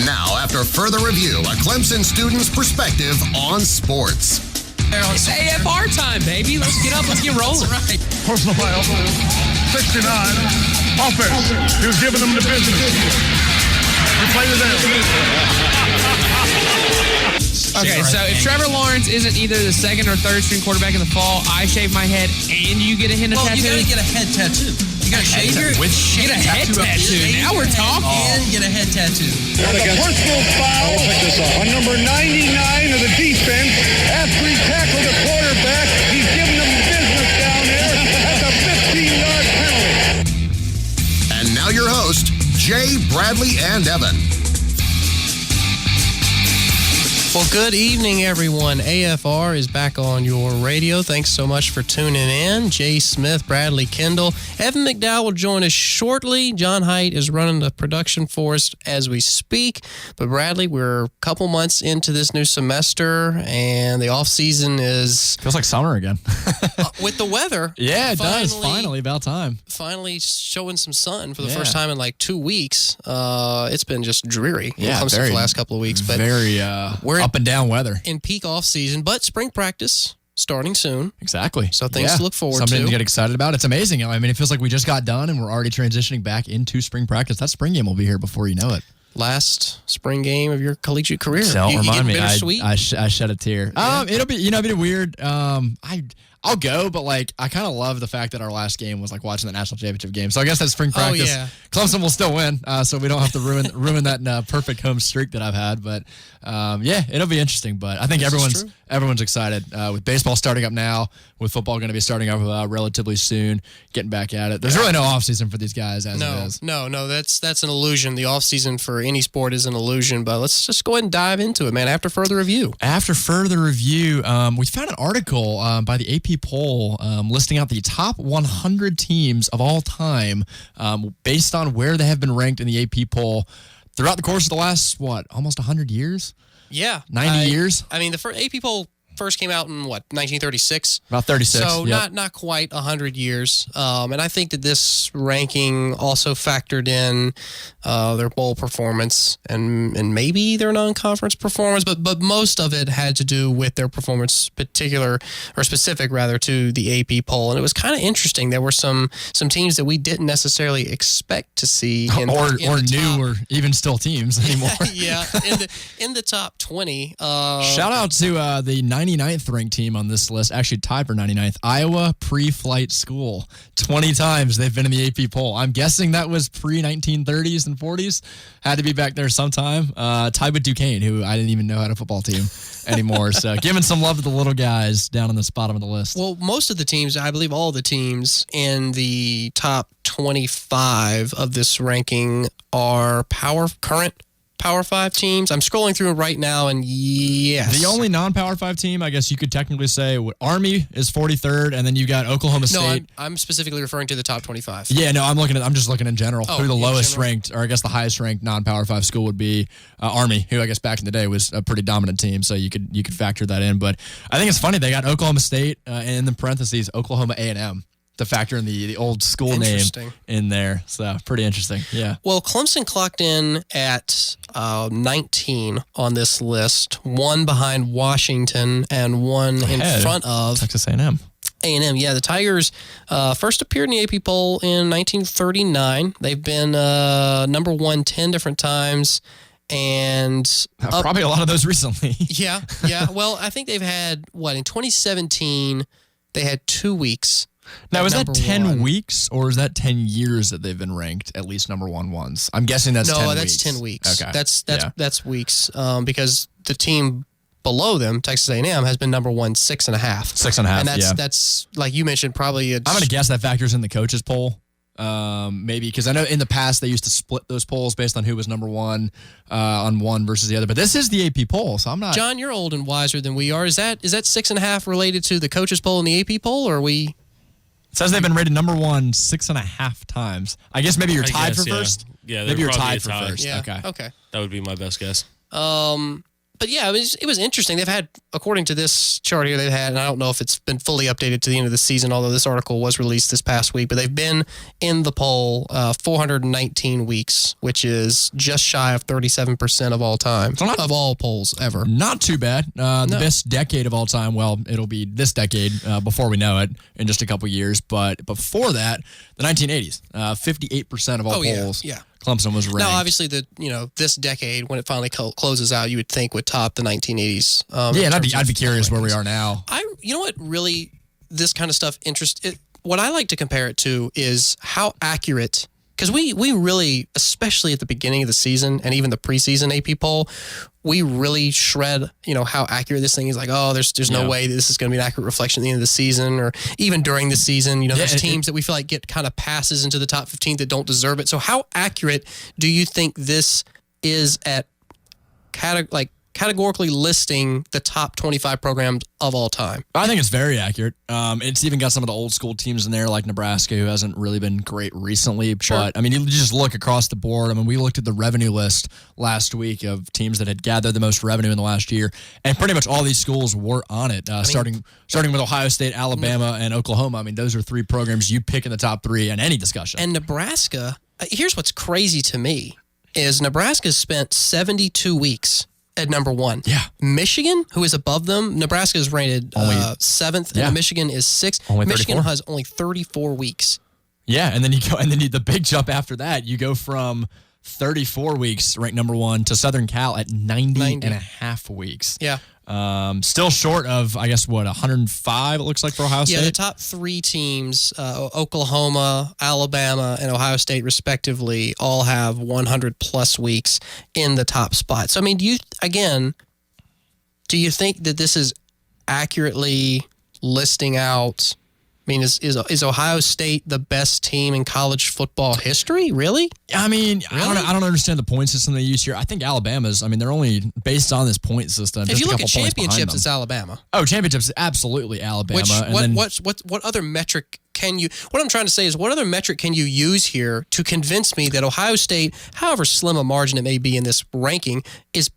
And now, after further review, a Clemson student's perspective on sports. It's AFR time, baby. Let's get up. Let's get rolling. That's right. Personal foul, 69, offense. He was giving them the business. We play the down. Okay, so if Trevor Lawrence isn't either the second or third string quarterback in the fall, I shave my head and you get a hint of tattoo? Well, you gotta get a head tattoo. You gotta shave your get a head tattoo. Now we're talking. And get a head tattoo. And a personal foul on number 99 of the defense. After he tackled the quarterback, he's giving them business down there. That's a 15-yard penalty. And now your host, Jay, Bradley, and Evan. Well, good evening, everyone. AFR is back on your radio. Thanks so much for tuning in. Jay Smith, Bradley Kendall. Evan McDowell will join us shortly. John Haidt is running the production for us as we speak. But, Bradley, we're a couple months into this new semester, and the off-season is... Feels like summer again. With the weather. Yeah, it does. Finally, about time. Finally showing some sun for the first time in like 2 weeks. It's been just dreary in Clemson for the last couple of weeks. But we're up and down weather. In peak off season, but spring practice starting soon. Exactly. So things to look forward Something to. to get excited about. It's amazing. I mean, it feels like we just got done and we're already transitioning back into spring practice. That spring game will be here before you know it. Last spring game of your collegiate career. Don't remind me. I shed a tear. Yeah. It'll be weird. I'll go, but I kind of love the fact that our last game was watching the national championship game. So I guess that's spring practice. Oh, yeah. Clemson will still win, so we don't have to ruin that perfect home streak that I've had. But it'll be interesting. But I think everyone's excited with baseball starting up now, with football going to be starting up relatively soon, getting back at it. There's really no off season for these guys it is. No, that's an illusion. The off season for any sport is an illusion. But let's just go ahead and dive into it, man. After further review, we found an article by the AP poll listing out the top 100 teams of all time based on where they have been ranked in the AP poll throughout the course of the last, almost 100 years? Yeah. 90 years? I mean, the AP poll first came out in 1936? About 36. So not quite 100 years. And I think that this ranking also factored in their bowl performance and maybe their non-conference performance, but most of it had to do with their performance specific to the AP poll. And it was kind of interesting. There were some teams that we didn't necessarily expect to see or or even still teams anymore. Yeah, in the top 20. Shout out to the 99th ranked team on this list, actually tied for 99th, Iowa Pre-Flight School. 20 times they've been in the AP poll. I'm guessing that was pre-1930s and 40s. Had to be back there sometime. Tied with Duquesne, who I didn't even know had a football team anymore. So giving some love to the little guys down on the bottom of the list. Well, most of the teams, I believe all the teams in the top 25 of this ranking are current Power 5 teams. I'm scrolling through it right now, and yes. The only non-Power 5 team, I guess you could technically say, Army is 43rd, and then you got Oklahoma State. No, I'm specifically referring to the top 25. Yeah, no, I'm just looking in general. Who the lowest general? ranked, or I guess the highest ranked non-Power 5 school would be Army, who I guess back in the day was a pretty dominant team, so you could factor that in. But I think it's funny, they got Oklahoma State, and in the parentheses, Oklahoma A&M. To factor in the old school name in there. So pretty interesting. Yeah. Well, Clemson clocked in at 19 on this list, one behind Washington and one in front of Texas A&M. A&M, yeah. The Tigers first appeared in the AP poll in 1939. They've been number 1 10 different times. And probably a lot of those recently. Yeah. Well, I think they've had, in 2017, they had 2 weeks. Now, is that 10 weeks or is that 10 years that they've been ranked at least number one once? I'm guessing that's 10 weeks. No, that's 10 weeks. Okay. That's weeks because the team below them, Texas A&M, has been number 1 6.5. 6.5, and that's like you mentioned, probably. I'm going to guess that factors in the coaches poll. Maybe because I know in the past they used to split those polls based on who was number one on one versus the other. But this is the AP poll, so I'm not. John, you're old and wiser than we are. Is that 6.5 related to the coaches poll and the AP poll, or are we? It says they've been rated number 1 6.5 times. I guess maybe you're tied for first. Yeah, maybe you're tied for first. Yeah. Okay. Okay. That would be my best guess. But But yeah, it was interesting. They've had, according to this chart here, and I don't know if it's been fully updated to the end of the season, although this article was released this past week, but they've been in the poll 419 weeks, which is just shy of 37% of all time, of all polls ever. Not too bad. The best decade of all time, well, it'll be this decade before we know it in just a couple years, but before that, the 1980s, 58% of all polls. Yeah. Clemson was ranked. Now, obviously, this decade, when it finally closes out, you would think would top the 1980s. And I'd be curious where we are now. You know what really this kind of stuff what I like to compare it to is how accurate, because we really, especially at the beginning of the season and even the preseason AP poll, we really shred, how accurate this thing is. Like, oh, there's no way that this is going to be an accurate reflection at the end of the season, or even during the season. There's teams that we feel like get kind of passes into the top 15 that don't deserve it. So how accurate do you think this is at categorically listing the top 25 programs of all time? I think it's very accurate. It's even got some of the old school teams in there, like Nebraska, who hasn't really been great recently. Sure. But, you just look across the board. We looked at the revenue list last week of teams that had gathered the most revenue in the last year, and pretty much all these schools were on it, starting with Ohio State, Alabama, and Oklahoma. Those are three programs you pick in the top three in any discussion. And Nebraska, here's what's crazy to me, is Nebraska's spent 72 weeks at number one. Yeah. Michigan, who is above them, Nebraska is rated seventh, and Michigan is sixth. Michigan has only 34 weeks. Yeah, and then the big jump after that, you go from 34 weeks ranked number one to Southern Cal at 90 and a half weeks. Yeah. Still short of, 105, it looks like, for Ohio State? Yeah, the top three teams, Oklahoma, Alabama, and Ohio State, respectively, all have 100-plus weeks in the top spot. So, do you think that this is accurately listing out? Is Ohio State the best team in college football history? Really? I don't understand the point system they use here. I think Alabama's, they're only based on this point system. If you look at championships, it's Alabama. Oh, championships, absolutely Alabama. What other metric can you, what I'm trying to say is, what other metric can you use here to convince me that Ohio State, however slim a margin it may be in this ranking, is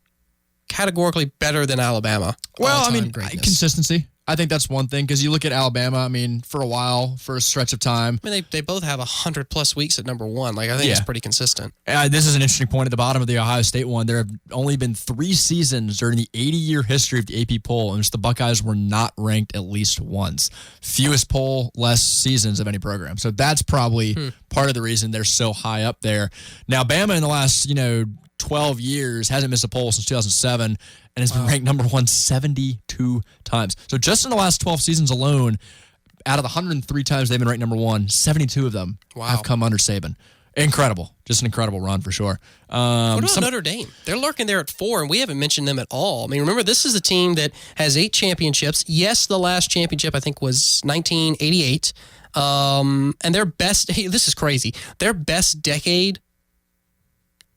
categorically better than Alabama? Well, consistency. I think that's one thing, because you look at Alabama, for a while, for a stretch of time. They both have 100-plus weeks at number one. I think it's pretty consistent. This is an interesting point at the bottom of the Ohio State one. There have only been 3 seasons during the 80-year history of the AP poll in which the Buckeyes were not ranked at least once. Fewest poll, less seasons of any program. So that's probably part of the reason they're so high up there. Now, Bama in the last, 12 years hasn't missed a poll since 2007 and has been ranked number one 72 times. So just in the last 12 seasons alone, out of the 103 times they've been ranked number one, 72 of them have come under Saban. Incredible. Just an incredible run for sure. What about Notre Dame? They're lurking there at 4, and we haven't mentioned them at all. Remember, this is a team that has 8 championships. Yes, the last championship, I think, was 1988. And their best, this is crazy, their best decade,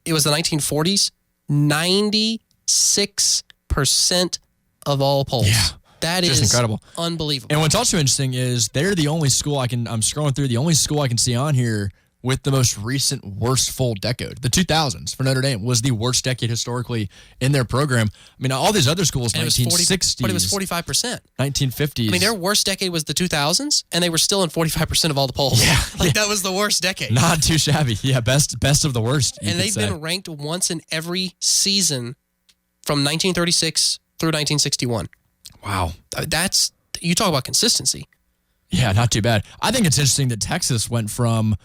it was the 1940s, 96% of all polls. Yeah. That just is incredible. Unbelievable. And what's also interesting is they're the only school I'm scrolling through, the only school I can see on here with the most recent worst full decade. The 2000s for Notre Dame was the worst decade historically in their program. All these other schools, 1960s. But it was 45%. 1950s. Their worst decade was the 2000s, and they were still in 45% of all the polls. Yeah. That was the worst decade. Not too shabby. Yeah, best of the worst. And they've been ranked once in every season from 1936 through 1961. Wow. You talk about consistency. Yeah, not too bad. I think it's interesting that Texas went from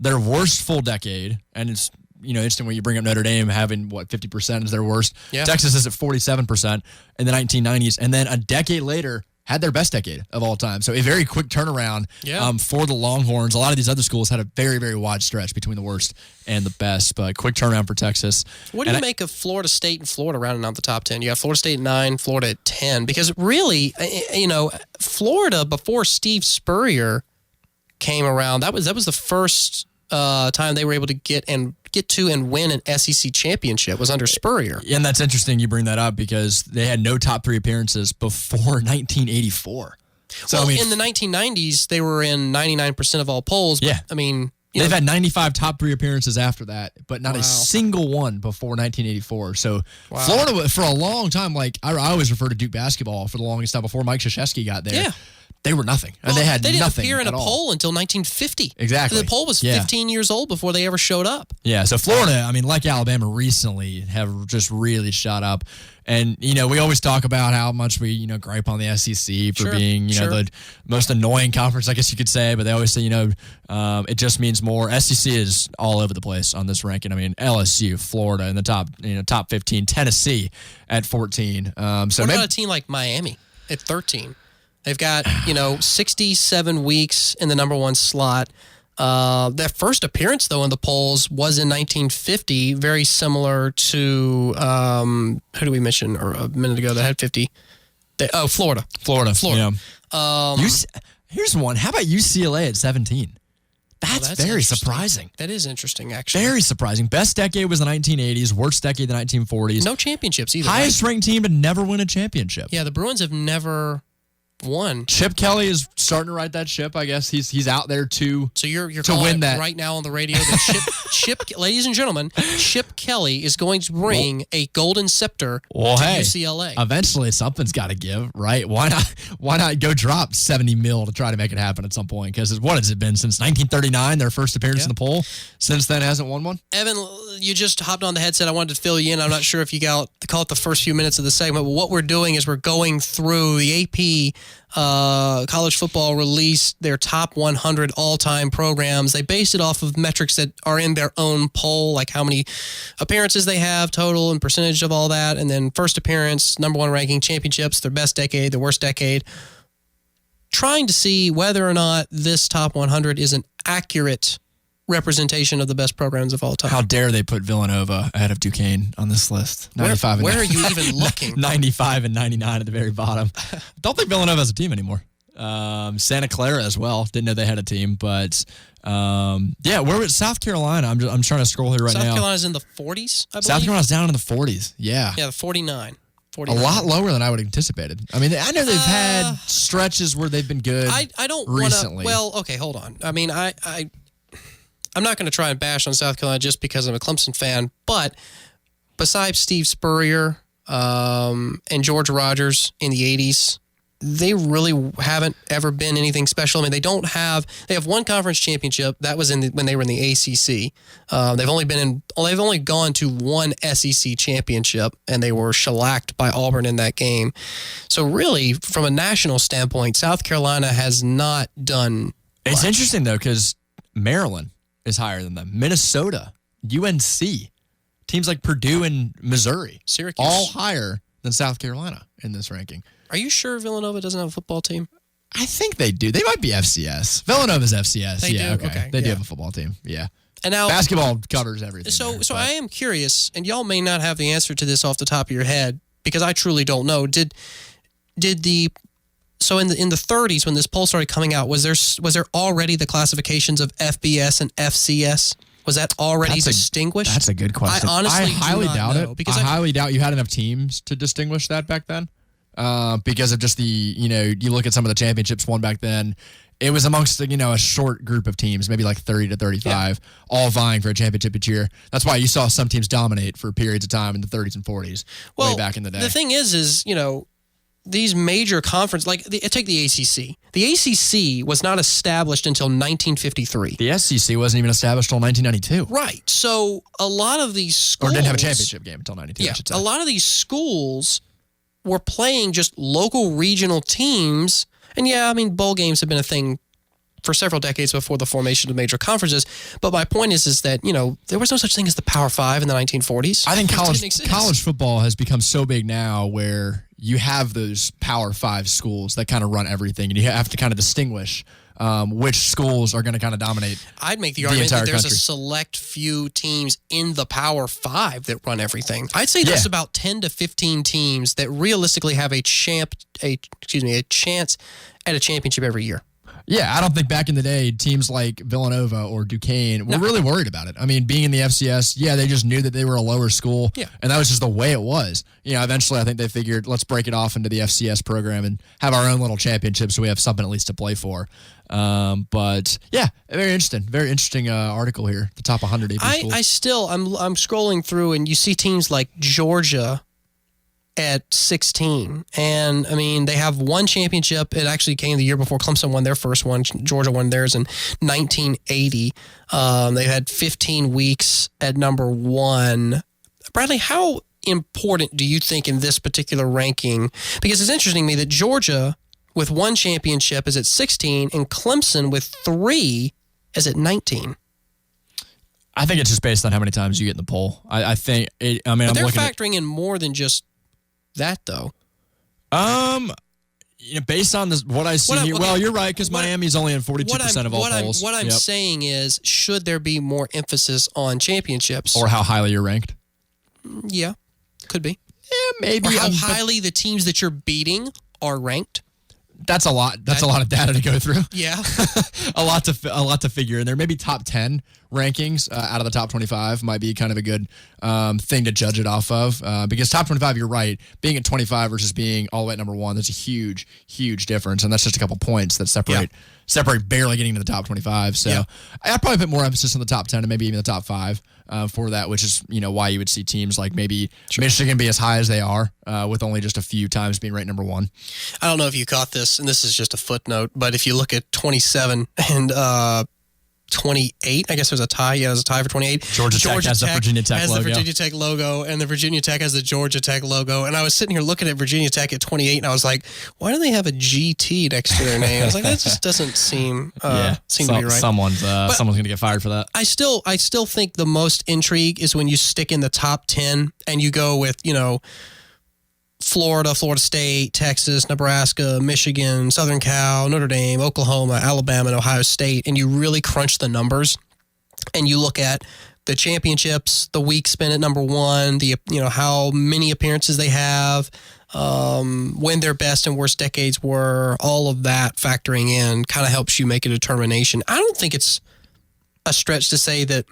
their worst full decade, and it's interesting when you bring up Notre Dame having 50% is their worst. Yeah. Texas is at 47% in the 1990s, and then a decade later had their best decade of all time. So a very quick turnaround for the Longhorns. A lot of these other schools had a very, very wide stretch between the worst and the best, but quick turnaround for Texas. What do you make of Florida State and Florida rounding out the top 10? You have Florida State at 9, Florida at 10, because really, Florida before Steve Spurrier came around, that was the first time they were able to get to and win an SEC championship was under Spurrier. And that's interesting you bring that up, because they had no top 3 appearances before 1984. So in the 1990s, they were in 99% of all polls. But, yeah. They've had 95 top 3 appearances after that, but not Wow. a single one before 1984. So Wow. Florida, for a long time, like I always refer to Duke basketball for the longest time before Mike Krzyzewski got there. Yeah. They were nothing. Well, they had they didn't nothing appear in a at all. poll until 1950. Exactly. The poll was Yeah. 15 years old before they ever showed up. Yeah, so Florida, I mean, like Alabama recently, have just really shot up. And, we always talk about how much we, gripe on the SEC for Sure, being, sure. the most annoying conference, I guess you could say. But they always say, it just means more. SEC is all over the place on this ranking. I mean, LSU, Florida in the top 15, Tennessee at 14. So What maybe, about a team like Miami at 13? They've got, 67 weeks in the number 1 slot. Their first appearance, though, in the polls was in 1950, very similar to, who do we mention a minute ago that had 50? Florida. Florida. Florida. Yeah. Here's one. How about UCLA at 17? That's very interesting. surprising. That is interesting, actually. Very surprising. Best decade was the 1980s. Worst decade, the 1940s. No championships either. Highest ranked team to never win a championship. Yeah, the Bruins have never won. Chip Kelly is starting to right that ship. I guess he's out there too. So you're to calling win it that right now on the radio that Chip, ladies and gentlemen, Chip Kelly is going to bring a golden scepter to UCLA. Eventually something's got to give, right? Why not go drop $70 million to try to make it happen at some point? Because what has it been since 1939? Their first appearance in the poll. Since then, hasn't won one. Evan, you just hopped on the headset. I wanted to fill you in. I'm not sure if you caught the first few minutes of the segment, but what we're doing is we're going through the AP. College football released their top 100 all-time programs. They based it off of metrics that are in their own poll, like how many appearances they have total and percentage of all that, and then first appearance, number 1 ranking, championships, their best decade, their worst decade. Trying to see whether or not this top 100 is an accurate representation of the best programs of all time. How dare they put Villanova ahead of Duquesne on this list? 95 Where and are you even looking? 95 and 99 at the very bottom. Don't think Villanova has a team anymore. Santa Clara as well. Didn't know they had a team, but where was South Carolina? I'm trying to scroll here right now. South Carolina's in the 40s, I believe. South Carolina's down in the 40s. Yeah. Yeah, the 49. A lot lower than I would have anticipated. I mean, I know they've had stretches where they've been good. I don't recently. Well, okay, hold on. I mean, I'm not going to try and bash on South Carolina just because I'm a Clemson fan, but besides Steve Spurrier and George Rogers in the 80s, they really haven't ever been anything special. I mean, they have one conference championship. That was when they were in the ACC. They've only gone to one SEC championship, and they were shellacked by Auburn in that game. So really, from a national standpoint, South Carolina has not done It's much. interesting, though, because Maryland is higher than them. Minnesota, UNC, teams like Purdue and Missouri, Syracuse. all higher than South Carolina in this ranking. Are you sure Villanova doesn't have a football team? I think they do. They might be FCS. Villanova's FCS. They yeah, do? okay. Okay, They do yeah. have a football team. Yeah. And now Basketball covers everything. So there, but- I am curious, and y'all may not have the answer to this off the top of your head because I truly don't know. Did the so in the 30s when this poll started coming out, was there already the classifications of FBS and FCS? Was that already distinguished? That's a good question. I honestly highly do not doubt know, it. because I highly doubt you had enough teams to distinguish that back then. Because of just you look at some of the championships won back then, it was amongst a short group of teams, maybe like 30 to 35, all vying for a championship each year. That's why you saw some teams dominate for periods of time in the 30s and 40s, way back in the day. The thing is these major conferences, take the ACC. The ACC was not established until 1953. The SEC wasn't even established until 1992. Right. So a lot of these schools... Or didn't have a championship game until 92, Yeah, I should say. a lot of these schools were playing just local regional teams. And yeah, I mean, bowl games have been a thing for several decades before the formation of major conferences. But my point is that, there was no such thing as the Power Five in the 1940s. I think It didn't exist. college football has become so big now where you have those Power Five schools that kind of run everything, and you have to kind of distinguish which schools are going to kind of dominate. I'd make the the argument that entire there's country. a select few teams in the Power Five that run everything. I'd say there's Yeah. about 10 to 15 teams that realistically have a chance at a championship every year. Yeah, I don't think back in the day, teams like Villanova or Duquesne were really worried about it. I mean, being in the FCS, they just knew that they were a lower school, and that was just the way it was. Eventually I think they figured, let's break it off into the FCS program and have our own little championship so we have something at least to play for. But yeah, very interesting article here. The top 100 AP schools. I'm scrolling through and you see teams like Georgia at 16, and I mean they have one championship. It actually came the year before Clemson won their first one. Georgia won theirs in 1980. They had 15 weeks at number 1. Bradley, how important do you think in this particular ranking? Because it's interesting to me that Georgia with one championship is at 16, and Clemson with 3 is at 19. I think it's just based on how many times you get in the poll. I think. But they're factoring in more than just that, though. Based on this, what I see here. Well, you're right, because Miami's only in 42% of all polls. What I'm saying is, should there be more emphasis on championships? Or how highly you're ranked? Yeah, could be. Yeah, maybe. Or how highly the teams that you're beating are ranked. That's a lot. That's a lot of data to go through. Yeah, a lot to figure in there. Maybe top 10 rankings out of the top 25 might be kind of a good thing to judge it off of. Because top 25, you're right, being at 25 versus being all the way at number 1, that's a huge difference, and that's just a couple points that separate barely getting to the top 25. So I'd probably put more emphasis on the top 10 and maybe even the top 5 for that, which is why you would see teams like maybe Michigan be as high as they are with only just a few times being ranked number 1. I don't know if you caught this, and this is just a footnote, but if you look at 27 and 28, I guess there's a tie. Yeah, there's a tie for 28. Georgia Tech has the Virginia Tech logo. The Virginia Tech logo, and the Virginia Tech has the Georgia Tech logo. And I was sitting here looking at Virginia Tech at 28, and I was like, why do they have a GT next to their name? I was like, that just doesn't seem to be right. Someone's going to get fired for that. I still think the most intrigue is when you stick in the top 10 and you go with, Florida, Florida State, Texas, Nebraska, Michigan, Southern Cal, Notre Dame, Oklahoma, Alabama, and Ohio State, and you really crunch the numbers and you look at the championships, the week spent at number 1, the how many appearances they have, when their best and worst decades were, all of that factoring in kind of helps you make a determination. I don't think it's a stretch to say that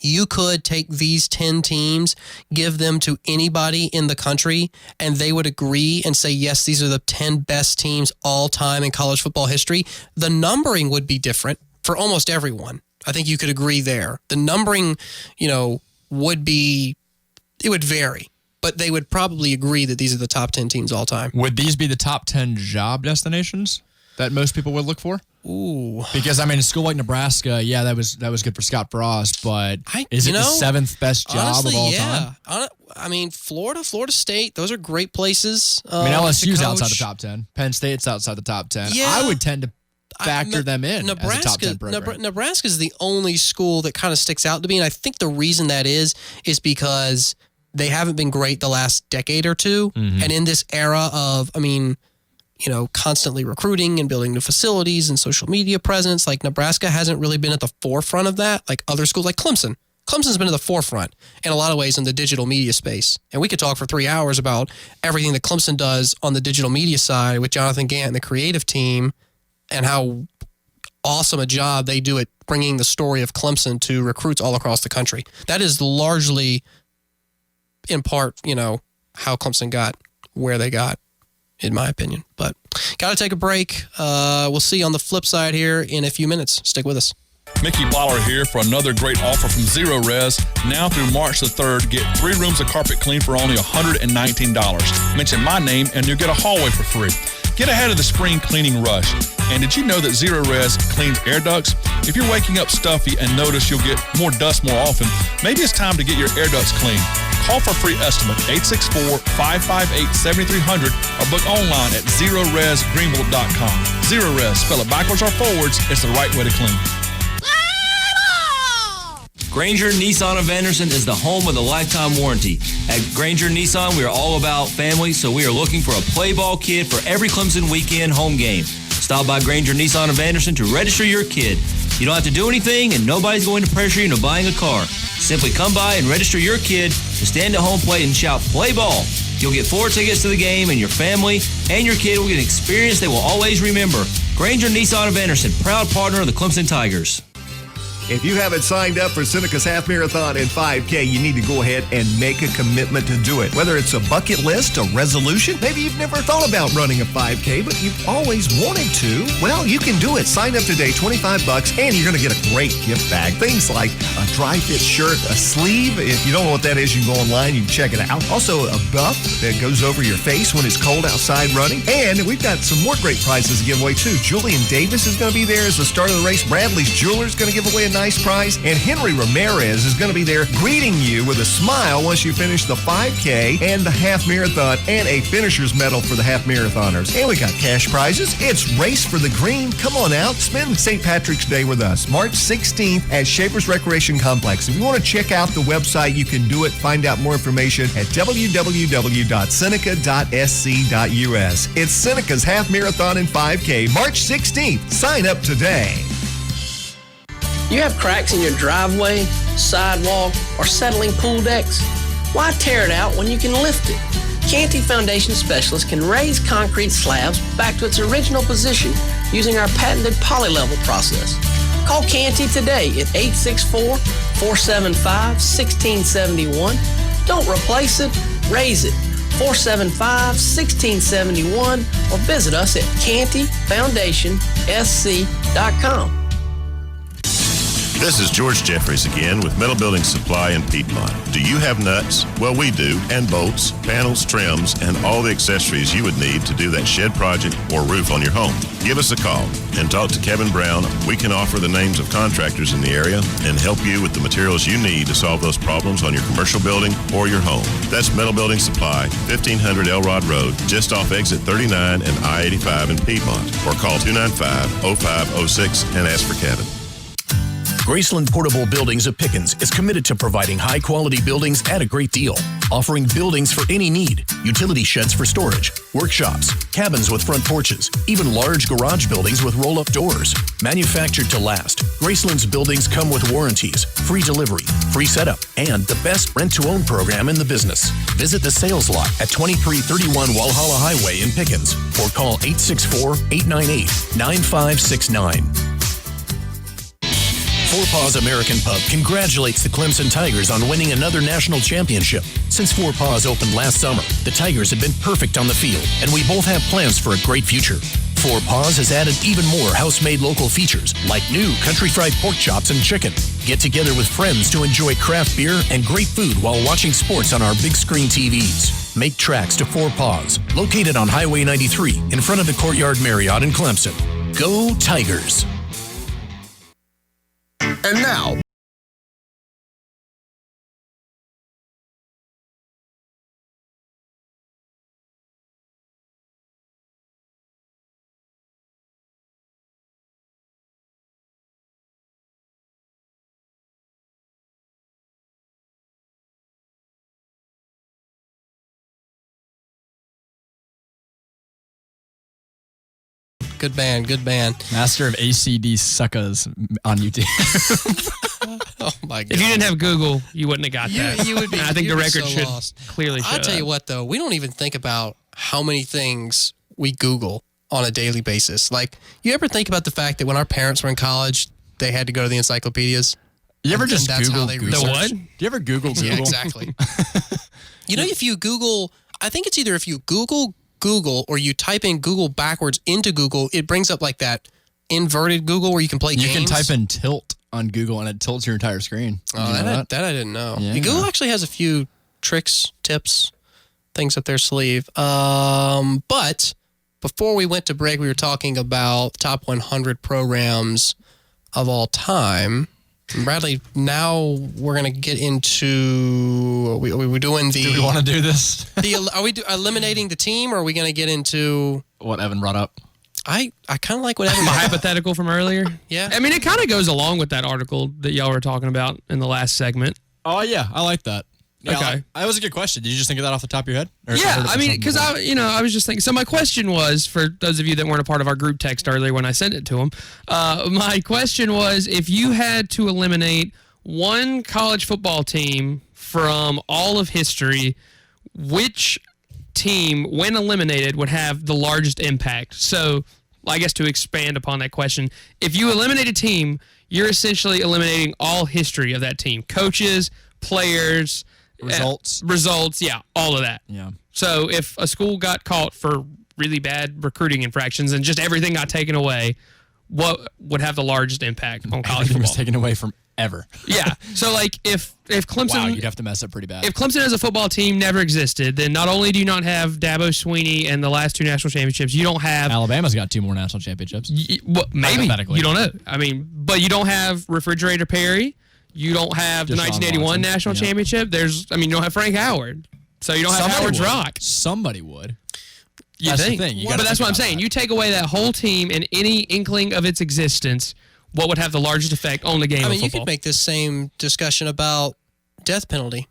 you could take these 10 teams, give them to anybody in the country, and they would agree and say, yes, these are the 10 best teams all time in college football history. The numbering would be different for almost everyone. I think you could agree there. The numbering, would vary, but they would probably agree that these are the top 10 teams all time. Would these be the top 10 job destinations that most people would look for? Ooh. Because, a school like Nebraska, that was good for Scott Frost, but is it the 7th best job of all time? Florida, Florida State, those are great places. LSU's outside the top 10. Penn State's outside the top 10. Yeah. I would tend to factor them in as a top 10 program. Nebraska's the only school that kind of sticks out to me, and I think the reason that is because they haven't been great the last decade or two, and in this era of, constantly recruiting and building new facilities and social media presence. Like Nebraska hasn't really been at the forefront of that. Like other schools like Clemson. Clemson's been at the forefront in a lot of ways in the digital media space. And we could talk for 3 hours about everything that Clemson does on the digital media side with Jonathan Gant and the creative team and how awesome a job they do at bringing the story of Clemson to recruits all across the country. That is largely, in part, how Clemson got where they got, in my opinion. But got to take a break. We'll see you on the flip side here in a few minutes. Stick with us. Mickey Blatler here for another great offer from Zero Res. Now through March the 3rd, get 3 rooms of carpet clean for only $119. Mention my name and you'll get a hallway for free. Get ahead of the spring cleaning rush. And did you know that Zero Res cleans air ducts? If you're waking up stuffy and notice you'll get more dust more often, maybe it's time to get your air ducts clean. Call for a free estimate, 864-558-7300, or book online at ZeroResGreenville.com. Zero Res, spell it backwards or forwards, it's the right way to clean. Granger Nissan of Anderson is the home of the lifetime warranty. At Granger Nissan, we are all about family, so we are looking for a play ball kid for every Clemson weekend home game. Stop by Granger Nissan of Anderson to register your kid. You don't have to do anything, and nobody's going to pressure you into buying a car. Simply come by and register your kid to stand at home plate and shout, "Play ball." You'll get 4 tickets to the game, and your family and your kid will get an experience they will always remember. Granger Nissan of Anderson, proud partner of the Clemson Tigers. If you haven't signed up for Seneca's Half Marathon and 5K, you need to go ahead and make a commitment to do it. Whether it's a bucket list, a resolution, maybe you've never thought about running a 5K, but you've always wanted to. Well, you can do it. Sign up today, $25, and you're going to get a great gift bag. Things like a dry fit shirt, a sleeve. If you don't know what that is, you can go online, you can check it out. Also, a buff that goes over your face when it's cold outside running. And we've got some more great prizes to give away, too. Julian Davis is going to be there as the start of the race. Bradley's Jeweler is going to give away a nice prize, and Henry Ramirez is going to be there greeting you with a smile once you finish the 5K and the half marathon and a finisher's medal for the half marathoners. And we got cash prizes. It's Race for the Green. Come on out. Spend St. Patrick's Day with us. March 16th at Schaefer's Recreation Complex. If you want to check out the website, you can do it. Find out more information at www.seneca.sc.us. It's Seneca's Half Marathon and 5K, March 16th. Sign up today. You have cracks in your driveway, sidewalk, or settling pool decks? Why tear it out when you can lift it? Canty Foundation Specialists can raise concrete slabs back to its original position using our patented polylevel process. Call Canty today at 864-475-1671. Don't replace it, raise it. 475-1671 or visit us at cantyfoundationsc.com. This is George Jeffries again with Metal Building Supply in Piedmont. Do you have nuts? Well, we do, and bolts, panels, trims, and all the accessories you would need to do that shed project or roof on your home. Give us a call and talk to Kevin Brown. We can offer the names of contractors in the area and help you with the materials you need to solve those problems on your commercial building or your home. That's Metal Building Supply, 1500 Elrod Road, just off exit 39 and I-85 in Piedmont, or call 295-0506 and ask for Kevin. Graceland Portable Buildings of Pickens is committed to providing high-quality buildings at a great deal, offering buildings for any need, utility sheds for storage, workshops, cabins with front porches, even large garage buildings with roll-up doors. Manufactured to last, Graceland's buildings come with warranties, free delivery, free setup, and the best rent-to-own program in the business. Visit the sales lot at 2331 Walhalla Highway in Pickens or call 864-898-9569. Four Paws American Pub congratulates the Clemson Tigers on winning another national championship. Since Four Paws opened last summer, the Tigers have been perfect on the field, and we both have plans for a great future. Four Paws has added even more house-made local features, like new country fried pork chops and chicken. Get together with friends to enjoy craft beer and great food while watching sports on our big screen TVs. Make tracks to Four Paws, located on Highway 93 in front of the Courtyard Marriott in Clemson. Go Tigers! And now, Good band, good band. Master of ACD suckers on YouTube. Oh my God! If you didn't have Google, you wouldn't have got that. You would be. And I think the record so should lost. clearly show I'll tell you what, though, we don't even think about how many things we Google on a daily basis. Like, you ever think about the fact that when our parents were in college, they had to go to the encyclopedias? You ever And just that's Google how they Google? The research. what? Do you ever Google Google? Yeah, exactly. You know, if you Google, I think it's either if you Google or you type in Google backwards into Google, it brings up like that inverted Google where you can play games. You can type in tilt on Google and it tilts your entire screen. Oh, that I didn't know. Yeah. Google actually has a few tricks, tips, things up their sleeve. But before we went to break, we were talking about top 100 programs of all time. Bradley, now we're going to get into, are we doing the... Do we want to do this? Are we eliminating the team, or are we going to get into... What Evan brought up? I kind of like what Evan My brought up. hypothetical from earlier. Yeah. I mean, it kind of goes along with that article that y'all were talking about in the last segment. Oh, yeah. I like that. Yeah, Okay. that was a good question. Did you just think of that off the top of your head? Or Yeah, heard of I mean, something because before? I was just thinking. So my question was, for those of you that weren't a part of our group text earlier when I sent it to them, my question was, if you had to eliminate one college football team from all of history, which team, when eliminated, would have the largest impact? So, I guess to expand upon that question, if you eliminate a team, you're essentially eliminating all history of that team. Coaches, players, results, yeah, all of that. Yeah. So if a school got caught for really bad recruiting infractions and just everything got taken away, what would have the largest impact on college Everything football? was taken away from ever. Yeah. So like if Clemson, Wow, you'd have to mess up pretty bad. if Clemson as a football team never existed, then not only do you not have Dabo Swinney and the last 2 national championships, you don't have Alabama's got 2 more national championships. maybe Hypothetically. you don't know. I mean, but you don't have Refrigerator Perry. You don't have the Deshaun 1981 Watson, national yeah. championship. You don't have Frank Howard. So you don't have Somebody Howard's would. Rock. Somebody would. You That's think? the thing. You But gotta that's think what I'm about saying. that. You take away that whole team and any inkling of its existence, what would have the largest effect on the game I mean, of you football? could make this same discussion about death penalty.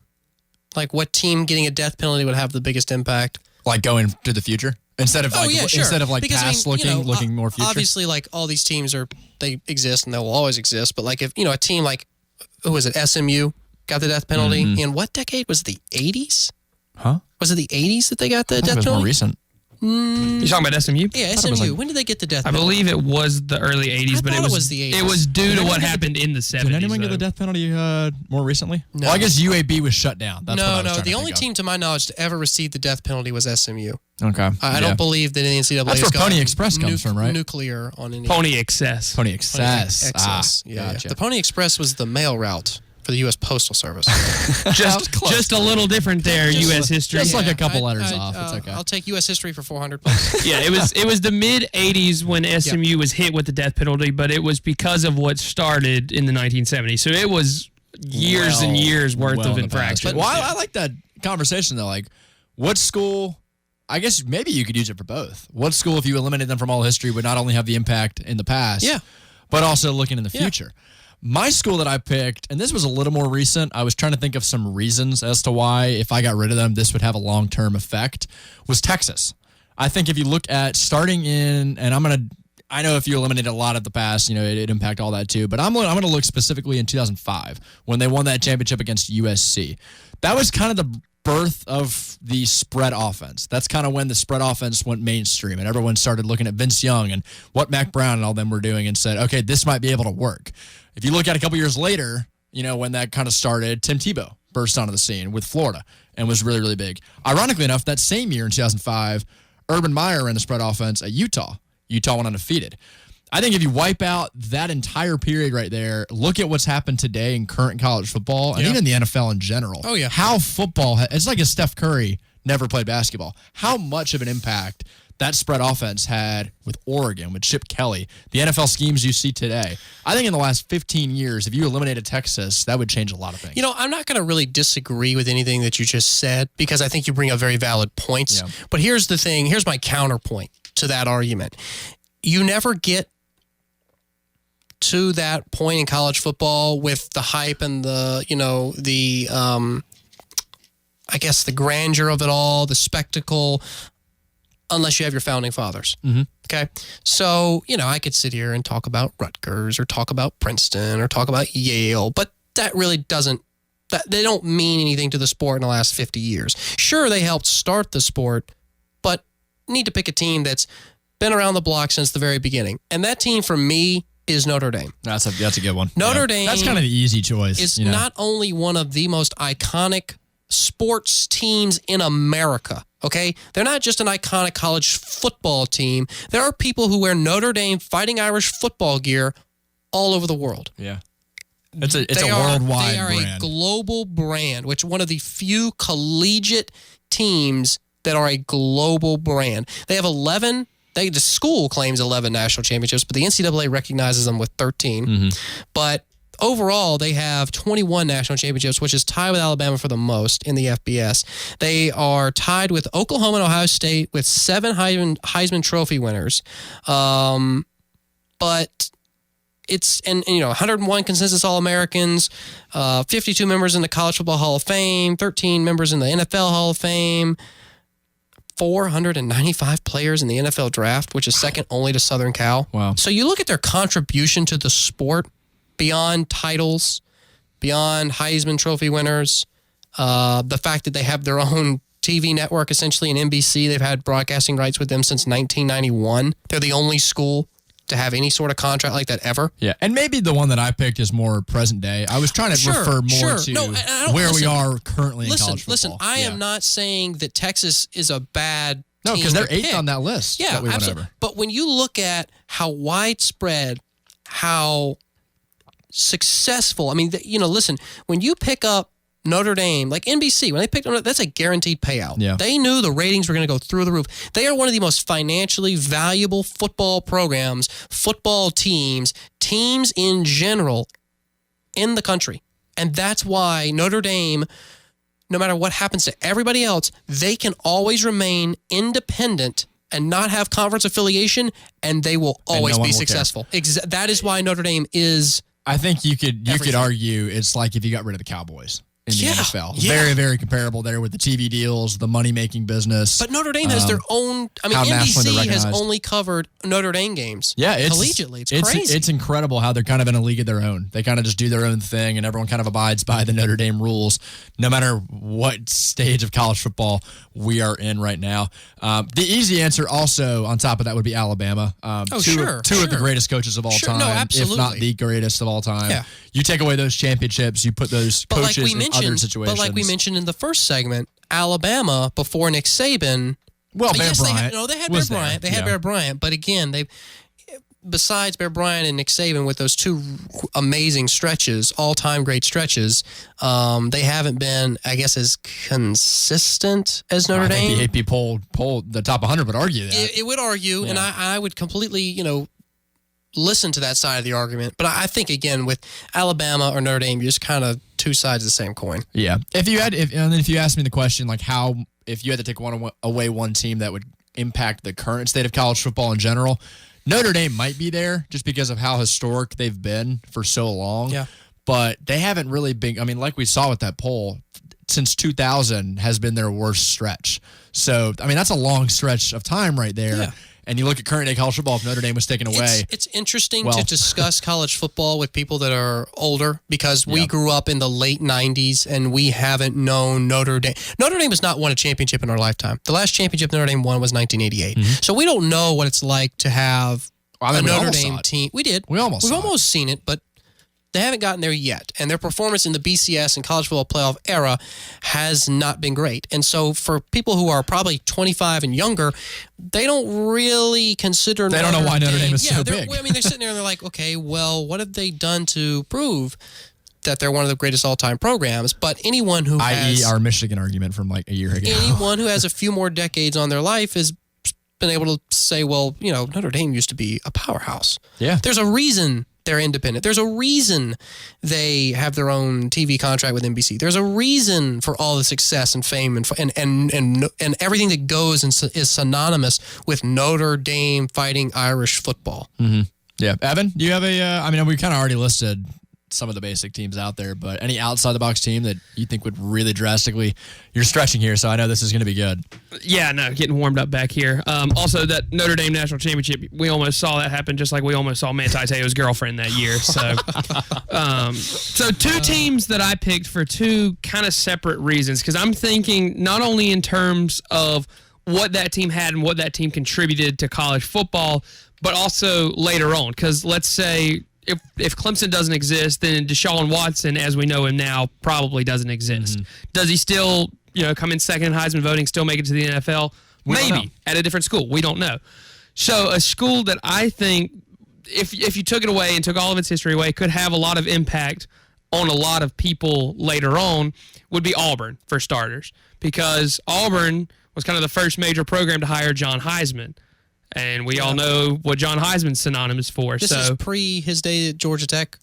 Like, what team getting a death penalty would have the biggest impact? Like going to the future instead of instead of Because, past I mean, looking more future. Obviously, like, all these teams they exist and they will always exist. But like, if a team like, who was it, SMU got the death penalty in what decade? Was it the 80s? Huh? Was it the 80s that they got the I thought death it was penalty? more recent. You talking about SMU? Yeah, thought it was SMU. like- When did they get the death I penalty? believe it was the early 80s, but thought it it was was the 80s. It was due to Did what anyone get happened in the 70s. Did anyone get the though. death penalty more recently? No. Well, I guess UAB was shut down. That's what I was No. trying The to only think team, to my knowledge, to ever receive the death penalty was SMU. of. Okay. I don't believe that the NCAA That's has where Pony gone Express comes from, right? Nuclear on any Pony Excess. Pony Excess. excess. Yeah. Gotcha. The Pony Express was the mail route for the U.S. Postal Service. Just a little different there, U.S. history. Just like a couple I- letters I- off. It's okay. I'll take U.S. history for $400. Yeah, it was the mid 80s when SMU was hit with the death penalty, but it was because of what started in the 1970s. So it was years and years worth well of in the past. infractions. Well, I like that conversation though. Like, what school? I guess maybe you could use it for both. What school, if you eliminate them from all history, would not only have the impact in the past, but also looking in the future? My school that I picked, and this was a little more recent, I was trying to think of some reasons as to why, if I got rid of them, this would have a long-term effect, was Texas. I think if you look at starting in, and I know if you eliminated a lot of the past, it'd impact all that too, but I'm going to look specifically in 2005 when they won that championship against USC. That was kind of the birth of the spread offense. That's kind of when the spread offense went mainstream and everyone started looking at Vince Young and what Mac Brown and all them were doing and said, okay, this might be able to work. If you look at a couple years later, when that kind of started, Tim Tebow burst onto the scene with Florida and was really, really big. Ironically enough, that same year in 2005, Urban Meyer ran the spread offense at Utah. Utah went undefeated. I think if you wipe out that entire period right there, look at what's happened today in current college football and even the NFL in general. Oh, yeah. How football, it's like if Steph Curry never played basketball. How much of an impact that spread offense had with Oregon, with Chip Kelly, the NFL schemes you see today. I think in the last 15 years, if you eliminated Texas, that would change a lot of things. I'm not going to really disagree with anything that you just said because I think you bring up very valid points. Yeah. But here's the thing. Here's my counterpoint to that argument. You never get to that point in college football with the hype and I guess the grandeur of it all, the spectacle, unless you have your founding fathers. Mm-hmm. Okay. So, I could sit here and talk about Rutgers or talk about Princeton or talk about Yale, but that really they don't mean anything to the sport in the last 50 years. Sure, they helped start the sport, but need to pick a team that's been around the block since the very beginning. And that team for me is Notre Dame. That's a good one. Notre Dame. That's kind of the easy choice. Is not only one of the most iconic sports teams in America, okay? They're not just an iconic college football team. There are people who wear Notre Dame Fighting Irish football gear all over the world. Yeah. It's a worldwide They are brand. a global brand, which one of the few collegiate teams that are a global brand. They have 11. The school claims 11 national championships, but the NCAA recognizes them with 13. Mm-hmm. But overall, they have 21 national championships, which is tied with Alabama for the most in the FBS. They are tied with Oklahoma and Ohio State with 7 Heisman Trophy winners. But it's, and 101 consensus All-Americans, 52 members in the College Football Hall of Fame, 13 members in the NFL Hall of Fame, 495 players in the NFL draft, which is second only to Southern Cal. Wow. So you look at their contribution to the sport beyond titles, beyond Heisman Trophy winners, the fact that they have their own TV network, essentially, an NBC. They've had broadcasting rights with them since 1991. They're the only school to have any sort of contract like that ever. Yeah, and maybe the one that I picked is more present day. I was trying to refer more to where we are currently in college football. Listen, I am not saying that Texas is a bad No, because they're team to 8th pick. on that list. Yeah, that we went absolutely. over. But when you look at how widespread, how successful, I mean, listen, when you pick up Notre Dame, like NBC, when they picked them, that's a guaranteed payout. Yeah. They knew the ratings were going to go through the roof. They are one of the most financially valuable football programs, football teams in general in the country. And that's why Notre Dame, no matter what happens to everybody else, they can always remain independent and not have conference affiliation, and they will always be successful. That is why Notre Dame is. I think you could argue it's like if you got rid of the Cowboys in the NFL. Yeah. Very, very comparable there with the TV deals, the money-making business. But Notre Dame has their own. I mean, NBC has only covered Notre Dame games. Yeah, collegiately, it's crazy. It's incredible how they're kind of in a league of their own. They kind of just do their own thing, and everyone kind of abides by the Notre Dame rules, no matter what stage of college football we are in right now. The easy answer, also on top of that, would be Alabama. Two of the greatest coaches of all time, if not the greatest of all time. Yeah. You take away those championships, you put those coaches in other situations. But like we mentioned in the first segment, Alabama before Nick Saban. Well, Bear Bryant. They had Bear Bryant. They had Bear Bryant. But again, besides Bear Bryant and Nick Saban, with those two amazing stretches, all-time great stretches, they haven't been, I guess, as consistent as Notre Dame. I think the AP poll, the top 100 would argue that. It would argue, and I would completely, listen to that side of the argument. But I think, again, with Alabama or Notre Dame, you're just kind of two sides of the same coin. Yeah. If you asked me the question, like if you had to take one team that would impact the current state of college football in general, Notre Dame might be there just because of how historic they've been for so long. Yeah. But they haven't really been, I mean, like we saw with that poll, since 2000 has been their worst stretch. So, I mean, that's a long stretch of time right there. Yeah. And you look at current day college football, if Notre Dame was taken away. It's interesting to discuss college football with people that are older because we grew up in the late 90s and we haven't known Notre Dame. Notre Dame has not won a championship in our lifetime. The last championship Notre Dame won was 1988. Mm-hmm. So we don't know what it's like to have a Notre Dame team. We did. We've almost seen it, but they haven't gotten there yet, and their performance in the BCS and college football playoff era has not been great. And so for people who are probably 25 and younger, they don't really consider They don't know why Notre Dame is so big. I mean, they're sitting there and they're like, okay, well, what have they done to prove that they're one of the greatest all-time programs? But anyone who i.e. our Michigan argument from like a year ago. Anyone who has a few more decades on their life has been able to say, well, Notre Dame used to be a powerhouse. Yeah. There's a reason they're independent. There's a reason they have their own TV contract with NBC. There's a reason for all the success and fame and everything that goes and is synonymous with Notre Dame fighting Irish football. Mm-hmm. Yeah. Evan, do you have we kind of already listed some of the basic teams out there, but any outside the box team that you think would really drastically, you're stretching here, so I know this is going to be good. Yeah, no, getting warmed up back here. Also, that Notre Dame national championship, we almost saw that happen, just like we almost saw Manti Te'o's girlfriend that year. So, so two teams that I picked for two kind of separate reasons, because I'm thinking not only in terms of what that team had and what that team contributed to college football, but also later on, because let's say if Clemson doesn't exist, then Deshaun Watson, as we know him now, probably doesn't exist. Mm-hmm. Does he still, come in second in Heisman voting, still make it to the NFL? Maybe at a different school. We don't know. So a school that I think, if you took it away and took all of its history away, could have a lot of impact on a lot of people later on would be Auburn, for starters, because Auburn was kind of the first major program to hire John Heisman. And we all know what John Heisman's synonymous for. This is pre his day at Georgia Tech,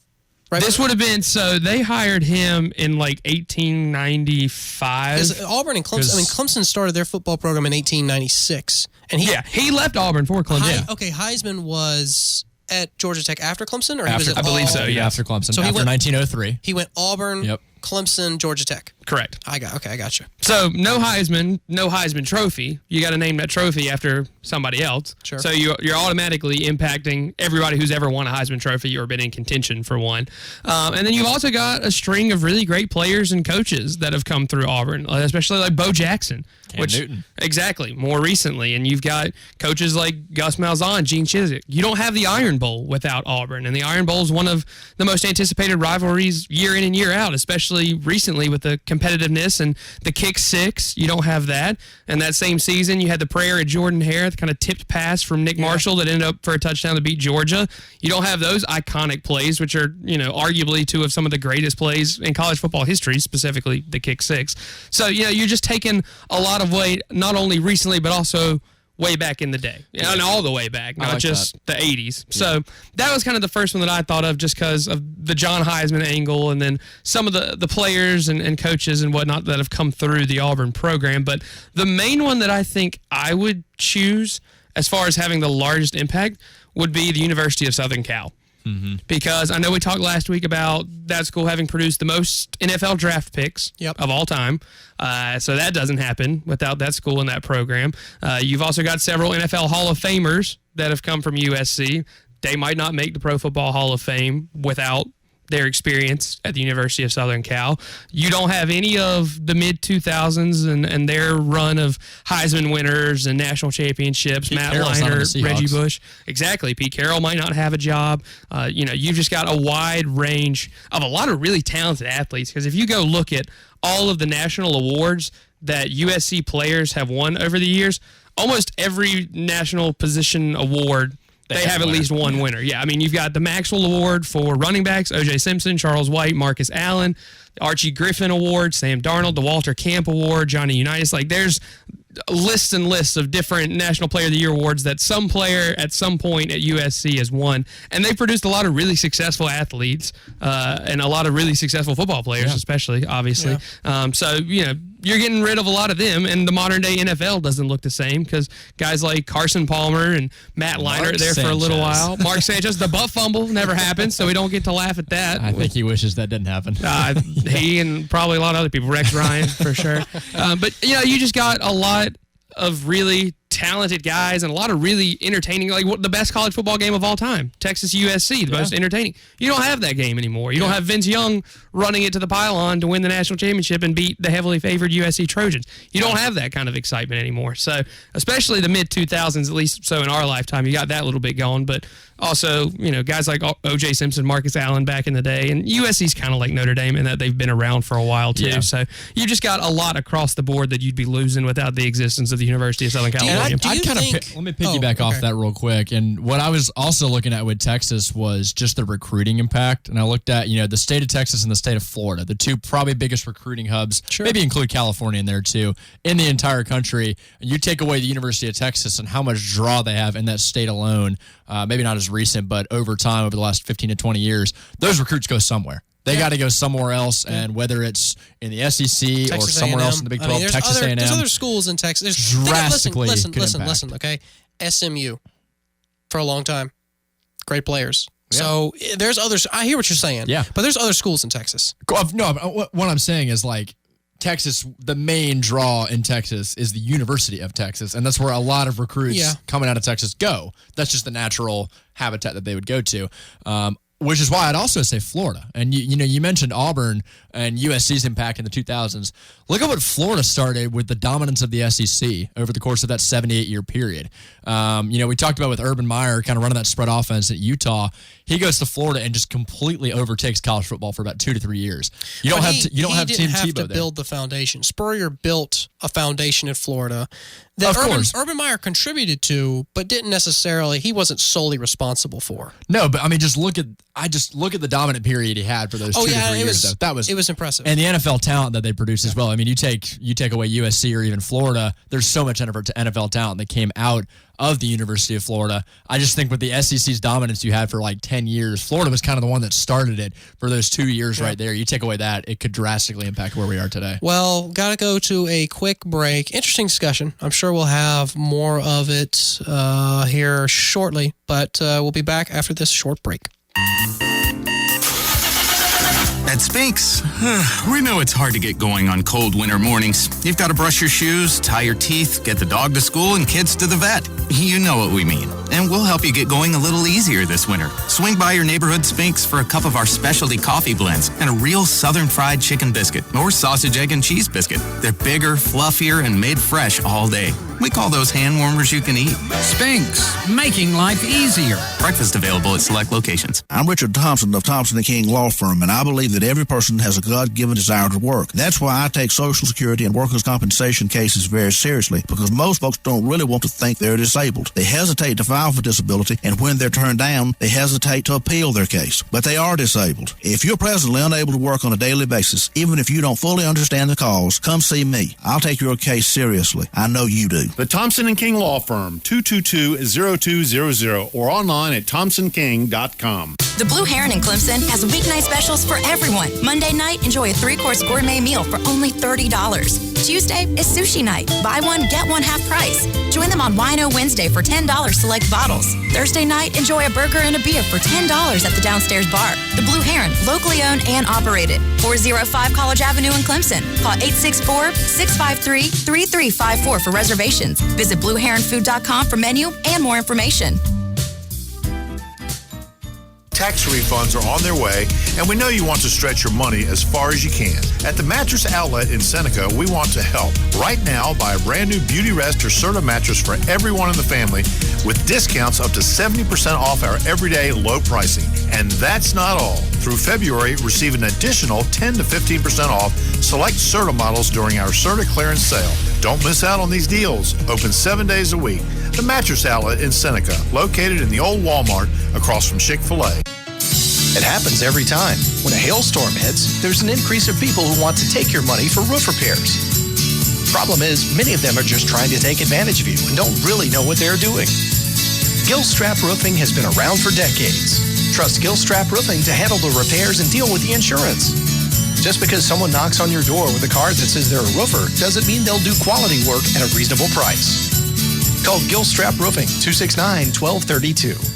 right? This would have been, so they hired him in like 1895. Auburn and Clemson, Clemson started their football program in 1896. And he left Auburn for Clemson. Okay, Heisman was at Georgia Tech after Clemson? Or after, he was at I believe so, yeah. After Clemson, so after 1903. He went Auburn, Clemson, Georgia Tech. Correct. I got you. So no Heisman Trophy. You got to name that trophy after somebody else. Sure. So you're automatically impacting everybody who's ever won a Heisman Trophy or been in contention for one. And then you've also got a string of really great players and coaches that have come through Auburn, especially like Bo Jackson. Cam Newton. Exactly, more recently. And you've got coaches like Gus Malzahn, Gene Chizik. You don't have the Iron Bowl without Auburn. And the Iron Bowl is one of the most anticipated rivalries year in and year out, especially recently with the competitiveness and the kick six. You don't have that. And that same season, you had the prayer at Jordan Hare, the kind of tipped pass from Nick Marshall that ended up for a touchdown to beat Georgia. You don't have those iconic plays, which are, arguably two of some of the greatest plays in college football history, specifically the kick six. So, you're just taking a lot of weight, not only recently, but also way back in the day, and all the way back, not just the 80s. Yeah. So that was kind of the first one that I thought of just because of the John Heisman angle and then some of the players and coaches and whatnot that have come through the Auburn program. But the main one that I think I would choose as far as having the largest impact would be the University of Southern Cal. Because I know we talked last week about that school having produced the most NFL draft picks of all time. So that doesn't happen without that school and that program. You've also got several NFL Hall of Famers that have come from USC. They might not make the Pro Football Hall of Fame without their experience at the University of Southern Cal. You don't have any of the mid-2000s and their run of Heisman winners and national championships, Matt Leinart, Reggie Bush. Exactly. Pete Carroll might not have a job. You've just got a wide range of a lot of really talented athletes, because if you go look at all of the national awards that USC players have won over the years, almost every national position award they have at least one winner. Yeah, I mean, you've got the Maxwell Award for running backs, O.J. Simpson, Charles White, Marcus Allen, the Archie Griffin Award, Sam Darnold, the Walter Camp Award, Johnny Unitas. Like, there's lists and lists of different National Player of the Year awards that some player at some point at USC has won. And they've produced a lot of really successful athletes and a lot of really successful football players, especially, obviously. Yeah. You're getting rid of a lot of them, and the modern-day NFL doesn't look the same because guys like Carson Palmer and Matt Leinart are there for a little while. Mark Sanchez, the butt fumble never happened, so we don't get to laugh at that. I think he wishes that didn't happen. He and probably a lot of other people, Rex Ryan for sure. But, you just got a lot of really talented guys and a lot of really entertaining, like the best college football game of all time, Texas USC, the most entertaining. You don't have that game anymore. You don't have Vince Young running it to the pylon to win the national championship and beat the heavily favored USC Trojans. You don't have that kind of excitement anymore. So, especially the mid-2000s, at least so in our lifetime, you got that little bit going. But also, guys like O.J. Simpson, Marcus Allen back in the day, and USC's kind of like Notre Dame in that they've been around for a while too. Yeah. So you just got a lot across the board that you'd be losing without the existence of the University of Southern California. Let me piggyback off that real quick. And what I was also looking at with Texas was just the recruiting impact. And I looked at, the state of Texas and the state of Florida, the two probably biggest recruiting hubs, maybe include California in there too, in the entire country. You take away the University of Texas and how much draw they have in that state alone, maybe not as recent, but over time, over the last 15 to 20 years, those recruits go somewhere. They got to go somewhere else, and whether it's in the SEC Texas or somewhere else in the Big 12, Texas A&M. There's other schools in Texas. Drastically Listen, okay? SMU, for a long time, great players. Yeah. So there's others. I hear what you're saying. Yeah. But there's other schools in Texas. No, what I'm saying is like Texas, the main draw in Texas is the University of Texas, and that's where a lot of recruits coming out of Texas go. That's just the natural habitat that they would go to. Which is why I'd also say Florida. And you mentioned Auburn and USC's impact in the 2000s. Look at what Florida started with the dominance of the SEC over the course of that 78-year period. We talked about with Urban Meyer kind of running that spread offense at Utah. He goes to Florida and just completely overtakes college football for about 2 to 3 years. You don't have Team Tebow there. He didn't have to build the foundation. Spurrier built a foundation in Florida that Urban Meyer contributed to, but didn't necessarily. He wasn't solely responsible for. No, but I mean, just look at the dominant period he had for those 2 to 3 years. It was impressive, and the NFL talent that they produced as well. I mean, you take away USC or even Florida, there's so much NFL talent that came out of the University of Florida. I just think with the SEC's dominance you had for like 10 years, Florida was kind of the one that started it for those 2 years right there. You take away that, it could drastically impact where we are today. Well, got to go to a quick break. Interesting discussion. I'm sure we'll have more of it here shortly, but we'll be back after this short break. At At Spinks, we know it's hard to get going on cold winter mornings. You've got to brush your shoes, tie your teeth, get the dog to school, and kids to the vet. You know what we mean. And we'll help you get going a little easier this winter. Swing by your neighborhood Spinks for a cup of our specialty coffee blends and a real southern fried chicken biscuit or sausage, egg, and cheese biscuit. They're bigger, fluffier, and made fresh all day. We call those hand warmers you can eat. Spinks, making life easier. Breakfast available at select locations. I'm Richard Thompson of Thompson & King Law Firm, and I believe that every person has a God-given desire to work. That's why I take Social Security and workers' compensation cases very seriously, because most folks don't really want to think they're disabled. They hesitate to file for disability, and when they're turned down, they hesitate to appeal their case. But they are disabled. If you're presently unable to work on a daily basis, even if you don't fully understand the cause, come see me. I'll take your case seriously. I know you do. The Thompson & King Law Firm, 222-0200, or online at thompsonking.com. The Blue Heron in Clemson has weeknight specials for everyone. Monday night, enjoy a 3-course gourmet meal for only $30. Tuesday is sushi night. Buy one, get one half price. Join them on Wino Wednesday for $10 select bottles. Thursday night, enjoy a burger and a beer for $10 at the downstairs bar. The Blue Heron, locally owned and operated. 405 College Avenue in Clemson. Call 864-653-3354 for reservations. Visit BlueHeronFood.com for menu and more information. Tax refunds are on their way, and we know you want to stretch your money as far as you can. At the Mattress Outlet in Seneca, we want to help. Right now, buy a brand new Beauty Rest or Serta mattress for everyone in the family with discounts up to 70% off our everyday low pricing. And that's not all. Through February, receive an additional 10 to 15% off select Serta models during our Serta clearance sale. Don't miss out on these deals. Open 7 days a week. The Mattress Outlet in Seneca, located in the old Walmart across from Chick-fil-A. It happens every time. When a hailstorm hits, there's an increase of people who want to take your money for roof repairs. Problem is, many of them are just trying to take advantage of you and don't really know what they're doing. Gilstrap Roofing has been around for decades. Trust Gilstrap Roofing to handle the repairs and deal with the insurance. Just because someone knocks on your door with a card that says they're a roofer doesn't mean they'll do quality work at a reasonable price. Call Gilstrap Roofing, 269-1232.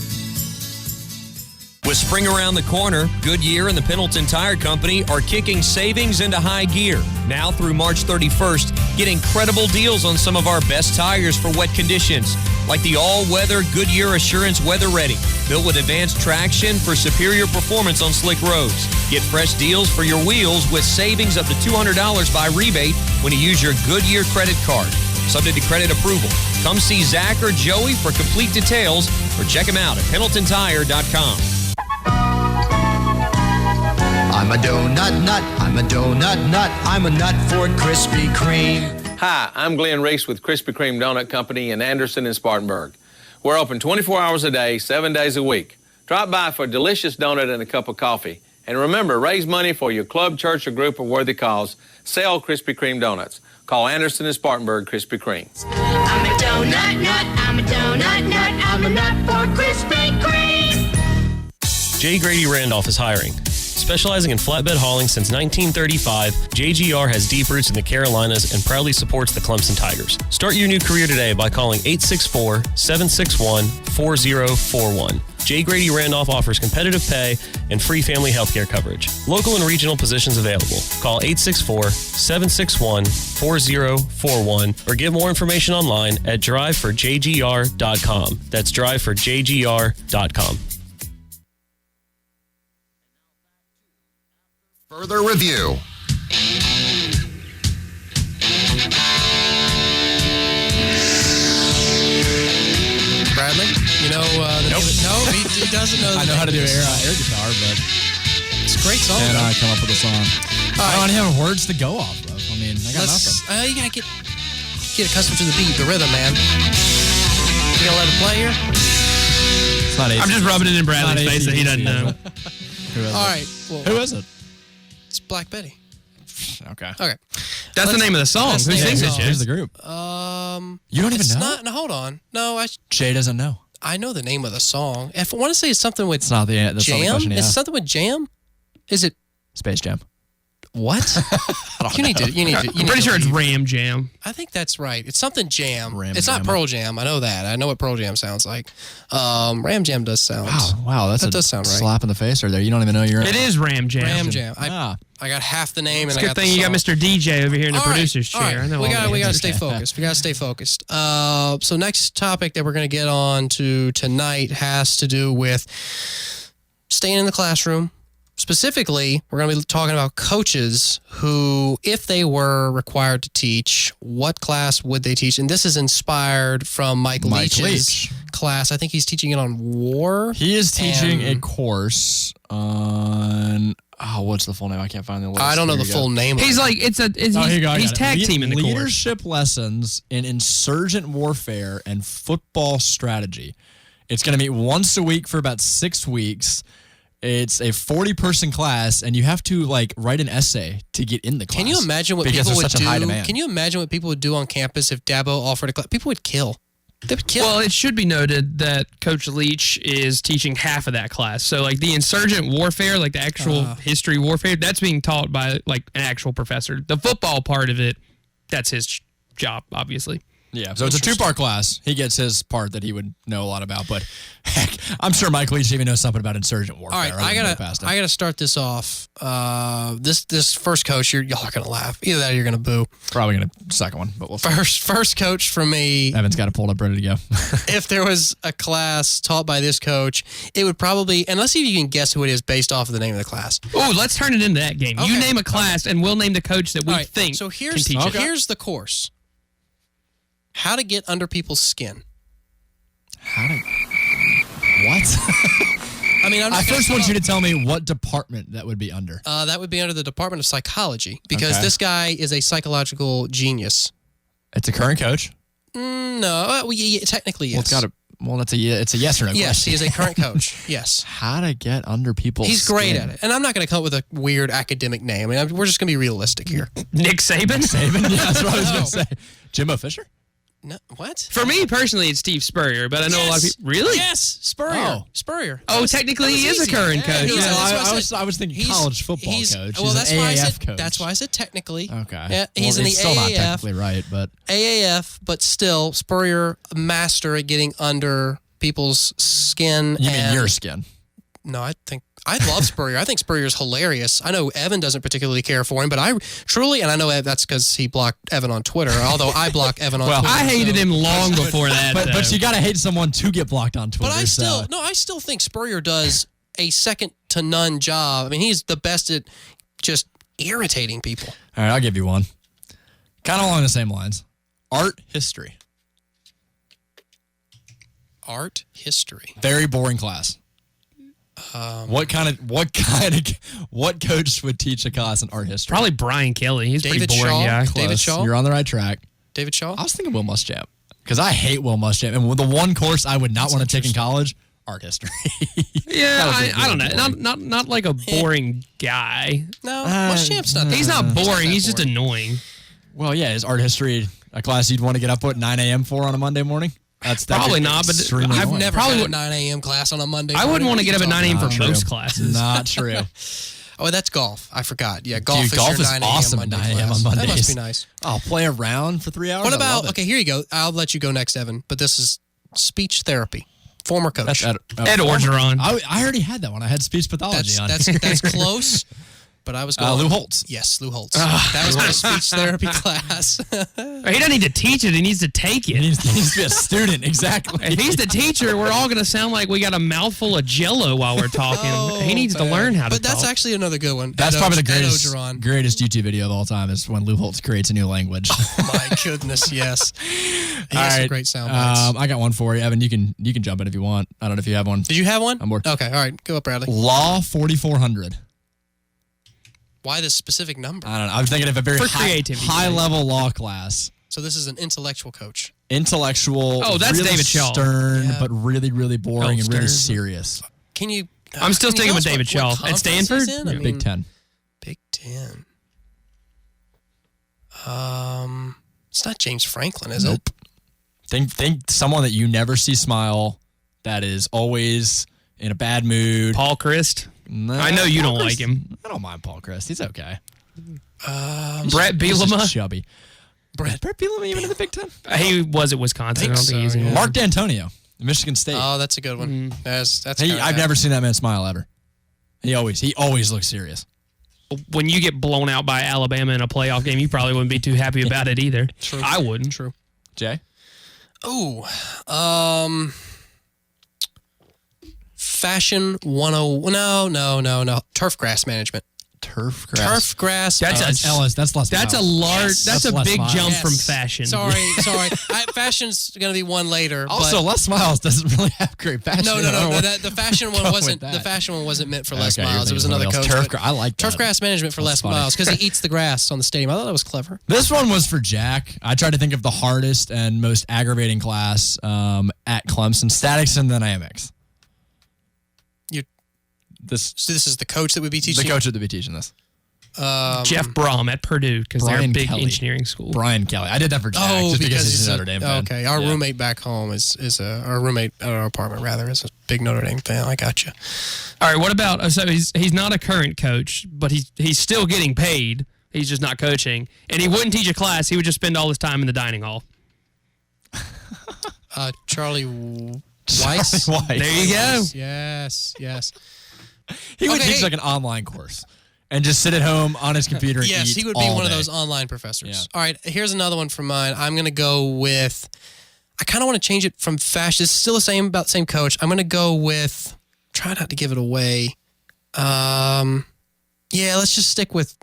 With spring around the corner, Goodyear and the Pendleton Tire Company are kicking savings into high gear. Now through March 31st, get incredible deals on some of our best tires for wet conditions, like the all-weather Goodyear Assurance Weather Ready, built with advanced traction for superior performance on slick roads. Get fresh deals for your wheels with savings up to $200 by rebate when you use your Goodyear credit card. Subject to credit approval. Come see Zach or Joey for complete details or check them out at PendletonTire.com. I'm a donut nut, I'm a donut nut, I'm a nut for Krispy Kreme. Hi, I'm Glenn Reese with Krispy Kreme Donut Company in Anderson and Spartanburg. We're open 24 hours a day, 7 days a week. Drop by for a delicious donut and a cup of coffee. And remember, raise money for your club, church, or group of worthy cause. Sell Krispy Kreme donuts. Call Anderson and Spartanburg Krispy Kreme. I'm a donut nut, I'm a donut nut, I'm a nut for Krispy Kreme. J. Grady Randolph is hiring. Specializing in flatbed hauling since 1935, JGR has deep roots in the Carolinas and proudly supports the Clemson Tigers. Start your new career today by calling 864-761-4041. J. Grady Randolph offers competitive pay and free family health care coverage. Local and regional positions available. Call 864-761-4041 or get more information online at driveforjgr.com. That's driveforjgr.com. Further review. Bradley, you know Nope. No, he doesn't know. I know how to do air guitar, but it's a great song. And though. I come up with a song. I don't have words to go off of. I mean, I got nothing. You gotta get accustomed to the beat, the rhythm, man. You gonna let it play here? It's not I'm just rubbing it in Bradley's face that he doesn't know. All right. Well, who is it? It's Black Betty. Okay. That's the name of the song. Who sings it? Here's the group. You don't even know? No, hold on. No, Jay doesn't know. I know the name of the song. If I want to say it's something with It's not the Jam. question, yeah. Is it something with Jam? Is it Space Jam? What? You need to. I'm pretty sure it's Ram Jam. I think that's right. It's something jam. Ram it's Jam. not Pearl Jam. I know that. I know what Pearl Jam sounds like. Ram Jam does sound. Wow, that does sound right. slap in the face right there. You don't even know you're. It is Ram Jam. Ram Jam. I got half the name, It's and a I good got thing the you got song. Mr. DJ over here in the All right, producer's all chair. right. I know We all got to the stay focused. We got to stay focused. So next topic that we're going to get on to tonight has to do with staying in the classroom. Specifically, we're going to be talking about coaches who, if they were required to teach, what class would they teach? And this is inspired from Mike Leach's class. I think he's teaching it on war. He is teaching a course on. Oh, what's the full name? I can't find the list. I don't know the full name. He's like, here you go, I he's got it. tag teaming the course. Leadership lessons in insurgent warfare and football strategy. It's going to meet once a week for about 6 weeks. It's a 40-person class, and you have to write an essay to get in the class. Can you imagine what because people there's would such a high do? demand. Can you imagine what people would do on campus if Dabo offered a class? People would kill. They would kill. Well, it should be noted that Coach Leach is teaching half of that class. So, the insurgent warfare, the actual history warfare, that's being taught by, an actual professor. The football part of it, that's his job, obviously. Yeah, so it's a 2-part class. He gets his part that he would know a lot about, but heck, I'm sure Mike Leach even knows something about insurgent warfare. All right, I gotta start this off. This first coach, y'all are gonna laugh. Either that or you're gonna boo. Probably gonna second one, but we'll first coach for me. Evan's got it pulled up ready to go. If there was a class taught by this coach, it would probably, and let's see if you can guess who it is based off of the name of the class. Oh, let's turn it into that game. Okay. You name a class, and we'll name the coach that we think So can teach it. here's the course. How to get under people's skin. What? I mean, I first want you to tell me what department that would be under. That would be under the Department of Psychology because Okay. this guy is a psychological genius. It's a current coach. No, technically yes. Well, it's got a. Well, it's a yes or no. Yes, question. he is a current coach. Yes. How to get under people's He's great skin. at it. And I'm not going to come up with a weird academic name. I mean, we're just going to be realistic here. Nick Saban? Saban? Yeah, that's what I was going to say. Jimbo Fisher? No, what? For me personally, it's Steve Spurrier, but I know a lot of people. Really? Yes, Spurrier. Spurrier. Oh, technically he is a current coach. I was thinking college football coach. Well, He's that's an why AAF coach. That's why I said technically. Okay. Yeah, he's well, in the still AAF. not technically right, but AAF, but still Spurrier, master at getting under people's skin. You mean your skin? No, I love Spurrier. I think Spurrier's hilarious. I know Evan doesn't particularly care for him, but I truly, and I know that's because he blocked Evan on Twitter, although I block Evan on Twitter. I hated him long before that. But you got to hate someone to get blocked on Twitter. But I still think Spurrier does a second to none job. I mean, he's the best at just irritating people. All right, I'll give you one. Kind of along the same lines. Art history. Art history. Very boring class. What coach would teach a class in art history? Probably Brian Kelly. He's David pretty boring Shaw. guy. David Shaw. You're on the right track. David Shaw. I was thinking Will Muschamp because I hate Will Muschamp, and the one course I would not want to take in college, art history. Yeah, I don't know. Not like a boring guy. No, Muschamp's not. He's not boring. He's just annoying. Well, yeah, is art history a class you'd want to get up at 9 a.m. for on a Monday morning? That's Probably not, but I've never had a 9 a.m. class on a Monday. I wouldn't want to get up at 9 a.m. for Not most true. classes. Not true. Oh, that's golf. I forgot. Yeah, golf Dude, is golf your is 9 awesome at Monday 9 a.m. class. on Mondays. That must be nice. I'll play around for 3 hours. What I love about, it. okay, here you go. I'll let you go next, Evan, but this is speech therapy. Former coach. That's Ed Orgeron. I already had that one. I had speech pathology on. That's close, but I was going. Lou Holtz. Yes, Lou Holtz. That was my speech therapy class. He doesn't need to teach it. He needs to take it. He needs to be a student. Exactly. If he's the teacher, we're all going to sound like we got a mouthful of Jell-O while we're talking. He needs to learn how to But that's talk. actually another good one. That's probably the Ed greatest Orgeron. YouTube video of all time is when Lou Holtz creates a new language. My goodness, yes. He All has some right. great sound bites. I got one for you, Evan. You can jump in if you want. I don't know if you have one. Did you have one? I'm bored. Okay, all right. Go up, Bradley. Law 4400. Why this specific number? I don't know. I was thinking of a very For creativity. high level law class. So this is an intellectual coach. Intellectual. Oh, that's really David Shaw. Stern, Yeah. but really, really boring and really Stern. serious. Can you? I'm still can you sticking with tell us David Shaw. what At conference Stanford? he's in? I mean, Big Ten. Big Ten. It's not James Franklin, is it? Think someone that you never see smile, that is always in a bad mood. Paul Christ. No, I know you Paul don't Christ- like him. I don't mind Paul Christ. He's okay. Brett Bielema. Chubby. Brett Bielema even in the Big Ten? He was at Wisconsin. I don't think he's in Mark D'Antonio, Michigan State. Oh, that's a good one. That's I've never seen that man smile ever. He always looks serious. When you get blown out by Alabama in a playoff game, you probably wouldn't be too happy about it either. True. I wouldn't. True. Jay? Ooh. Fashion 101. No. Turf grass management. Turf grass. That's Ellis. That's less. That's a large. That's a big jump from fashion. Sorry. Fashion's going to be one later. Also, but Les Miles doesn't really have great fashion. No. The fashion one wasn't. The fashion one wasn't meant for Les Miles. It was another coach. I like that. Turf grass management for Les Miles because he eats the grass on the stadium. I thought that was clever. This one was for Jack. I tried to think of the hardest and most aggravating class at Clemson: statics and dynamics. So this is the coach that would be teaching. The coach that would be teaching this. Jeff Brom at Purdue because they're a big engineering school. Brian Kelly. I did that for Jack just because he's a Notre Dame fan. Okay, our roommate back home our roommate at our apartment rather is a big Notre Dame fan. I got you. All right, what about? So he's not a current coach, but he's still getting paid. He's just not coaching, and he wouldn't teach a class. He would just spend all his time in the dining hall. Charlie Weiss. There you go. Yes. He would teach like an online course and just sit at home on his computer and Yes, eat he would be all one of day. those online professors. Yeah. All right, here's another one from mine. I'm going to go with, I kind of want to change it from fashion. It's still about the same coach. I'm going to go with, try not to give it away. Let's just stick with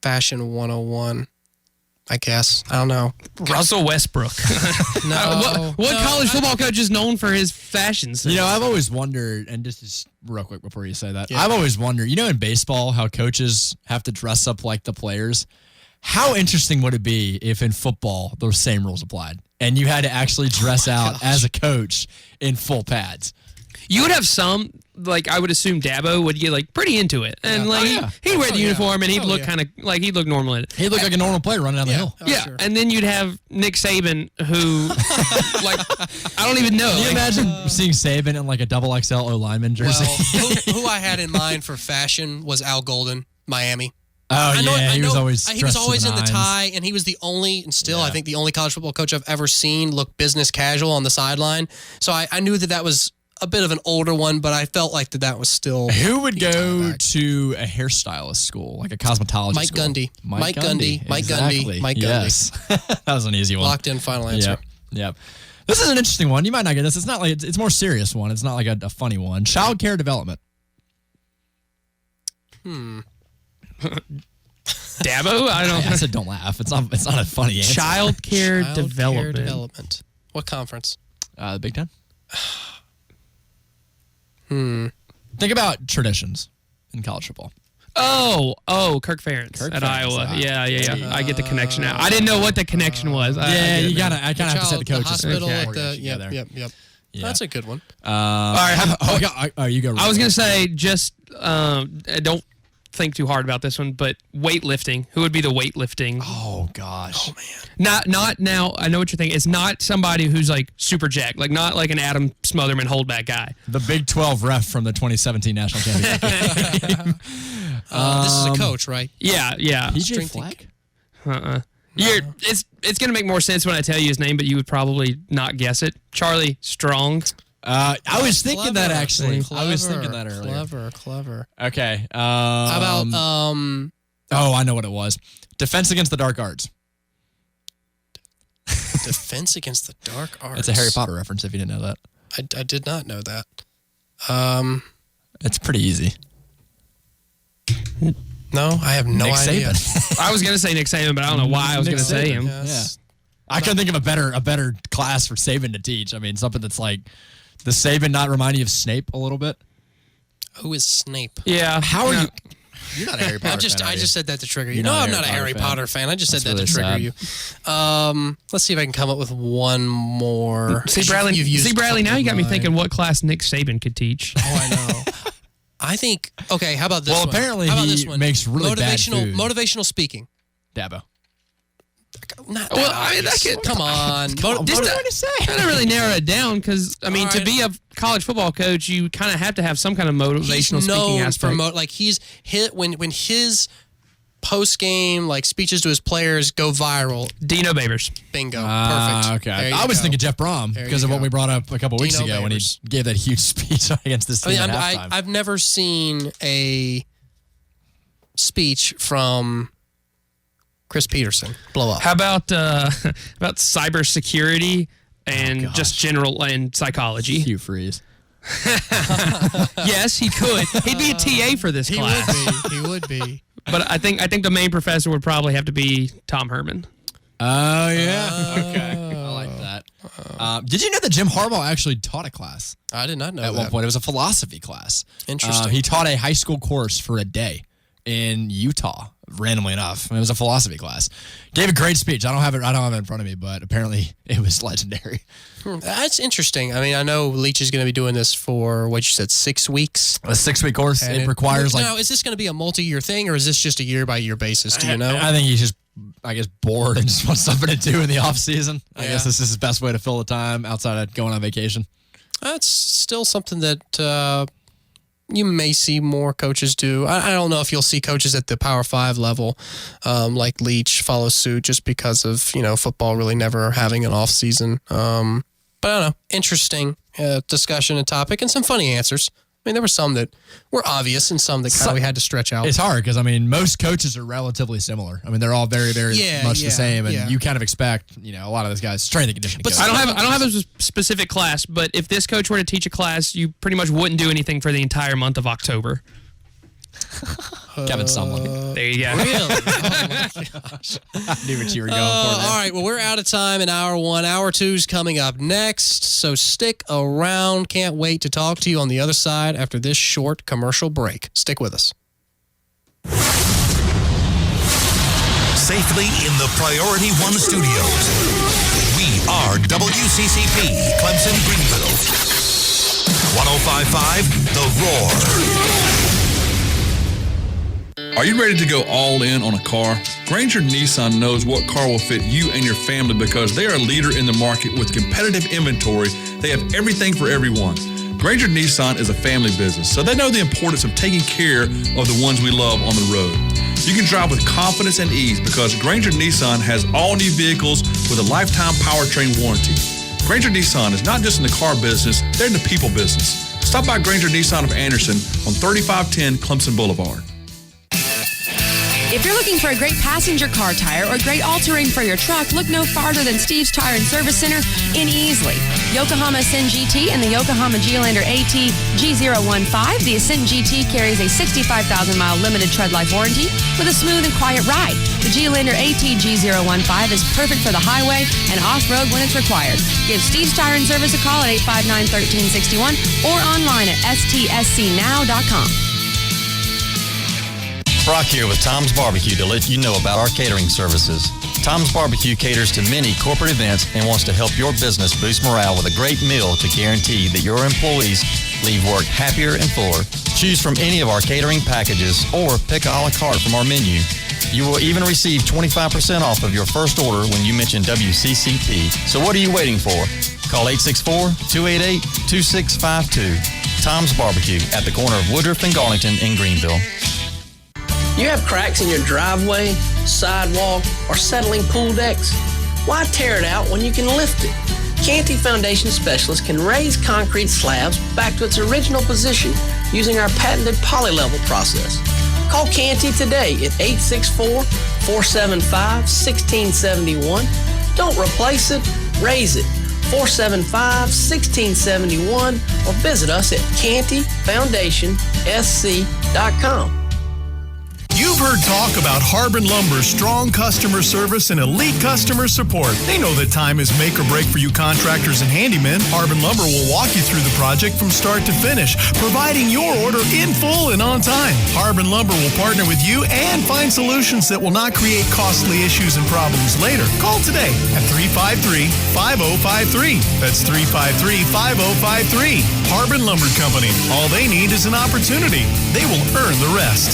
Fashion 101. I guess. I don't know. Russell Westbrook. No. What college football coach is known for his fashion sense? You know, I've always wondered, and just real quick before you say that, I've always wondered, in baseball, how coaches have to dress up like the players. How interesting would it be if in football those same rules applied and you had to actually dress out as a coach in full pads? You would have some, like I would assume Dabo would get like pretty into it, and he'd wear the uniform and he'd look kind of like he'd look normal in it. He'd look like a normal player running down the hill. Sure. And then you'd have Nick Saban, who like I don't even know. Can you imagine seeing Saban in like a XXL O lineman jersey? Well, who I had in mind for fashion was Al Golden, Miami. He was always in the tie, and he was the only, and still I think the only college football coach I've ever seen look business casual on the sideline. So I knew that was a bit of an older one, but I felt like that was still. Who would go to a hairstylist school, like a cosmetology Mike school? Gundy. Mike Gundy. Yes. That was an easy one. Locked in final answer. Yep. This is an interesting one. You might not get this. It's not like it's a more serious one. It's not like a funny one. Child care development. Dabo? I said don't laugh. It's not a funny answer. Child care development. What conference? The Big Ten. Think about traditions in college football. Oh, Kirk Ferentz at Iowa. Yeah. I get the connection now. I didn't know what the connection was. I kind of have to say the coaches. Hospital Okay. at the, yep. Yeah. That's a good one. All right. You go. I was going to say just don't think too hard about this one, but weightlifting. Who would be the weightlifting? Oh gosh. Oh man. Not now. I know what you're thinking. It's not somebody who's like super jacked, like not like an Adam Smotherman holdback guy. The Big 12 ref from the 2017 national championship game. This is a coach, right? Yeah. PJ Fleck? It's going to make more sense when I tell you his name, but you would probably not guess it. Charlie Strong. I was thinking that actually. I was thinking that earlier. Clever. Okay. How about Oh, I know what it was. Defense Against the Dark Arts. Defense Against the Dark Arts? It's a Harry Potter reference if you didn't know that. I did not know that. It's pretty easy. No, I have no idea. I was going to say Nick Saban, but I don't know why I was going to say him. Yes. Yeah. I couldn't think of a better class for Saban to teach. I mean, something that's like, does Saban not remind you of Snape a little bit? Who is Snape? Yeah. How are you? You're not a Harry Potter fan. I just said that to trigger you. No, I'm not a Harry Potter fan. I just said that to trigger you. Let's see if I can come up with one more. See, Bradley, now you got me thinking what class Nick Saban could teach. Oh, I know. I think, okay, how about this one? Well, apparently how about he this one? makes really bad food. Motivational speaking. Dabo. Not Well, I mean, that could, come on. Kind of really narrow it down because, I mean, to be a college football coach, you kind of have to have some kind of motivational speaking aspect. Like he's hit when his post game like speeches to his players go viral. Dino Babers. Bingo. Perfect. Okay. I was thinking Jeff Brom because of what we brought up a couple weeks ago when he gave that huge speech against this team at halftime. I've never seen a speech from Chris Peterson blow up. How about cybersecurity and just general and psychology? Hugh Freeze. Yes, he could. He'd be a TA for this class. He would be. But I think the main professor would probably have to be Tom Herman. Oh yeah. Okay. I like that. Did you know that Jim Harbaugh actually taught a class? I did not know at that. one point. It was a philosophy class. Interesting. He taught a high school course for a day in Utah. Randomly enough, it was a philosophy class. Gave a great speech. I don't have it in front of me, but apparently it was legendary. That's interesting. I mean, I know Leach is going to be doing this for what you said, 6 weeks. A 6-week course. And it requires now, is this going to be a multi-year thing, or is this just a year-by-year basis? Do you know? I think he's just, bored and just wants something to do in the off season. I guess this is his best way to fill the time outside of going on vacation. That's still something that you may see more coaches do. I don't know if you'll see coaches at the Power 5 level like Leach follow suit just because of, football really never having an off season. But I don't know. Interesting discussion and topic and some funny answers. I mean, there were some that were obvious and some that kind of we had to stretch out. It's hard because, most coaches are relatively similar. I mean, they're all very, very much the same, and you kind of expect, a lot of those guys strength and conditioning. But I don't have a specific class, but if this coach were to teach a class, you pretty much wouldn't do anything for the entire month of October. Kevin Sumlin. There you go. Really? Oh my gosh. I knew what you were going for there. All right, well, we're out of time in hour 1. Hour 2's coming up next, so stick around. Can't wait to talk to you on the other side after this short commercial break. Stick with us. Safely in the Priority One studios, we are WCCP, Clemson, Greenville. 105.5, The Roar. Are you ready to go all in on a car? Granger Nissan knows what car will fit you and your family because they are a leader in the market with competitive inventory. They have everything for everyone. Granger Nissan is a family business, so they know the importance of taking care of the ones we love on the road. You can drive with confidence and ease because Granger Nissan has all new vehicles with a lifetime powertrain warranty. Granger Nissan is not just in the car business, they're in the people business. Stop by Granger Nissan of Anderson on 3510 Clemson Boulevard. If you're looking for a great passenger car tire or great all-terrain for your truck, look no farther than Steve's Tire and Service Center in Easley. Yokohama Ascent GT and the Yokohama Geolander AT G015. The Ascent GT carries a 65,000-mile limited tread life warranty with a smooth and quiet ride. The Geolander AT G015 is perfect for the highway and off-road when it's required. Give Steve's Tire and Service a call at 859-1361 or online at stscnow.com. Brock here with Tom's Barbecue to let you know about our catering services. Tom's Barbecue caters to many corporate events and wants to help your business boost morale with a great meal to guarantee that your employees leave work happier and fuller. Choose from any of our catering packages or pick a la carte from our menu. You will even receive 25% off of your first order when you mention WCCP. So what are you waiting for? Call 864-288-2652. Tom's Barbecue at the corner of Woodruff and Garlington in Greenville. You have cracks in your driveway, sidewalk, or settling pool decks? Why tear it out when you can lift it? Canty Foundation Specialists can raise concrete slabs back to its original position using our patented polylevel process. Call Canty today at 864-475-1671. Don't replace it, raise it. 475-1671 or visit us at cantyfoundationsc.com. You've heard talk about Harbin Lumber's strong customer service and elite customer support. They know that time is make or break for you contractors and handymen. Harbin Lumber will walk you through the project from start to finish, providing your order in full and on time. Harbin Lumber will partner with you and find solutions that will not create costly issues and problems later. Call today at 353-5053. That's 353-5053. Harbin Lumber Company. All they need is an opportunity. They will earn the rest.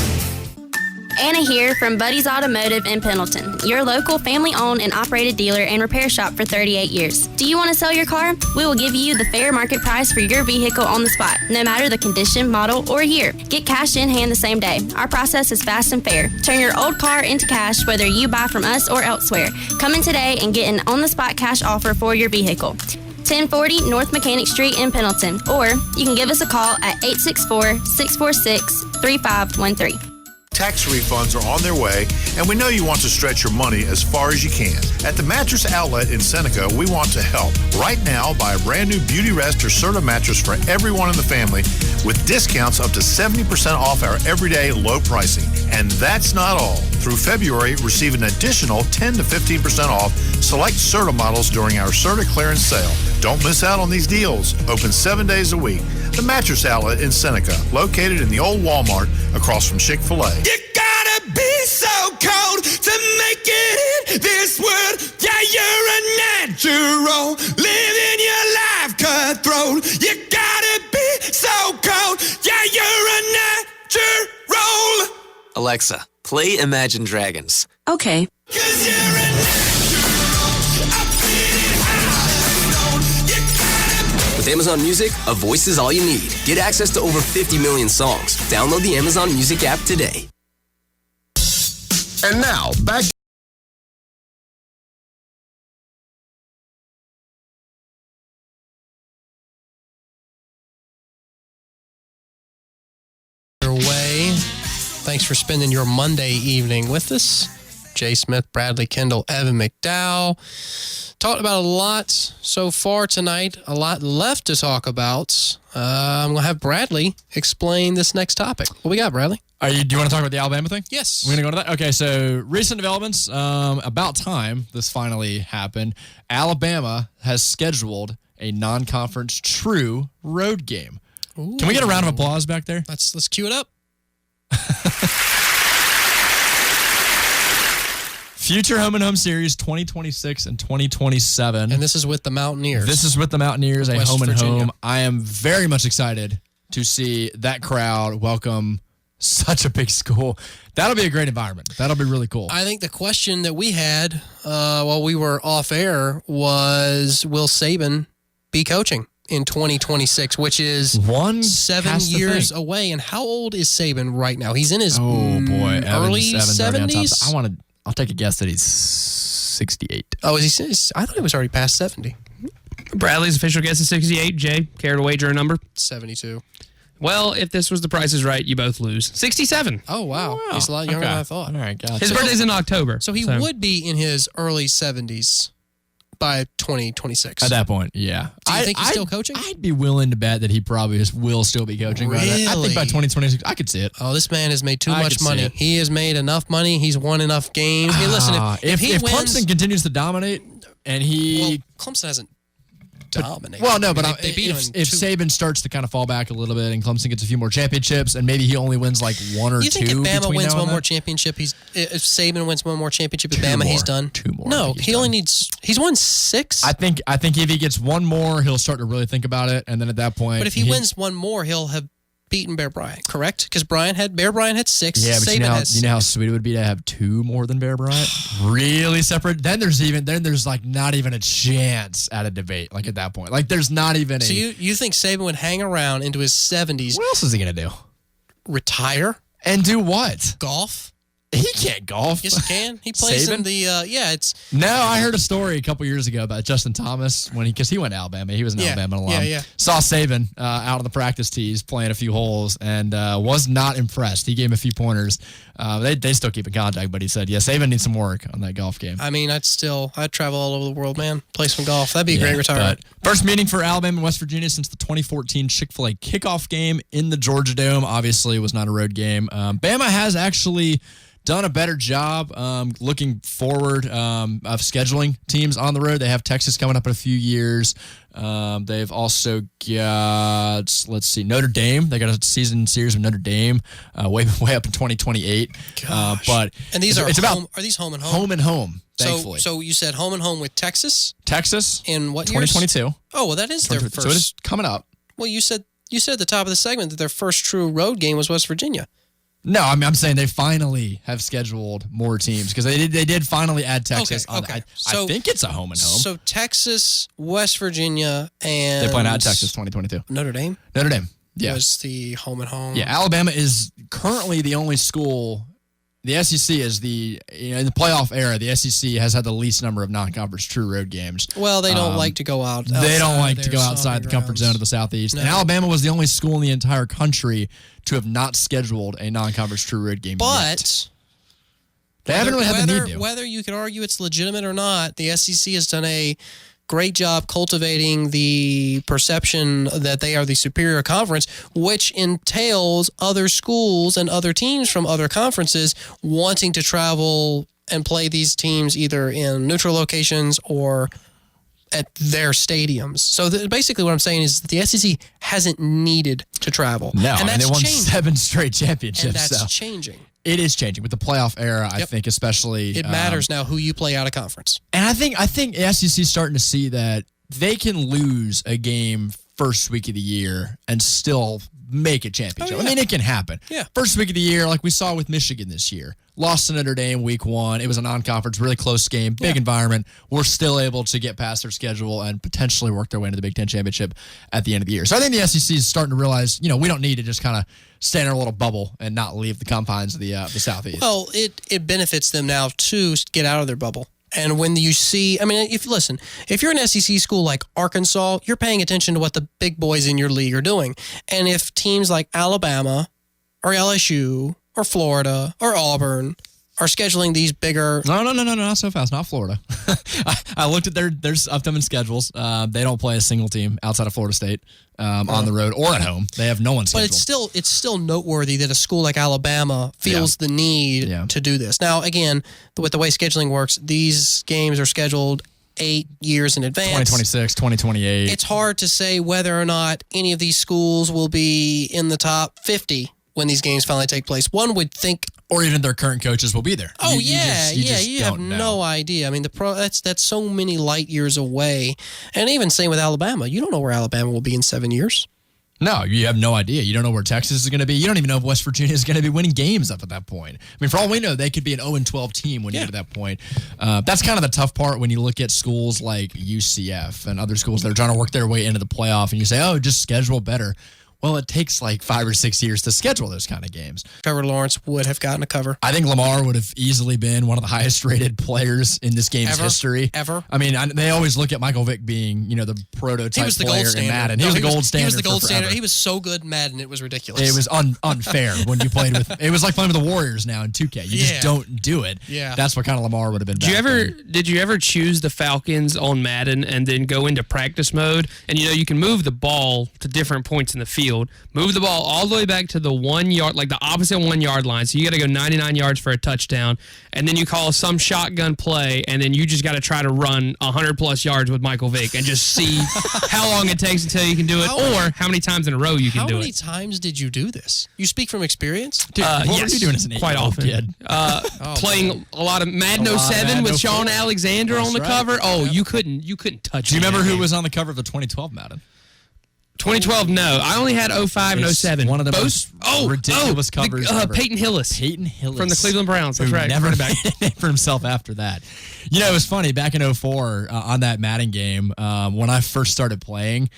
Anna here from Buddy's Automotive in Pendleton, your local family-owned and operated dealer and repair shop for 38 years. Do you want to sell your car? We will give you the fair market price for your vehicle on the spot, no matter the condition, model, or year. Get cash in hand the same day. Our process is fast and fair. Turn your old car into cash whether you buy from us or elsewhere. Come in today and get an on-the-spot cash offer for your vehicle. 1040 North Mechanic Street in Pendleton, or you can give us a call at 864-646-3513. Tax refunds are on their way, and we know you want to stretch your money as far as you can. At the Mattress Outlet in Seneca, we want to help. Right now, buy a brand new Beauty Rest or Serta mattress for everyone in the family with discounts up to 70% off our everyday low pricing. And that's not all. Through February, receive an additional 10 to 15% off select Serta models during our Serta clearance sale. Don't miss out on these deals. Open 7 days a week. The Mattress Outlet in Seneca, located in the old Walmart across from Chick-fil-A. You gotta be so cold to make it in this world. Yeah, you're a natural, living your life cutthroat. You gotta be so cold. Yeah, you're a natural. Alexa, play Imagine Dragons. Okay. 'Cause you're a With Amazon Music, a voice is all you need. Get access to over 50 million songs. Download the Amazon Music app today. And now, back your way. Thanks for spending your Monday evening with us. Jay Smith, Bradley Kendall, Evan McDowell. Talked about a lot so far tonight, a lot left to talk about. I'm going to have Bradley explain this next topic. What we got, Bradley? Do you want to talk about the Alabama thing? Yes. We're going to go to that? Okay, so recent developments. About time this finally happened. Alabama has scheduled a non-conference true road game. Ooh. Can we get a round of applause back there? Let's cue it up. Future Home and Home Series 2026 and 2027. And this is with the Mountaineers. This is with the Mountaineers, a home and Virginia. home. I am very much excited to see that crowd welcome such a big school. That'll be a great environment. That'll be really cool. I think the question that we had while we were off air was, will Saban be coaching in 2026, which is 7 years away? And how old is Saban right now? He's in his early 70s. I'll take a guess that he's 68. Oh, is he? I thought he was already past 70. Bradley's official guess is 68. Jay, care to wager a number? 72. Well, if this was The Price is Right, you both lose. 67. Oh, wow. He's a lot younger than I thought. All right, gotcha. His birthday's in October. So he would be in his early 70s by 2026. At that point, yeah. Do you think he's still coaching? I'd be willing to bet that he probably will still be coaching. Really? I think by 2026, I could see it. Oh, this man has made too I much could see money. it. He has made enough money. He's won enough games. Hey, listen, if he wins, Clemson continues to dominate and Clemson hasn't dominated. Well, no, but they beat him if Saban starts to kind of fall back a little bit and Clemson gets a few more championships and maybe he only wins like one or two. You think if Bama between wins now and one more then? championship, if Saban wins one more championship at Bama, he's done? Two more. No, he only needs, he's won 6. I think if he gets one more, he'll start to really think about it, and then at that point, But if he wins one more, he'll have beaten Bear Bryant, correct? Because Bear Bryant had 6. Yeah, but Saban you has know how sweet it would be to have 2 more than Bear Bryant, really separate. Then there's like not even a chance at a debate. Like at that point, like there's not even. So you think Saban would hang around into his 70s? What else is he gonna do? Retire and do what? Golf. He can't golf. Yes, he can. He plays in Saban? the No, I heard a story a couple years ago about Justin Thomas because he went to Alabama. He was an Alabama alum. Yeah. Saw Saban out on the practice tees playing a few holes and was not impressed. He gave him a few pointers. They still keep in contact, but he said, yeah, Saban needs some work on that golf game. I mean, I'd travel all over the world, man. Play some golf. That'd be a great retirement. First meeting for Alabama and West Virginia since the 2014 Chick-fil-A kickoff game in the Georgia Dome. Obviously, it was not a road game. Bama has actually done a better job looking forward of scheduling teams on the road. They have Texas coming up in a few years. They've also got, Notre Dame. They got a season series with Notre Dame way up in 2028. But and these are about these home and home? Home and home, thankfully. So you said home and home with Texas? Texas. In what 2022. years? Oh, well, that is their first. So it is coming up. Well, you said at the top of the segment that their first true road game was West Virginia. No, I'm saying they finally have scheduled more teams because they did finally add Texas. Okay. I think it's a home and home. So Texas, West Virginia, and They play at Texas 2022. Notre Dame. Notre Dame. Yeah. Was the home and home. Yeah, Alabama is currently the only school. The SEC is in the playoff era, the SEC has had the least number of non-conference true road games. Well, they don't like to go out. They don't like to go outside the comfort zone of the Southeast. No. And Alabama was the only school in the entire country to have not scheduled a non-conference true road game yet. They haven't really had the need to. Whether you can argue it's legitimate or not, the SEC has done a great job cultivating the perception that they are the superior conference, which entails other schools and other teams from other conferences wanting to travel and play these teams either in neutral locations or at their stadiums. So basically what I'm saying is that the SEC hasn't needed to travel. No, and they won 7 straight championships. And that's changing. It is changing with the playoff era. I think especially it matters now who you play out of conference. And I think the SEC is starting to see that they can lose a game first week of the year and still make a championship. I mean, it can happen. Yeah. First week of the year, like we saw with Michigan this year, lost to Notre Dame week 1. It was a non-conference, really close game, big environment. We're still able to get past their schedule and potentially work their way into the Big Ten championship at the end of the year. So I think the SEC is starting to realize, we don't need to just kind of stay in our little bubble and not leave the confines of the Southeast. Well, it benefits them now to get out of their bubble. And when you see, if you're an SEC school like Arkansas, you're paying attention to what the big boys in your league are doing. And if teams like Alabama or LSU or Florida or Auburn are scheduling these bigger... No, not so fast. Not Florida. I looked at their upcoming schedules. They don't play a single team outside of Florida State on the road or at home. They have no one scheduled. But it's still noteworthy that a school like Alabama feels the need to do this. Now, again, with the way scheduling works, these games are scheduled 8 years in advance. 2026, 2028. It's hard to say whether or not any of these schools will be in the top 50 when these games finally take place. One would think... Or even their current coaches will be there. Oh, you have no idea. I mean, that's so many light years away. And even same with Alabama. You don't know where Alabama will be in 7 years. No, you have no idea. You don't know where Texas is going to be. You don't even know if West Virginia is going to be winning games up at that point. I mean, for all we know, they could be an 0-12 team when you get to that point. That's kind of the tough part when you look at schools like UCF and other schools that are trying to work their way into the playoff, and you say, oh, just schedule better. Well, it takes like 5 or 6 years to schedule those kind of games. Trevor Lawrence would have gotten a cover. I think Lamar would have easily been one of the highest rated players in this game's history. Ever. I mean, they always look at Michael Vick being, the prototype player in Madden. He was the gold standard. He was the gold standard. Forever. He was so good in Madden, it was ridiculous. It was unfair when you played with. It was like playing with the Warriors now in 2K. You just don't do it. Yeah. That's what kind of Lamar would have been. Did you ever choose the Falcons on Madden and then go into practice mode? And you can move the ball to different points in the field. Move the ball all the way back to the 1 yard, like the opposite 1 yard line. So you got to go 99 yards for a touchdown, and then you call some shotgun play, and then you just got to try to run 100+ yards with Michael Vick and just see how long it takes until you can do it, or how many times in a row you can do it. How many times did you do this? You speak from experience? Dude, what were you doing as an 8-year-old quite often. kid? Playing a lot of Madden 07 with Sean Alexander on the cover. Oh, you couldn't touch. Do you remember who was on the cover of the 2012 Madden? 2012, no. I only had 05 and 07. One of the most ridiculous covers ever. Peyton Hillis. From the Cleveland Browns. That's right. Never made a name for himself after that. It was funny. Back in 04, on that Madden game, when I first started playing,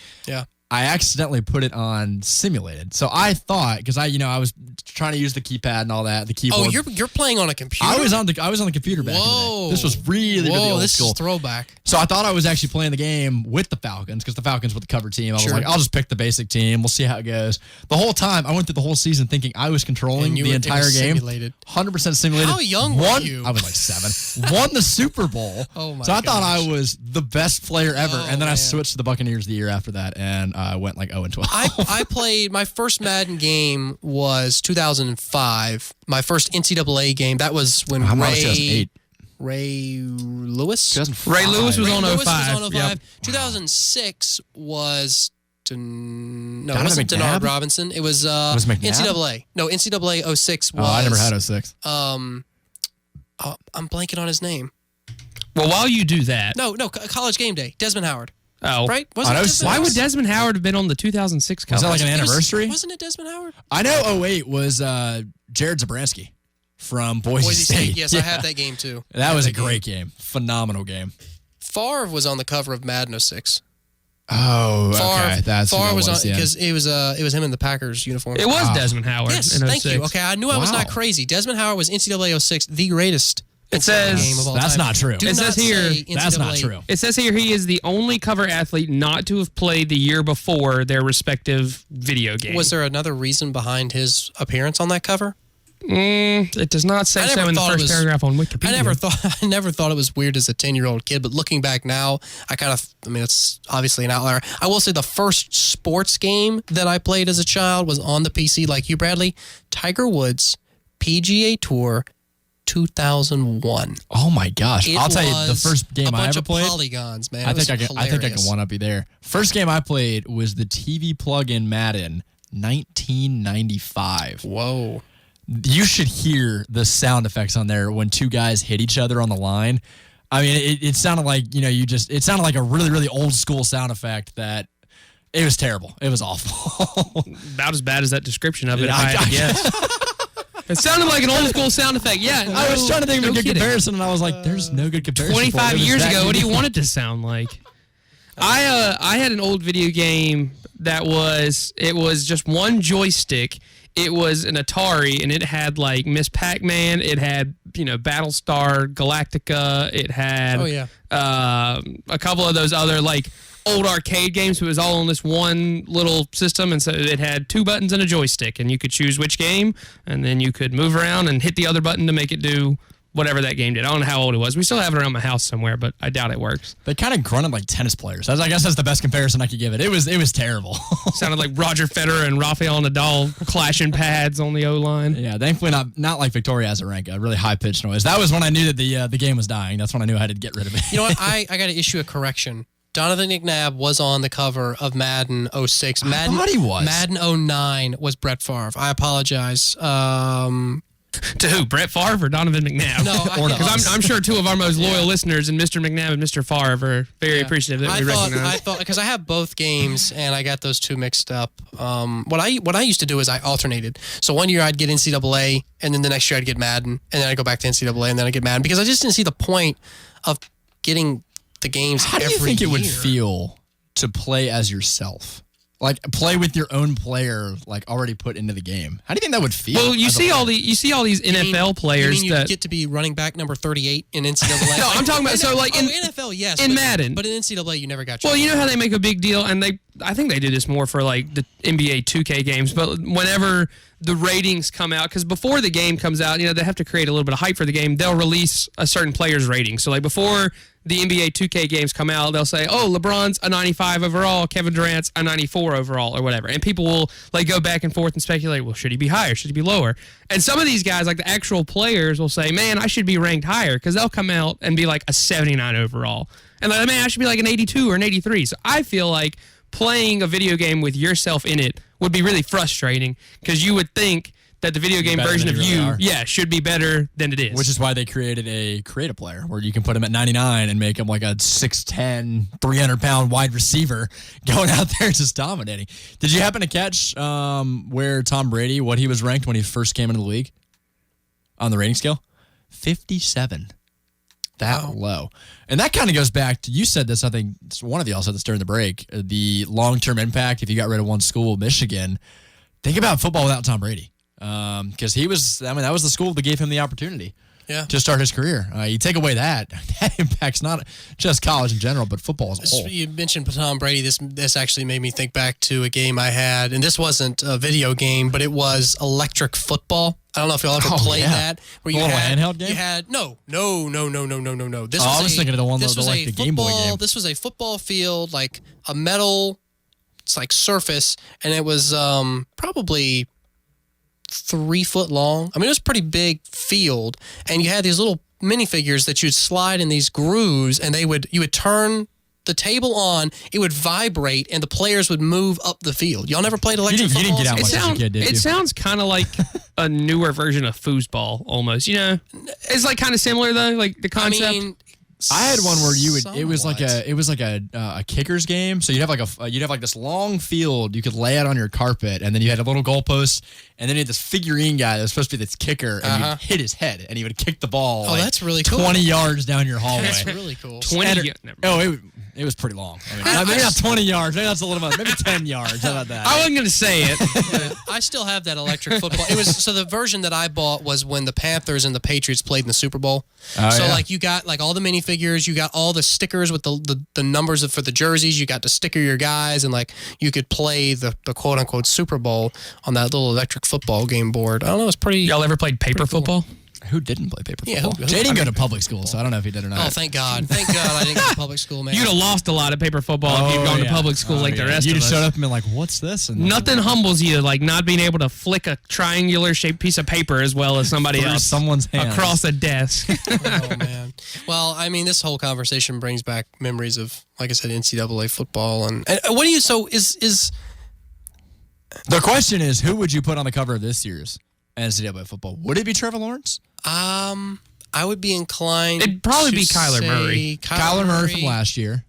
I accidentally put it on simulated. So I thought, because I was trying to use the keypad and all that, the keyboard. Oh, you're playing on a computer? I was on the computer back in the day. This was really old this school. Is throwback. So I thought I was actually playing the game with the Falcons, because the Falcons were the cover team. I was like, I'll just pick the basic team. We'll see how it goes. The whole time, I went through the whole season thinking I was controlling the entire game. Simulated. 100% simulated. How young were you? I was like 7. Won the Super Bowl. Oh my So I thought I was the best player ever. And then I switched to the Buccaneers the year after that, and I went like 0-12. I played, my first Madden game was 2005. My first NCAA game, that was when Ray Lewis? Ray Lewis was on 05. Yep. 2006 was... it wasn't Denard Robinson. It was NCAA. No, NCAA 06 was... Oh, I never had 06. I'm blanking on his name. Well, while you do that... No, College Game Day. Desmond Howard. Oh, right? Wasn't it Desmond why Howard? would Desmond Howard have been on the 2006 cover? Was that like an anniversary? Wasn't it Desmond Howard? I know 08 was Jared Zabransky from Boise State. Yes, I had that game too. That was a great game. Phenomenal game. Favre was on the cover of Madden 06. Oh, okay. That's who Favre that was on was, yeah. because it was him in the Packers uniform. It was Desmond Howard. Yes, in thank 06. you. Okay, I knew I was not crazy. Desmond Howard was NCAA 06, the greatest. It says game of all that's time. not true. Do It not says here say that's not NCAA. true. It says here he is the only cover athlete not to have played the year before their respective video game. Was there another reason behind his appearance on that cover? It does not say so in the first paragraph on Wikipedia. I never thought it was weird as a 10-year-old kid, but looking back now, it's obviously an outlier. I will say the first sports game that I played as a child was on the PC, like you, Bradley. Tiger Woods PGA Tour 2001. Oh my gosh! I'll tell you, the first game I ever played. Polygons, man. I think I can one up you there. First game I played was the TV plug-in Madden 1995. Whoa! You should hear the sound effects on there when two guys hit each other on the line. I mean, it sounded like it sounded like a really really old school sound effect that. It was terrible. It was awful. About as bad as that description of it, if I had to guess. It sounded like an old school sound effect. Yeah, I was trying to think of a good kidding. comparison, and I was like, "There's no good comparison." 25 years that ago, what do you unique. want it to sound like? I had an old video game that was just one joystick. It was an Atari, and it had like Miss Pac-Man. It had Battlestar Galactica. It had a couple of those other like old arcade games. So it was all on this one little system, and so it had 2 buttons and a joystick, and you could choose which game, and then you could move around and hit the other button to make it do whatever that game did. I don't know how old it was. We still have it around my house somewhere, but I doubt it works. They kind of grunted like tennis players. I guess that's the best comparison I could give it. It was terrible. Sounded like Roger Federer and Rafael Nadal clashing pads on the O-line. Yeah, thankfully not like Victoria Azarenka, a really high-pitched noise. That was when I knew that the game was dying. That's when I knew I had to get rid of it. You know what? I got to issue a correction. Donovan McNabb was on the cover of Madden 06. I thought he was. Madden 09 was Brett Favre. I apologize. To who? Brett Favre or Donovan McNabb? No, because I'm sure 2 of our most loyal listeners, and Mr. McNabb and Mr. Favre, are very appreciative that we recognize. I thought because I have both games and I got those 2 mixed up. What I used to do is I alternated. So one year I'd get NCAA, and then the next year I'd get Madden, and then I'd go back to NCAA, and then I'd get Madden because I just didn't see the point of getting the games. How do you think it would feel to play as yourself? Like play with your own player, like already put into the game. How do you think that would feel? Well, you see all these NFL players you that get to be running back number 38 in NCAA. No, I'm talking about in NFL, yes, in Madden, but in NCAA you never got. Your well, you know how they make a big deal, and I think they do this more for like the NBA 2K games, but whenever the ratings come out, because before the game comes out, they have to create a little bit of hype for the game. They'll release a certain player's rating. So like before the NBA 2K games come out, they'll say, oh, LeBron's a 95 overall, Kevin Durant's a 94 overall, or whatever. And people will like go back and forth and speculate, well, should he be higher? Should he be lower? And some of these guys, like the actual players, will say, man, I should be ranked higher, because they'll come out and be like a 79 overall. And like, man, I should be like an 82 or an 83. So I feel like playing a video game with yourself in it would be really frustrating, because you would think that the video game version of you, should be better than it is. Which is why they created a creative player where you can put him at 99 and make him like a 6'10", 300-pound wide receiver going out there just dominating. Did you happen to catch where Tom Brady, what he was ranked when he first came into the league on the rating scale? 57. That low. And that kind of goes back to, you said this, I think one of y'all said this during the break, the long-term impact if you got rid of one school, Michigan. Think about football without Tom Brady. Because that was the school that gave him the opportunity to start his career. You take away that impacts not just college in general, but football as a whole. You mentioned Tom Brady. This actually made me think back to a game I had, and this wasn't a video game, but it was electric football. I don't know if y'all ever played that. Where you had handheld game? You had no. This I was thinking of the one that was like the Game Boy game. This was a football field, like a metal, it's like surface, and it was probably 3 foot long. I mean, it was a pretty big field, and you had these little minifigures that you'd slide in these grooves, and you would turn the table on, it would vibrate, and the players would move up the field. Y'all never played electric football? You didn't get out much as a kid, did you? It sounds kind of like a newer version of foosball, almost. It's like kind of similar though, like the concept. I mean, I had one where it was like a kicker's game. So you'd have like this long field you could lay out on your carpet, and then you had a little goalpost, and then you had this figurine guy that was supposed to be this kicker, and you'd hit his head, and he would kick the ball. Oh, that's really cool. 20 yards down your hallway. That's really cool. 20. It was pretty long. Maybe not 20 yards. Maybe that's a little bit. Maybe 10 yards. How about that? I wasn't going to say it. Yeah, I still have that electric football. It was so the version that I bought was when the Panthers and the Patriots played in the Super Bowl. Like you got like all the minifigures, you got all the stickers with the numbers for the jerseys. You got to sticker your guys, and like you could play the quote unquote Super Bowl on that little electric football game board. I don't know. It's pretty. Y'all ever played paper football? Who didn't play paper football? Jay didn't go to public school, so I don't know if he did or not. Oh, thank God. Thank God I didn't go to public school, man. You'd have lost a lot of paper football if you'd gone to public school the rest of us. You just showed up and been like, what's this? And nothing humbles you like not being able to flick a triangular-shaped piece of paper as well as somebody through else someone's hands across a desk. Oh, man. Well, I mean, this whole conversation brings back memories of, like I said, NCAA football. And what do you, so is... The question is, who would you put on the cover of this year's NCAA football? Would it be Trevor Lawrence? I would be inclined. It'd probably to be Kyler say Murray. Kyler Murray from last year.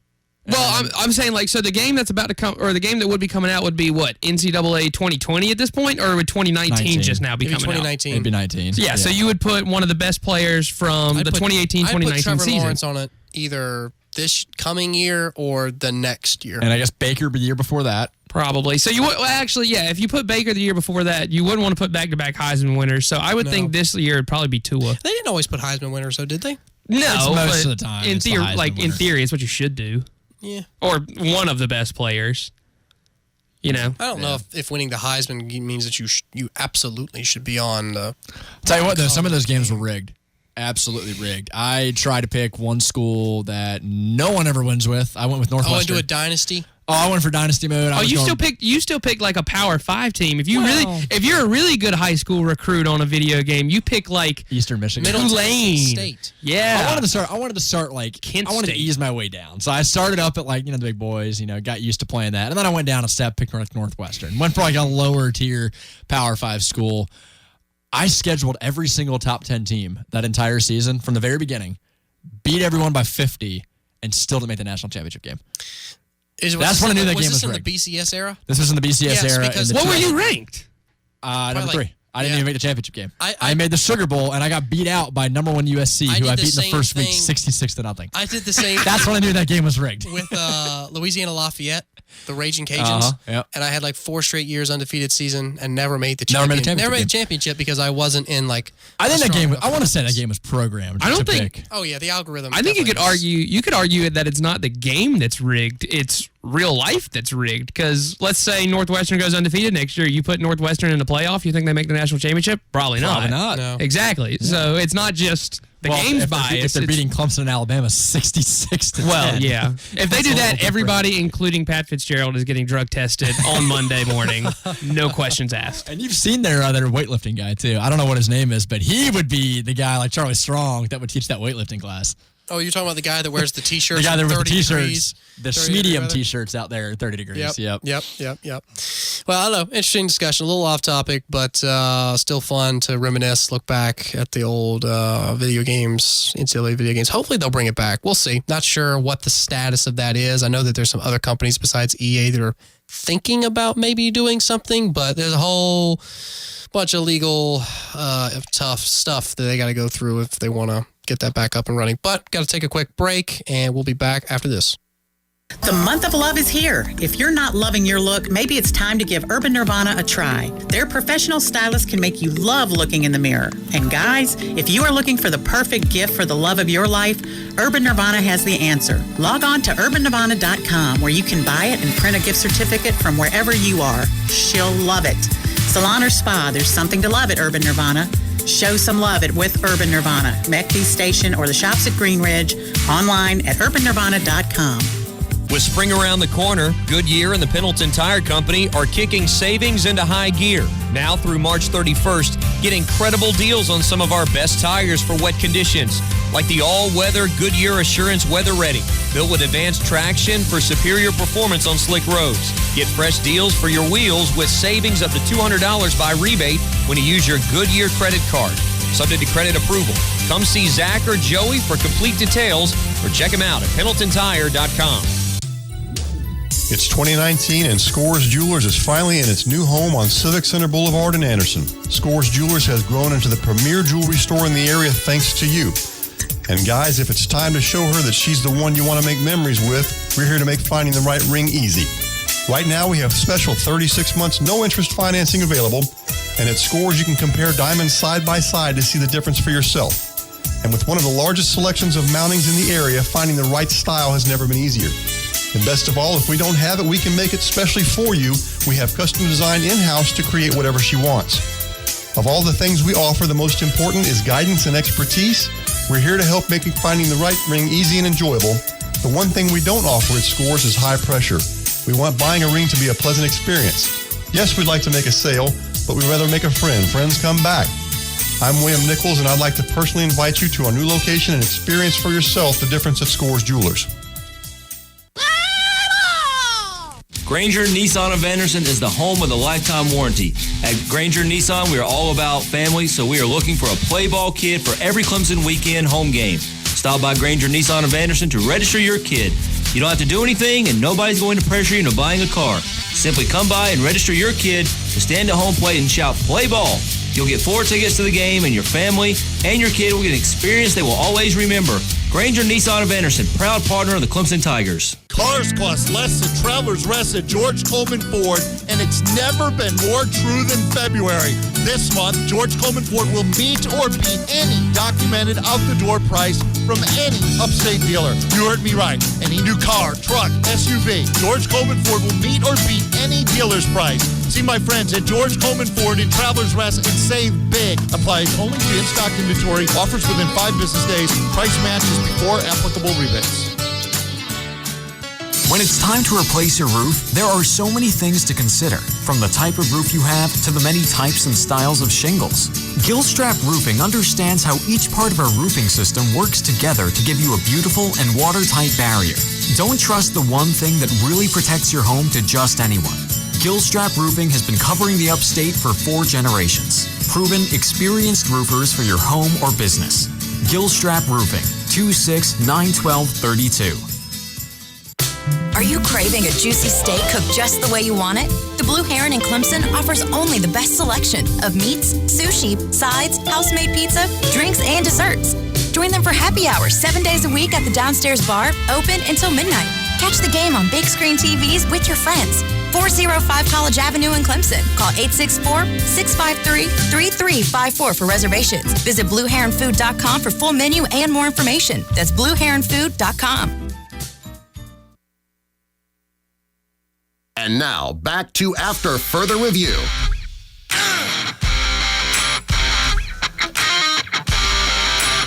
Well, I'm saying like so the game that's about to come or the game that would be coming out would be what NCAA 2020 at this point, or would 2019 just now be coming 2019. It'd be 19. Yeah, so you would put one of the best players from the 2018-2019 I'd put Trevor season. Lawrence on it either this coming year or the next year. And I guess Baker the year before that. Probably. So you would actually, yeah. If you put Baker the year before that, you wouldn't want to put back-to-back Heisman winners. So I would think this year it'd probably be Tua. They didn't always put Heisman winners, though, did they? No, most of the time. In theory, it's what you should do. Yeah. Or one of the best players. You know. I don't know if winning the Heisman means that you absolutely should be on the. Tell you what, though, some of those games were rigged. Absolutely rigged. I tried to pick one school that no one ever wins with. I went with Northwestern. Oh, into a dynasty. Oh, I went for dynasty mode. You still pick like a Power 5 team. If you're a really good high school recruit on a video game, you pick like Eastern Michigan, Tulane State. Yeah, I wanted to start like Kent I wanted State. to ease my way down. So I started up at like the big boys. Got used to playing that, and then I went down a step, picked Northwestern. Went for like a lower tier Power 5 school. I scheduled every single top 10 team that entire season from the very beginning, beat everyone by 50, and still didn't make the national championship game. That's when I knew that game was rigged. Was this in the BCS era? This was in the BCS era. Because what were you ranked? Number 3. I didn't even make the championship game. I made the Sugar Bowl, and I got beat out by number 1 USC, who I beat in the first week 66-0. I did the same That's when I knew that game was rigged. with Louisiana Lafayette, the Raging Cajuns. Yep. And I had like 4 straight years undefeated season and never made the championship. Never made the championship because I wasn't in like. I think that game. I want to say that game was programmed. I don't think. Oh yeah, the algorithm. I think you could argue that it's not the game that's rigged. It's real life that's rigged. Because let's say Northwestern goes undefeated next year. You put Northwestern in the playoff. You think they make the national championship? Probably not. Probably not. No. Exactly. Yeah. So it's not just the game's biased. If they're beating Clemson and Alabama 66-10. Well, yeah. If they do that, everybody, including Pat Fitzgerald, is getting drug tested on Monday morning. No questions asked. And you've seen their weightlifting guy, too. I don't know what his name is, but he would be the guy like Charlie Strong that would teach that weightlifting class. Oh, you're talking about the guy that wears the T-shirts? The guy that wears the T-shirts. Degrees, the medium T-shirts out there at 30 degrees. Yep. Well, I don't know. Interesting discussion. A little off topic, but still fun to reminisce, look back at the old video games, NCAA video games. Hopefully they'll bring it back. We'll see. Not sure what the status of that is. I know that there's some other companies besides EA that are thinking about maybe doing something, but there's a whole bunch of legal tough stuff that they got to go through if they want to get that back up and running. But got to take a quick break, and we'll be back after this. The month of love is here. If you're not loving your look, maybe it's time to give Urban Nirvana a try. Their professional stylists can make you love looking in the mirror. And guys, if you are looking for the perfect gift for the love of your life, Urban Nirvana has the answer. Log on to urbannirvana.com where you can buy it and print a gift certificate from wherever you are. She'll love it. Salon or spa, there's something to love at Urban Nirvana. Show some love with Urban Nirvana, McBee Station, or the shops at Green Ridge, online at urbannirvana.com. With spring around the corner, Goodyear and the Pendleton Tire Company are kicking savings into high gear. Now through March 31st, get incredible deals on some of our best tires for wet conditions, like the all-weather Goodyear Assurance Weather Ready, built with advanced traction for superior performance on slick roads. Get fresh deals for your wheels with savings up to $200 by rebate when you use your Goodyear credit card. Subject to credit approval. Come see Zach or Joey for complete details or check them out at PendletonTire.com. It's 2019 and Scores Jewelers is finally in its new home on Civic Center Boulevard in Anderson. Scores Jewelers has grown into the premier jewelry store in the area thanks to you. And guys, if it's time to show her that she's the one you want to make memories with, we're here to make finding the right ring easy. Right now we have special 36 months no interest financing available, and at Scores you can compare diamonds side by side to see the difference for yourself. And with one of the largest selections of mountings in the area, finding the right style has never been easier. And best of all, if we don't have it, we can make it specially for you. We have custom design in-house to create whatever she wants. Of all the things we offer, the most important is guidance and expertise. We're here to help make finding the right ring easy and enjoyable. The one thing we don't offer at Scores is high pressure. We want buying a ring to be a pleasant experience. Yes, we'd like to make a sale, but we'd rather make a friend. Friends come back. I'm William Nichols, and I'd like to personally invite you to our new location and experience for yourself the difference at Scores Jewelers. Granger Nissan of Anderson is the home of the lifetime warranty. At Granger Nissan, we are all about family, so we are looking for a play ball kid for every Clemson weekend home game. Stop by Granger Nissan of Anderson to register your kid. You don't have to do anything, and nobody's going to pressure you into buying a car. Simply come by and register your kid to stand at home plate and shout, "Play ball." You'll get 4 tickets to the game, and your family and your kid will get an experience they will always remember. Granger Nissan of Anderson, proud partner of the Clemson Tigers. Cars cost less at Travelers Rest at George Coleman Ford, and it's never been more true than February. This month, George Coleman Ford will meet or beat any documented out-the-door price from any upstate dealer. You heard me right. Any new car, truck, SUV, George Coleman Ford will meet or beat any dealer's price. See my friends at George Coleman Ford in Travelers Rest and save big. Applies only to in-stock inventory. Offers within 5 business days. Price matches before applicable rebates. When it's time to replace your roof, there are so many things to consider, from the type of roof you have to the many types and styles of shingles. Gilstrap Roofing understands how each part of our roofing system works together to give you a beautiful and watertight barrier. Don't trust the one thing that really protects your home to just anyone. Gilstrap Roofing has been covering the upstate for 4 generations. Proven, experienced roofers for your home or business. Gilstrap Roofing, 2691232. Are you craving a juicy steak cooked just the way you want it? The Blue Heron in Clemson offers only the best selection of meats, sushi, sides, house-made pizza, drinks, and desserts. Join them for happy hour 7 days a week at the downstairs bar, open until midnight. Catch the game on big screen TVs with your friends. 405 College Avenue in Clemson. Call 864-653-3354 for reservations. Visit BlueHeronFood.com for full menu and more information. That's BlueHeronFood.com. And now, back to After Further Review.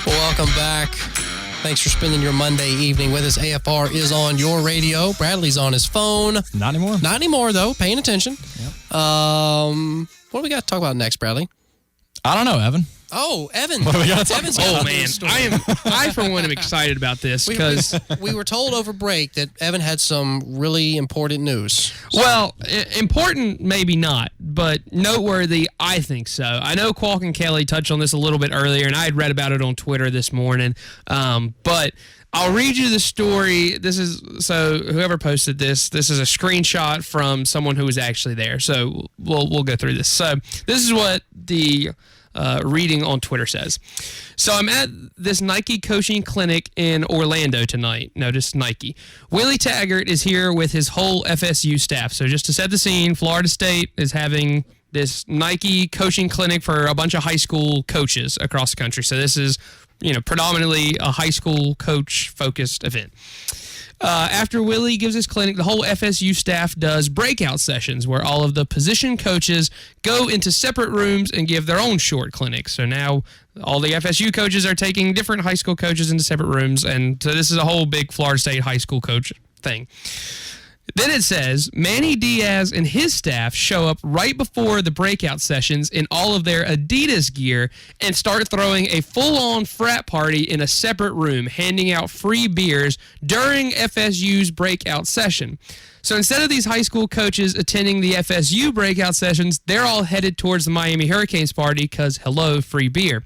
Welcome back. Thanks for spending your Monday evening with us. AFR is on your radio. Bradley's on his phone. Not anymore. Not anymore, though. Paying attention. Yep. What do we got to talk about next, Bradley? I don't know, Evan. Oh, Evan. What do we got to talk about? Oh, man. I, for one, am excited about this because we were told over break that Evan had some really important news. Well, important, maybe not, but noteworthy, I think so. I know Qualk and Kelly touched on this a little bit earlier, and I had read about it on Twitter this morning, but I'll read you the story. So whoever posted this is a screenshot from someone who was actually there. So we'll go through this. So this is what the reading on Twitter says. So I'm at this Nike coaching clinic in Orlando tonight. Notice Nike. Willie Taggart is here with his whole FSU staff. So just to set the scene, Florida State is having this Nike coaching clinic for a bunch of high school coaches across the country. So this is, predominantly a high school coach focused event. After Willie gives his clinic, the whole FSU staff does breakout sessions where all of the position coaches go into separate rooms and give their own short clinics. So now all the FSU coaches are taking different high school coaches into separate rooms, and so this is a whole big Florida State high school coach thing. Then it says, Manny Diaz and his staff show up right before the breakout sessions in all of their Adidas gear and start throwing a full-on frat party in a separate room, handing out free beers during FSU's breakout session. So instead of these high school coaches attending the FSU breakout sessions, they're all headed towards the Miami Hurricanes party because, hello, free beer.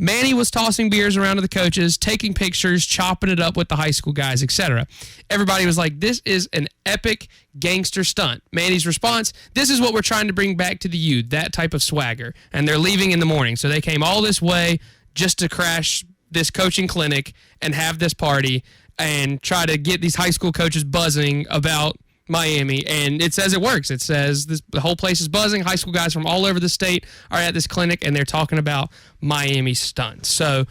Manny was tossing beers around to the coaches, taking pictures, chopping it up with the high school guys, etc. Everybody was like, this is an epic gangster stunt. Manny's response, this is what we're trying to bring back to the youth, that type of swagger. And they're leaving in the morning. So they came all this way just to crash this coaching clinic and have this party and try to get these high school coaches buzzing about Miami. And it says it works. It says the whole place is buzzing. High school guys from all over the state are at this clinic, and they're talking about Miami stunts. So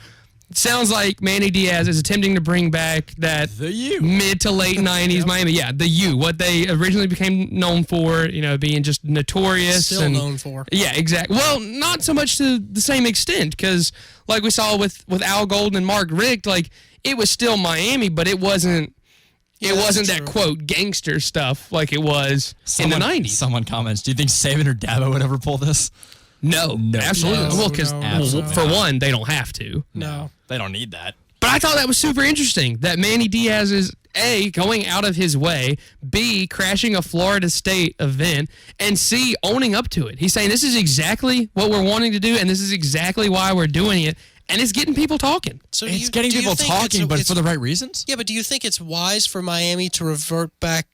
it sounds like Manny Diaz is attempting to bring back that mid to late 90s Miami. Yeah, the U, what they originally became known for, being just notorious. Still known for. Yeah, exactly. Well, not so much to the same extent, because like we saw with Al Golden and Mark Richt, like it was still Miami, but it wasn't. It wasn't that, quote, gangster stuff like it was in the 90s. Someone comments, do you think Saban or Dabo would ever pull this? No, absolutely. Well, because for one, they don't have to. No. They don't need that. But I thought that was super interesting that Manny Diaz is, A, going out of his way, B, crashing a Florida State event, and C, owning up to it. He's saying this is exactly what we're wanting to do, and this is exactly why we're doing it. And it's getting people talking. So it's getting people talking, but for the right reasons? Yeah, but do you think it's wise for Miami to revert back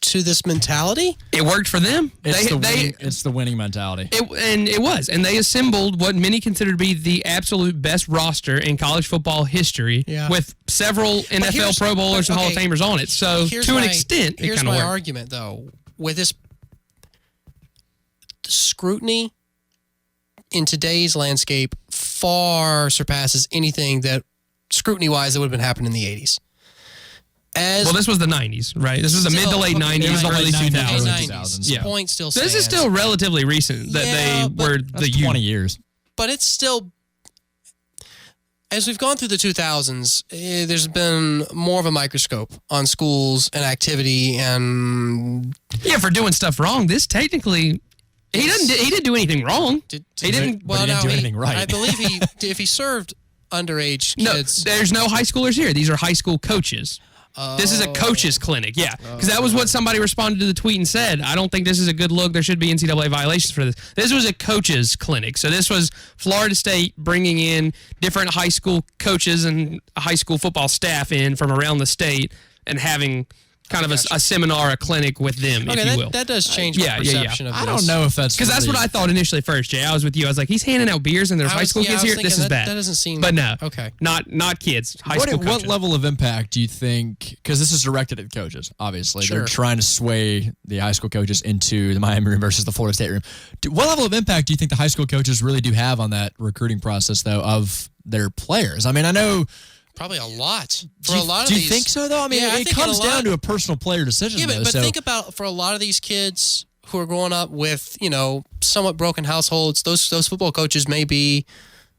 to this mentality? It worked for them. It's the winning mentality. It was. And they assembled what many consider to be the absolute best roster in college football history with several NFL Pro Bowlers and Hall of Famers on it. So to an extent, it kind of worked. Here's my argument, though. With this scrutiny in today's landscape far surpasses anything that scrutiny-wise that would have been happening in the 80s. Well, this was the 90s, right? This was the mid to late 90s, early 2000s. Yeah. Point still stands. This is still relatively recent that they were the 20 years. But it's still, as we've gone through the 2000s, there's been more of a microscope on schools and activity and... Yeah, for doing stuff wrong. This technically... He didn't do anything wrong. He didn't do anything right. I believe if he served underage kids. No, there's no high schoolers here. These are high school coaches. This is a coaches clinic, yeah. Because that was what somebody responded to the tweet and said. I don't think this is a good look. There should be NCAA violations for this. This was a coaches clinic. So this was Florida State bringing in different high school coaches and high school football staff in from around the state and having kind of a seminar, a clinic with them, if you will. That does change my perception of this. I don't know if that's... Because that's what I thought initially first, Jay. I was with you. I was like, he's handing out beers and there's high school kids here? This is bad. That doesn't seem... But no. Okay. Not kids. High school coaches. What level of impact do you think... Because this is directed at coaches, obviously. Sure. They're trying to sway the high school coaches into the Miami room versus the Florida State room. What level of impact do you think the high school coaches really do have on that recruiting process, though, of their players? I mean, I know... Probably a lot. Do you think so, though? I mean, it comes down to a personal player decision, Yeah, but think about, for a lot of these kids who are growing up with, somewhat broken households, those football coaches may be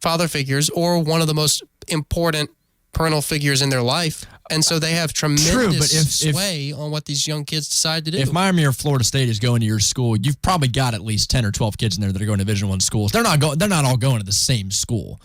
father figures or one of the most important parental figures in their life. And so they have tremendous sway on what these young kids decide to do. If Miami or Florida State is going to your school, you've probably got at least 10 or 12 kids in there that are going to Division I schools. They're not all going to the same school.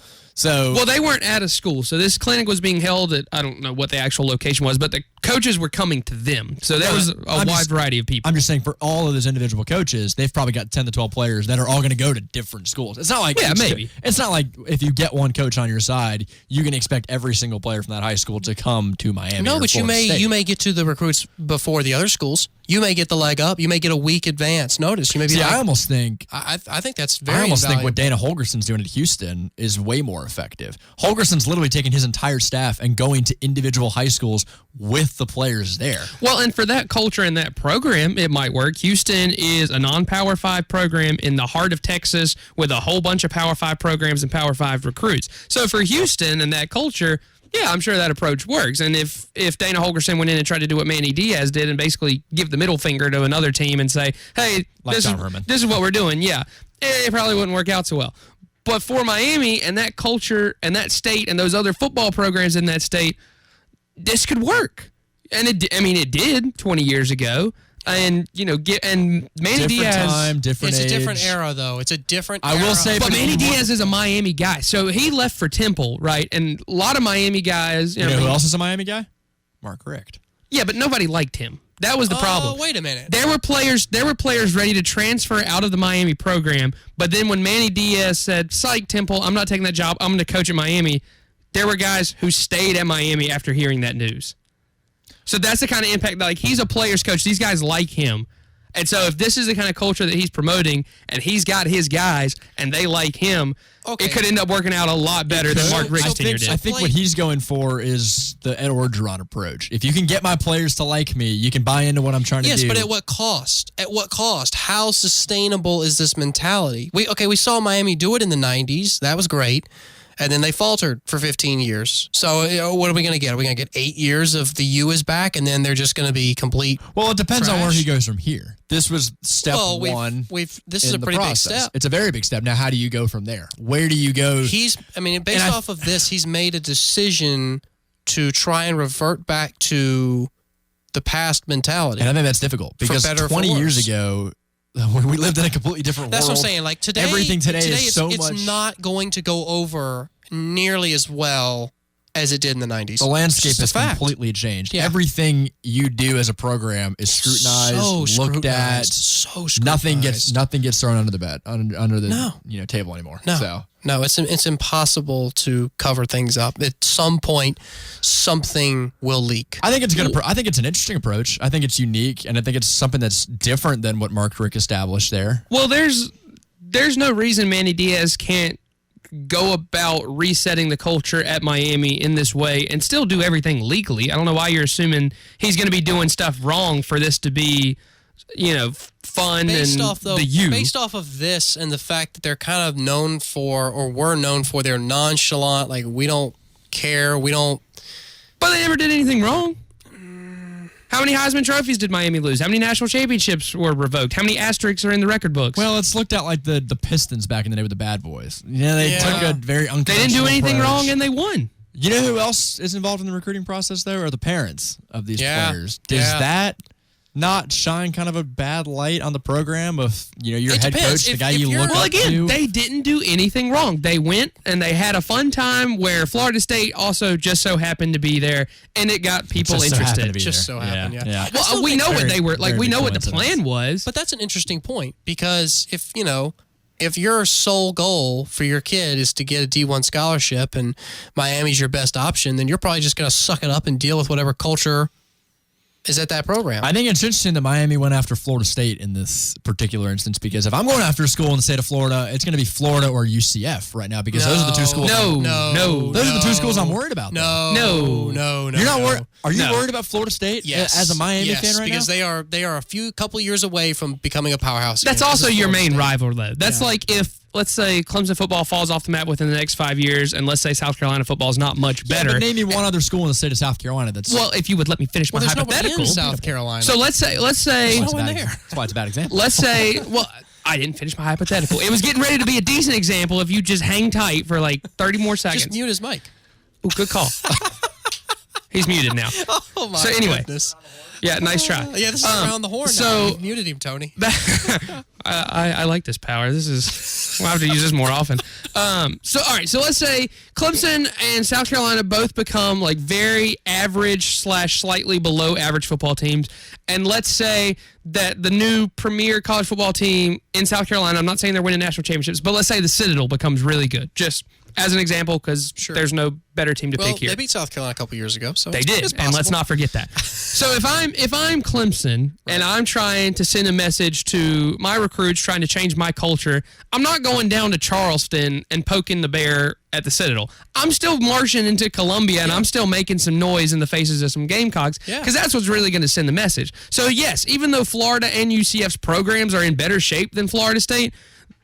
Well, they weren't at a school. So this clinic was being held at, I don't know what the actual location was, but the coaches were coming to them. So there was a wide variety of people. I'm just saying, for all of those individual coaches, they've probably got 10 to 12 players that are all going to go to different schools. It's not like... Yeah, maybe. It's not like if you get one coach on your side, you can expect every single player from that high school to come to Miami. No, but you may get to the recruits before the other schools. You may get the leg up. You may get a week advance notice. You may be I almost think... I think that's very I almost invaluable. think what Dana Holgerson's doing at Houston is way more effective. Holgerson's literally taking his entire staff and going to individual high schools with the players there. Well, and for that culture and that program, it might work. Houston is a non-Power 5 program in the heart of Texas with a whole bunch of Power 5 programs and Power 5 recruits. So for Houston and that culture... Yeah, I'm sure that approach works. And if Dana Holgerson went in and tried to do what Manny Diaz did and basically give the middle finger to another team and say, hey, this is what we're doing, yeah, it probably wouldn't work out so well. But for Miami and that culture and that state and those other football programs in that state, this could work. And it did 20 years ago. And Manny different Diaz. Time, different It's age. a different era, though. It's a different. I will say, but Manny Diaz is a Miami guy, so he left for Temple, right? And a lot of Miami guys. You know who else is a Miami guy? Mark Richt. Yeah, but nobody liked him. That was the problem. Wait a minute. There were players ready to transfer out of the Miami program, but then when Manny Diaz said, "Psych, Temple, I'm not taking that job. I'm going to coach at Miami," there were guys who stayed at Miami after hearing that news. So that's the kind of impact. Like, he's a player's coach. These guys like him. And so if this is the kind of culture that he's promoting and he's got his guys and they like him, it could end up working out a lot better than Mark Richt's tenure did. I think what he's going for is the Ed Orgeron approach. If you can get my players to like me, you can buy into what I'm trying to do. Yes, but at what cost? At what cost? How sustainable is this mentality? We saw Miami do it in the 90s. That was great. And then they faltered for 15 years. So what are we going to get? Are we going to get 8 years of the U is back, and then they're just going to be complete Well, it depends trash? on where he goes from here. This was step one. This is a pretty big step. It's a very big step. Now, how do you go from there? Where do you go? Based off of this, he's made a decision to try and revert back to the past mentality. And I think that's difficult because For better or 20 for years worse. ago, we lived in a completely different That's world. what I'm saying. Like today, everything today is so it's much. not going to go over nearly as well as it did in the 90s. The landscape It's has just a fact. completely changed. Yeah. Everything you do as a program is scrutinized, looked at. So scrutinized. Nothing gets thrown under the bed, under the table anymore. No, it's impossible to cover things up. At some point, something will leak. I think it's good. I think it's an interesting approach. I think it's unique, and I think it's something that's different than what Mark Richt established there. Well, there's no reason Manny Diaz can't go about resetting the culture at Miami in this way and still do everything legally. I don't know why you're assuming he's going to be doing stuff wrong for this to be, fun Based off of this and the fact that they're kind of known for, or were known for, their nonchalant, like, we don't care, we don't... But they never did anything wrong. How many Heisman trophies did Miami lose? How many national championships were revoked? How many asterisks are in the record books? Well, it's looked at like the Pistons back in the day with the Bad Boys. They took a very unconventional They didn't do anything approach. wrong, and they won. You know who else is involved in the recruiting process, though, are the parents of these players. Does that not shine kind of a bad light on the program of, your head coach, the guy you look up to? They didn't do anything wrong. They went and they had a fun time where Florida State also just so happened to be there, and it got people interested. So happened, yeah. Well, we know what they were like. We know what the plan was. But that's an interesting point because if your sole goal for your kid is to get a D1 scholarship and Miami's your best option, then you're probably just going to suck it up and deal with whatever culture is at that program. I think it's interesting that Miami went after Florida State in this particular instance because if I'm going after a school in the state of Florida, it's going to be Florida or UCF right now because those are the two schools. Those are the two schools I'm worried about. No. You're not worried. Are you worried about Florida State as a Miami fan right because now? they are a couple years away from becoming a powerhouse. That's again. also This is your Florida main State. rival, though. That's like if, let's say, Clemson football falls off the map within the next 5 years, and let's say South Carolina football is not much better. But name me one other school in the state of South Carolina that's... Well, if you would let me finish my there's hypothetical. nobody in South Carolina. So let's say... That's why it's a bad example. Let's say... Well, I didn't finish my hypothetical. It was getting ready to be a decent example if you just hang tight for like 30 more seconds. Just mute his mic. Ooh, good call. He's muted now. Oh, my so anyway, goodness. Yeah, nice try. Yeah, this is around the horn now. So You've muted him, Tony. I like this power. This is we'll have to use this more often. So all right, so let's say Clemson and South Carolina both become like very average / slightly below average football teams, and let's say that the new premier college football team in South Carolina, I'm not saying they're winning national championships, but let's say the Citadel becomes really good. Just as an example, because there's no better team to pick here. They beat South Carolina a couple years ago, so they did, and let's not forget that. So if I'm Clemson and I'm trying to send a message to my recruits, trying to change my culture, I'm not going down to Charleston and poking the bear at the Citadel. I'm still marching into Columbia, and I'm still making some noise in the faces of some Gamecocks, because that's what's really going to send the message. So yes, even though Florida and UCF's programs are in better shape than Florida State,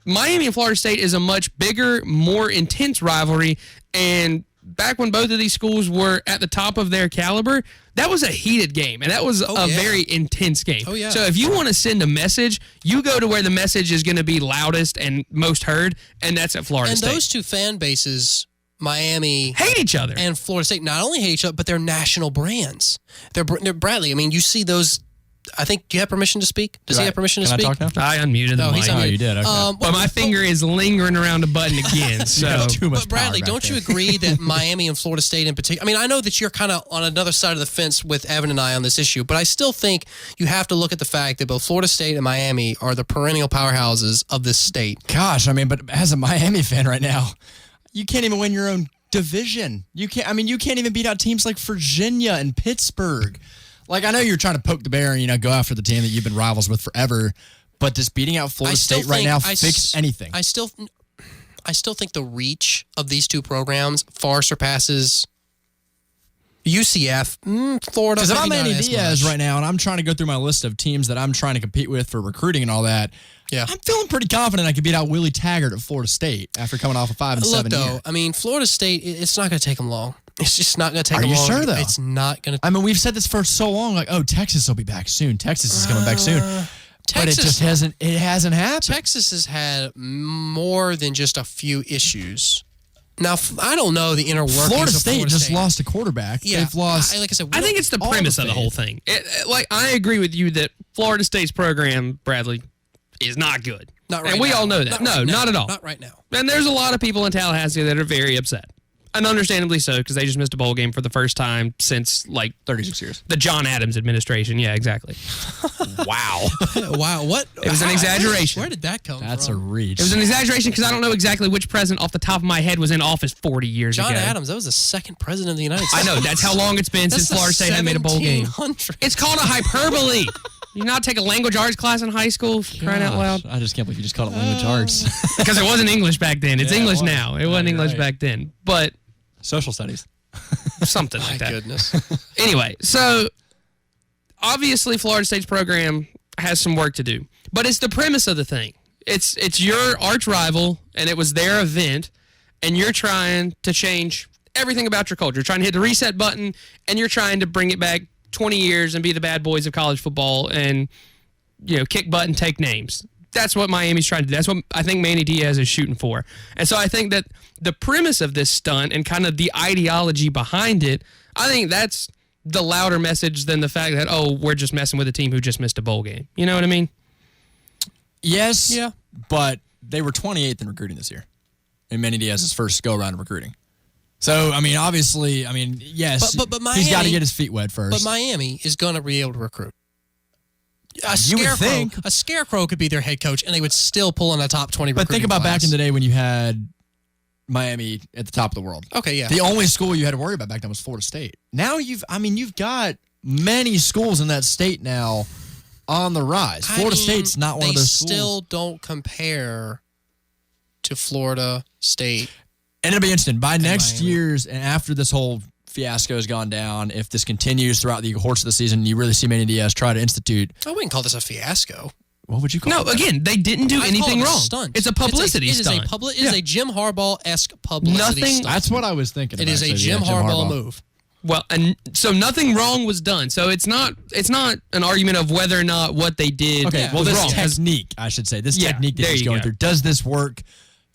Miami and Florida State is a much bigger, more intense rivalry, and back when both of these schools were at the top of their caliber, that was a heated game, and that was a very intense game. Oh, yeah. So if you want to send a message, you go to where the message is going to be loudest and most heard, and that's at Florida State. And those two fan bases, Miami hate each other, and Florida State not only hate each other, but they're national brands. They're Bradley. I mean, you see those I think, do you have permission to speak? Does he have permission to speak? Can I talk now? I unmuted the mic. He's unmuted. You did. Okay. But my finger is lingering around a button again. So, But Bradley, don't you agree that Miami and Florida State in particular? I mean, I know that you're kind of on another side of the fence with Evan and I on this issue, but I still think you have to look at the fact that both Florida State and Miami are the perennial powerhouses of this state. Gosh, I mean, but as a Miami fan right now, you can't even win your own division. You can't. I mean, you can't even beat out teams like Virginia and Pittsburgh. Like, I know you're trying to poke the bear and, go after the team that you've been rivals with forever, but does beating out Florida State right now fix anything? I still think the reach of these two programs far surpasses UCF, Florida. Because if I'm Manny Diaz right now and I'm trying to go through my list of teams that I'm trying to compete with for recruiting and all that, I'm feeling pretty confident I could beat out Willie Taggart at Florida State after coming off a 5-7 year. Look, though, I mean, Florida State, it's not going to take them long. It's just not going to take them long. Are you sure, though? It's not going to. I mean, we've said this for so long, like, Texas will be back soon. Texas is coming back soon. But it just hasn't happened. Texas has had more than just a few issues. Now, I don't know the inner workings Florida of State Florida just State. lost a quarterback. Yeah, They've lost. like I said, I think it's the premise of the whole thing. I agree with you that Florida State's program, Bradley, is not good. Not right and we now. all know that. Not at all. Not right now. And there's a lot of people in Tallahassee that are very upset. And understandably so, because they just missed a bowl game for the first time since, 36 years. The John Adams administration. Yeah, exactly. Wow. Wow, what? It was an exaggeration. Where did that come from? That's a reach. It was an exaggeration because I don't know exactly which president off the top of my head was in office 40 years ago. John Adams, that was the second president of the United States. I know. That's how long it's been since Florida State had made a bowl game. 1700s. It's called a hyperbole. You not take a language arts class in high school? Crying out loud. I just can't believe you just called it language arts. Because it wasn't English back then. It's Yeah, English it was. now. It wasn't English back then. But social studies. Something like that. My goodness. Anyway, so obviously Florida State's program has some work to do. But it's the premise of the thing. It's your arch rival, and it was their event, and you're trying to change everything about your culture. You're trying to hit the reset button, and you're trying to bring it back 20 years and be the bad boys of college football and, kick butt and take names. That's what Miami's trying to do. That's what I think Manny Diaz is shooting for. And so I think that the premise of this stunt and kind of the ideology behind it, I think that's the louder message than the fact that, we're just messing with a team who just missed a bowl game. You know what I mean? Yes. Yeah. But they were 28th in recruiting this year in Manny Diaz's first go-around of recruiting. So, I mean, obviously, yes, but Miami, he's got to get his feet wet first. But Miami is going to be able to recruit. You would think. A scarecrow could be their head coach, and they would still pull in a top 20 But think about class. back in the day when you had Miami at the top of the world. Okay, yeah. The only school you had to worry about back then was Florida State. Now you've got many schools in that state now on the rise. Florida State's not one of those schools. They still don't compare to Florida State. And it'll be interesting. By next year's, and after this whole fiasco has gone down, if this continues throughout the course of the season, you really see Manny Diaz try to institute. I wouldn't call this a fiasco. What would you call it? No, again, they didn't do anything wrong. Stunt. It's a publicity stunt. It is a Jim Harbaugh-esque publicity stunt. That's what I was thinking. It is a Jim Harbaugh move. Well, and so nothing wrong was done. So it's not an argument of whether or not what they did was this wrong. technique, I should say. This technique that he's going through. Does this work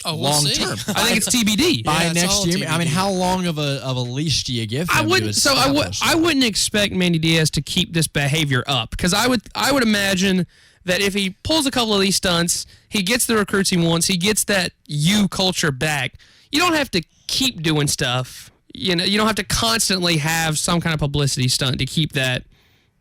long term? I think it's TBD. By next year, TBD. I mean, how long of a leash do you give him? I wouldn't expect Manny Diaz to keep this behavior up because I would imagine that if he pulls a couple of these stunts, he gets the recruits he wants, he gets that culture back. You don't have to keep doing stuff. You don't have to constantly have some kind of publicity stunt to keep that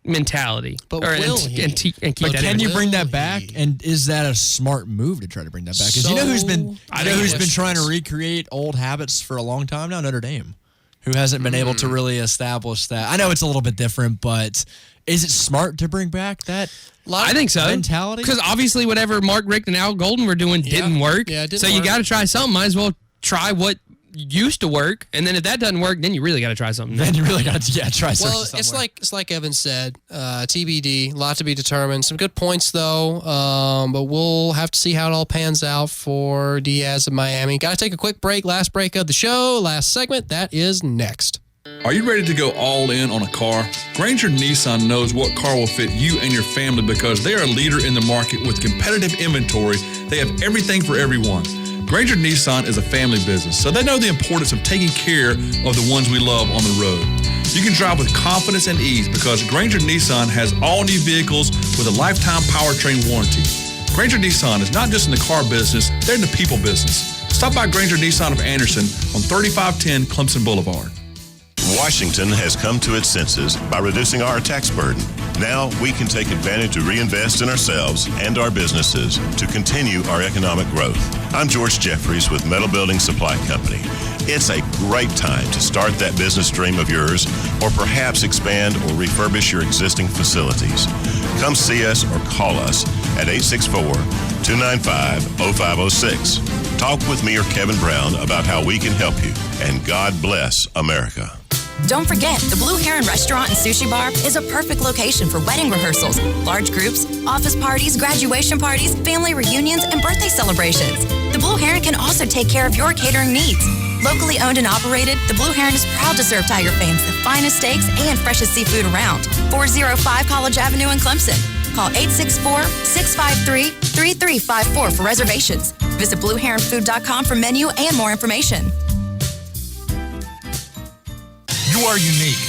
mentality. But and keep that. Can you bring that back? And is that a smart move to try to bring that back? Because who's been trying to recreate old habits for a long time now? Notre Dame, who hasn't been able to really establish that. I know it's a little bit different, but is it smart to bring back that? I think so. Mentality? Because obviously whatever Mark Richt and Al Golden were doing didn't work. Yeah, it didn't so you work. got to try something. Might as well try what used to work, and then if that doesn't work, then you really got to try something. Then you really got to try something. Well, it's like Evan said, TBD, a lot to be determined. Some good points though, but we'll have to see how it all pans out for Diaz of Miami. Got to take a quick break. Last break of the show, last segment. That is next. Are you ready to go all in on a car? Granger Nissan knows what car will fit you and your family because they are a leader in the market with competitive inventory. They have everything for everyone. Granger Nissan is a family business, so they know the importance of taking care of the ones we love on the road. You can drive with confidence and ease because Granger Nissan has all new vehicles with a lifetime powertrain warranty. Granger Nissan is not just in the car business, they're in the people business. Stop by Granger Nissan of Anderson on 3510 Clemson Boulevard. Washington has come to its senses by reducing our tax burden. Now we can take advantage to reinvest in ourselves and our businesses to continue our economic growth. I'm George Jeffries with Metal Building Supply Company. It's a great time to start that business dream of yours or perhaps expand or refurbish your existing facilities. Come see us or call us at 864-295-0506. Talk with me or Kevin Brown about how we can help you. And God bless America. Don't forget, the Blue Heron Restaurant and Sushi Bar is a perfect location for wedding rehearsals, large groups, office parties, graduation parties, family reunions, and birthday celebrations. The Blue Heron can also take care of your catering needs. Locally owned and operated, the Blue Heron is proud to serve Tiger fans the finest steaks and freshest seafood around. 405 College Avenue in Clemson. Call 864-653-3354 for reservations. Visit BlueHeronFood.com for menu and more information. You are unique.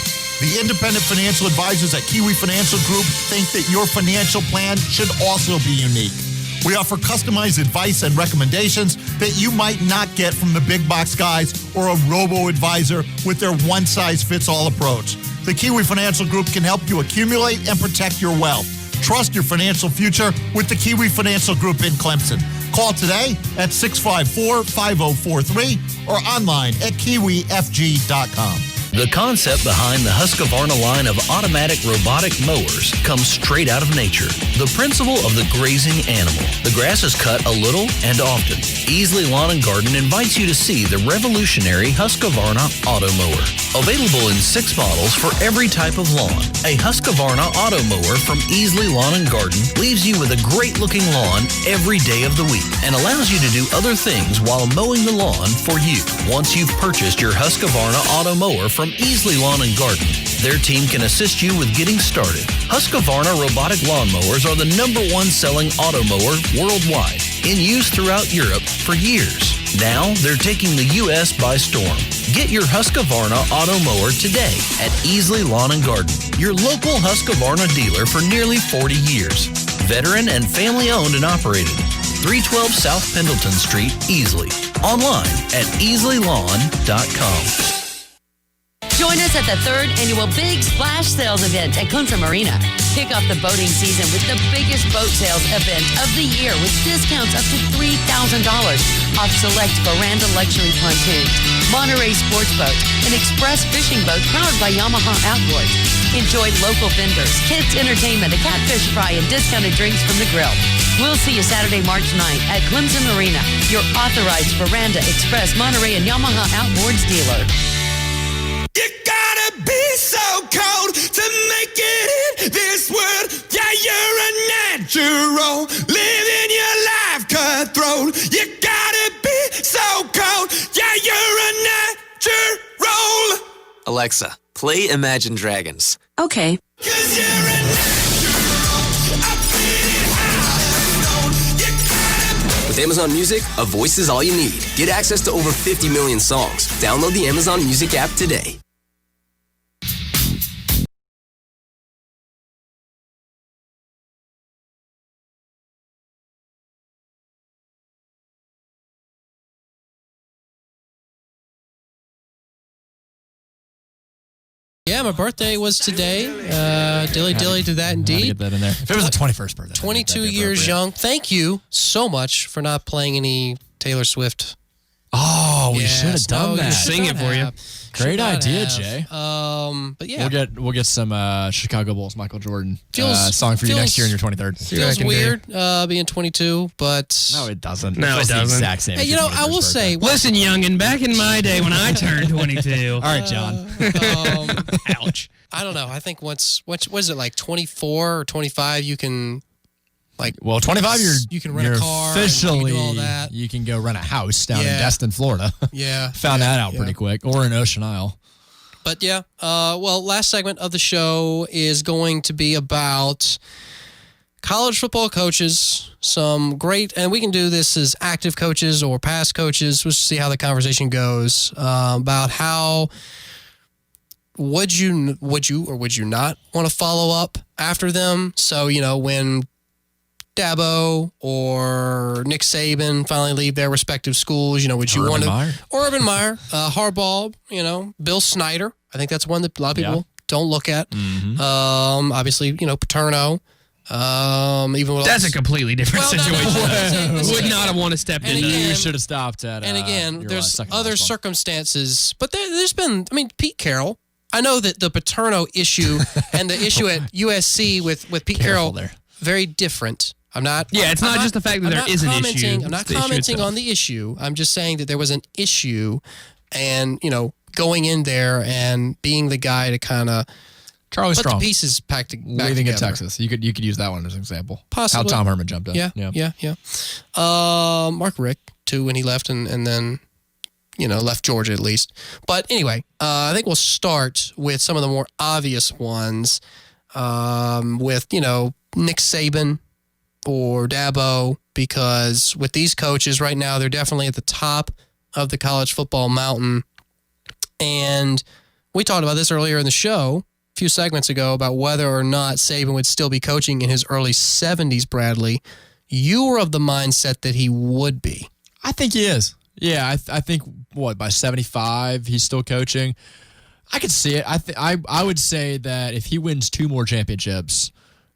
The independent financial advisors at Kiwi Financial Group think that your financial plan should also be unique. We offer customized advice and recommendations that you might not get from the big box guys or a robo-advisor with their one-size-fits-all approach. The Kiwi Financial Group can help you accumulate and protect your wealth. Trust your financial future with the Kiwi Financial Group in Clemson. Call today at 654-5043 or online at kiwifg.com. The concept behind the Husqvarna line of automatic robotic mowers comes straight out of nature. The principle of the grazing animal. The grass is cut a little and often. Easley Lawn and Garden invites you to see the revolutionary Husqvarna Auto Mower. Available in 6 models for every type of lawn. A Husqvarna Auto Mower from Easley Lawn and Garden leaves you with a great-looking lawn every day of the week and allows you to do other things while mowing the lawn for you. Once you've purchased your Husqvarna Auto Mower from Easley Lawn and Garden, their team can assist you with getting started. Husqvarna robotic lawnmowers are the #1 selling auto mower worldwide, in use throughout Europe for years. Now they're taking the U.S. by storm. Get your Husqvarna auto mower today at Easley Lawn and Garden, your local Husqvarna dealer for nearly 40 years. Veteran and family owned and operated. 312 South Pendleton Street, Easley. Online at easleylawn.com. Join us at the 3rd Annual Big Splash Sales Event at Clemson Marina. Kick off the boating season with the biggest boat sales event of the year with discounts up to $3,000 off select Veranda Luxury Pontoons, Monterey Sports Boat, and Express Fishing Boat powered by Yamaha Outboards. Enjoy local vendors, kids entertainment, a catfish fry, and discounted drinks from the grill. We'll see you Saturday, March 9th at Clemson Marina, your authorized Veranda, Express, Monterey, and Yamaha Outboards dealer. You gotta be so cold to make it in this world. Yeah, you're a natural, living your life cutthroat. You gotta be so cold. Yeah, you're a natural. Alexa, play Imagine Dragons. Okay. With Amazon Music, a voice is all you need. Get access to over 50 million songs. Download the Amazon Music app today. Yeah, my birthday was today. Dilly to that indeed. Get that in there. If it was a 21st birthday. 22 years young. Thank you so much for not playing any Taylor Swift. Oh, we should have done that. Sing it for you. Great idea, Jay. But yeah, we'll get some Chicago Bulls Michael Jordan feels- song for you next year on your 23rd. feels weird being 22, but No, it doesn't. No, It's it the doesn't. exact same. Hey, as you your know, I 21st will birthday. say, Listen, youngin', back in my day when I turned 22. All right, John. Ouch. I don't know. I think once what is it, like 24 or 25, you can Well, 25, you can rent you're a car, and officially, you can do all that. you can go rent a house down in Yeah. Destin, Florida. Yeah. Found that out Yeah. pretty quick. Or in Ocean Isle. But yeah, well, last segment of the show is going to be about college football coaches. Some great, and we can do this as active coaches or past coaches. We'll see how the conversation goes about how would you or would you not want to follow up after them? So, when Dabo or Nick Saban finally leave their respective schools, would you want to... Or Urban Meyer, Harbaugh, Bill Snyder. I think that's one that a lot of people don't look at. Mm-hmm. Obviously, Paterno. Even with that's a completely different situation. No, would not have wanted to step in. You should have stopped at. And again, there's other circumstances, but there's been. I mean, Pete Carroll. I know that the Paterno issue and the issue at USC with Pete Carroll very different. I'm not. Yeah, it's not just the fact that there is an issue. I'm not commenting on the issue. I'm just saying that there was an issue, and going in there and being the guy to kind of. Charlie Put Strong. the pieces back together. Leaving in Texas. You could use that one as an example. Possibly. How Tom Herman jumped in. Yeah. Mark Richt, too, when he left and then, left Georgia at least. But anyway, I think we'll start with some of the more obvious ones with, Nick Saban or Dabo, because with these coaches right now, they're definitely at the top of the college football mountain. And we talked about this earlier in the show, few segments ago, about whether or not Saban would still be coaching in his early 70s, Bradley. You were of the mindset that he would be. I think he is. Yeah, I think, by 75, he's still coaching. I could see it. I would say that if he wins 2 more championships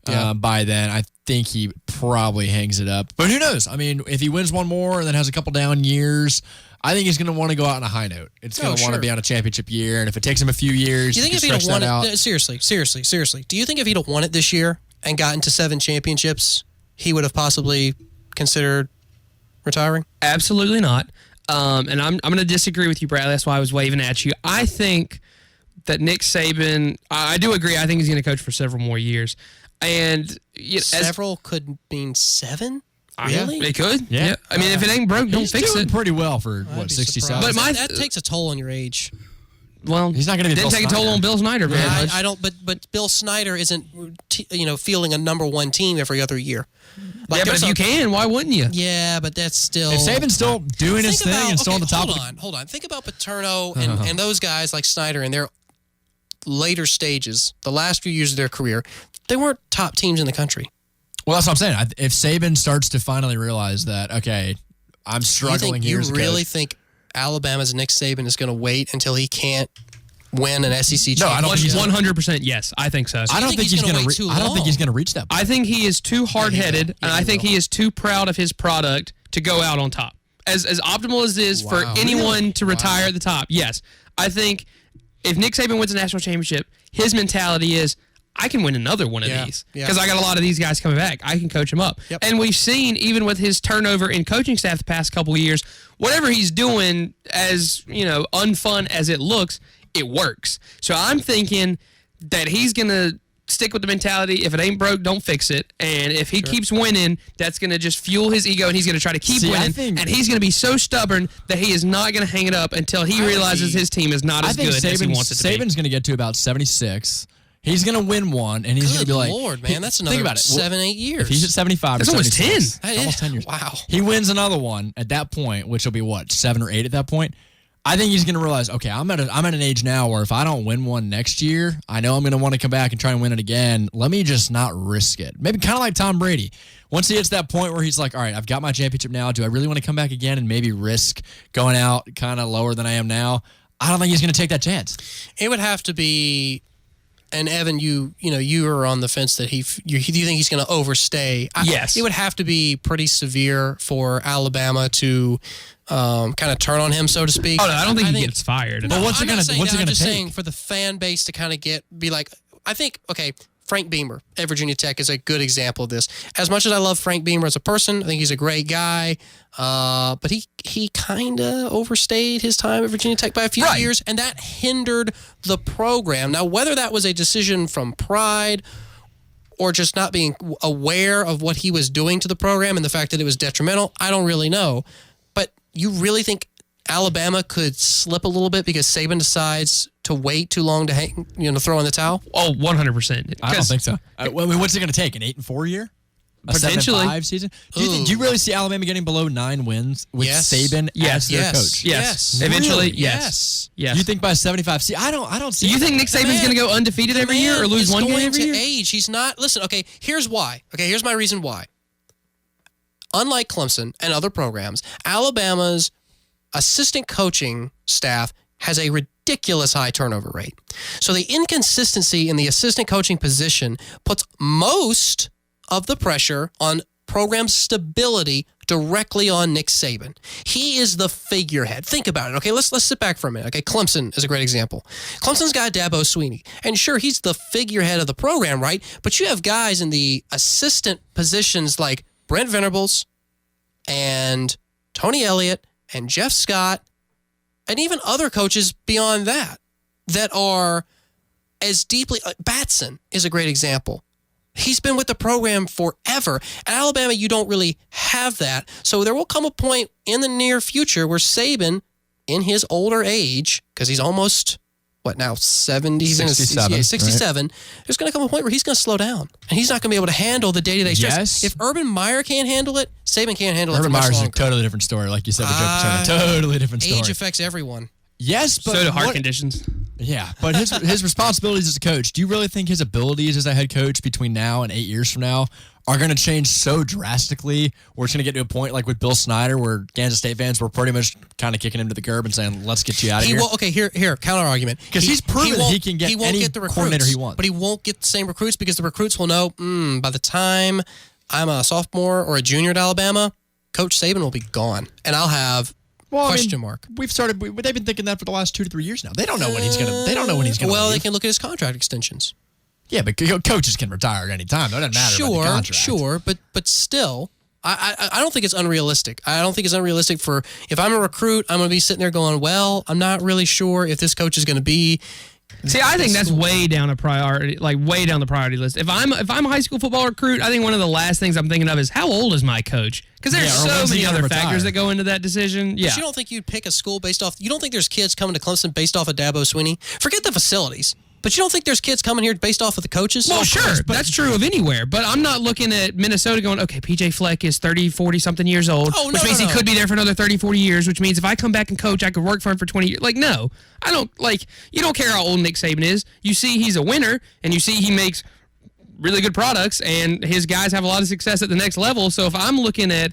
by then, I think he probably hangs it up. But who knows? I mean, if he wins 1 more and then has a couple down years, I think he's going to want to go out on a high note. It's going to want to be on a championship year, and if it takes him a few years, do you think if he'd have won it, seriously, do you think if he'd have won it this year and gotten to 7 championships, he would have possibly considered retiring? Absolutely not. And I'm going to disagree with you, Bradley. That's why I was waving at you. I think that Nick Saban, I do agree. I think he's going to coach for several more years. And several could mean 7? Really? It could. Yeah. I mean, if it ain't broke, don't fix it. Pretty well for 67. But that takes a toll on your age. Well, he's not going to be. Didn't take a toll on Bill Snyder very much. I don't. But Bill Snyder isn't, fielding a number 1 team every other year. But if you can, why wouldn't you? Yeah, but that's still. If Saban's still doing his thing and still on the top. Hold on. Think about Paterno and those guys like Snyder in their later stages, the last few years of their career. They weren't top teams in the country. Well, that's what I'm saying. If Saban starts to finally realize that, okay, I'm struggling here. You really think Alabama's Nick Saban is going to wait until he can't win an SEC championship? No, I don't think 100%. Yes, I think so. I don't think he's going to. I don't think he's going to reach that point. I think he is too hard-headed, and I think he is too proud of his product to go out on top. As optimal as it is for anyone to retire at the top, yes. I think if Nick Saban wins a national championship, his mentality is, I can win another one of these because I got a lot of these guys coming back. I can coach them up. Yep. And we've seen, even with his turnover in coaching staff the past couple of years, whatever he's doing, as unfun as it looks, it works. So I'm thinking that he's going to stick with the mentality, if it ain't broke, don't fix it. And if he keeps winning, that's going to just fuel his ego, and he's going to try to keep winning. And he's going to be so stubborn that he is not going to hang it up until he realizes his team is not as good as he wants it to be. Saban's going to get to about 76. He's going to win one, and he's going to be like, Lord, man, that's another 7-8 years. If he's at 75 that's or almost 76, 10. Almost 10 years. Wow. He wins another one at that point, which will be, 7 or 8 at that point. I think he's going to realize, okay, I'm at an age now where if I don't win one next year, I know I'm going to want to come back and try and win it again. Let me just not risk it. Maybe kind of like Tom Brady. Once he hits that point where he's like, all right, I've got my championship now. Do I really want to come back again and maybe risk going out kind of lower than I am now? I don't think he's going to take that chance. It would have to be... And Evan, you are on the fence that you think he's going to overstay. Yes, it would have to be pretty severe for Alabama to kind of turn on him, so to speak. Oh no, I don't think he gets fired. No, but what's it going to take? I'm just saying for the fan base to kind of be like, I think Frank Beamer at Virginia Tech is a good example of this. As much as I love Frank Beamer as a person, I think he's a great guy. But he kind of overstayed his time at Virginia Tech by a few years, and that hindered the program. Now, whether that was a decision from pride or just not being aware of what he was doing to the program and the fact that it was detrimental, I don't really know. But you really think Alabama could slip a little bit because Saban decides to wait too long to throw in the towel? Oh, 100%. I don't think so. I mean, what's it going to take? An 8-4 year? a Potentially. 7-5 season? Do you really see Alabama getting below 9 wins with Saban as their coach? Yes. Eventually, Really? yes. Yes. You think by 75? See, I don't see. You think Nick Saban's going to go undefeated every year or lose one game every year? Age. He's not. Listen. Okay. Here's why. Okay. Here's my reason why. Unlike Clemson and other programs, Alabama's assistant coaching staff has a ridiculous high turnover rate. So the inconsistency in the assistant coaching position puts most of the pressure on program stability directly on Nick Saban. He is the figurehead. Think about it. Okay, let's sit back for a minute. Okay, Clemson is a great example. Clemson's got Dabo Swinney, and sure, he's the figurehead of the program, right? But you have guys in the assistant positions like Brent Venables and Tony Elliott and Jeff Scott and even other coaches beyond that are as deeply... Batson is a great example. He's been with the program forever. At Alabama, you don't really have that. So there will come a point in the near future where Saban, in his older age, because he's almost, 70? 67. 67. Right? There's going to come a point where he's going to slow down. And he's not going to be able to handle the day-to-day stress. Yes. If Urban Meyer can't handle it, Saban can't handle it. Urban Meyer's a totally different story, like you said with Joe Paterno. Totally different story. Age affects everyone. Yes, but so do heart conditions. Yeah, but his responsibilities as a coach, do you really think his abilities as a head coach between now and 8 years from now are going to change so drastically where it's going to get to a point like with Bill Snyder where Kansas State fans were pretty much kind of kicking him to the curb and saying, let's get you out of here? Okay, here, counter argument. Because he's proven that he can get any coordinator he wants. But he won't get the same recruits because the recruits will know, by the time I'm a sophomore or a junior at Alabama, Coach Saban will be gone. And I'll have... Question mark. They've been thinking that for the last 2 to 3 years now. They don't know when he's gonna. They don't know when he's gonna. Well, leave. they can look at his contract extensions. Yeah, but coaches can retire at any time. That doesn't matter about the contract. Sure, but still, I don't think it's unrealistic. I don't think it's unrealistic for if I'm a recruit, I'm going to be sitting there going, well, I'm not really sure if this coach is going to be. See, I think that's way down a priority, like way down the priority list. If I'm a high school football recruit, I think one of the last things I'm thinking of is how old is my coach? Because there's so many other factors that go into that decision. Yeah. But you don't think you'd pick a school based off? You don't think there's kids coming to Clemson based off of Dabo Swinney? Forget the facilities. But you don't think there's kids coming here based off of the coaches? Well, sure. That's true of anywhere. But I'm not looking at Minnesota going, okay, PJ Fleck is 30, 40-something years old, which means he could be there for another 30, 40 years, which means if I come back and coach, I could work for him for 20 years. Like, no. I don't, you don't care how old Nick Saban is. You see he's a winner, and you see he makes really good products, and his guys have a lot of success at the next level. So if I'm looking at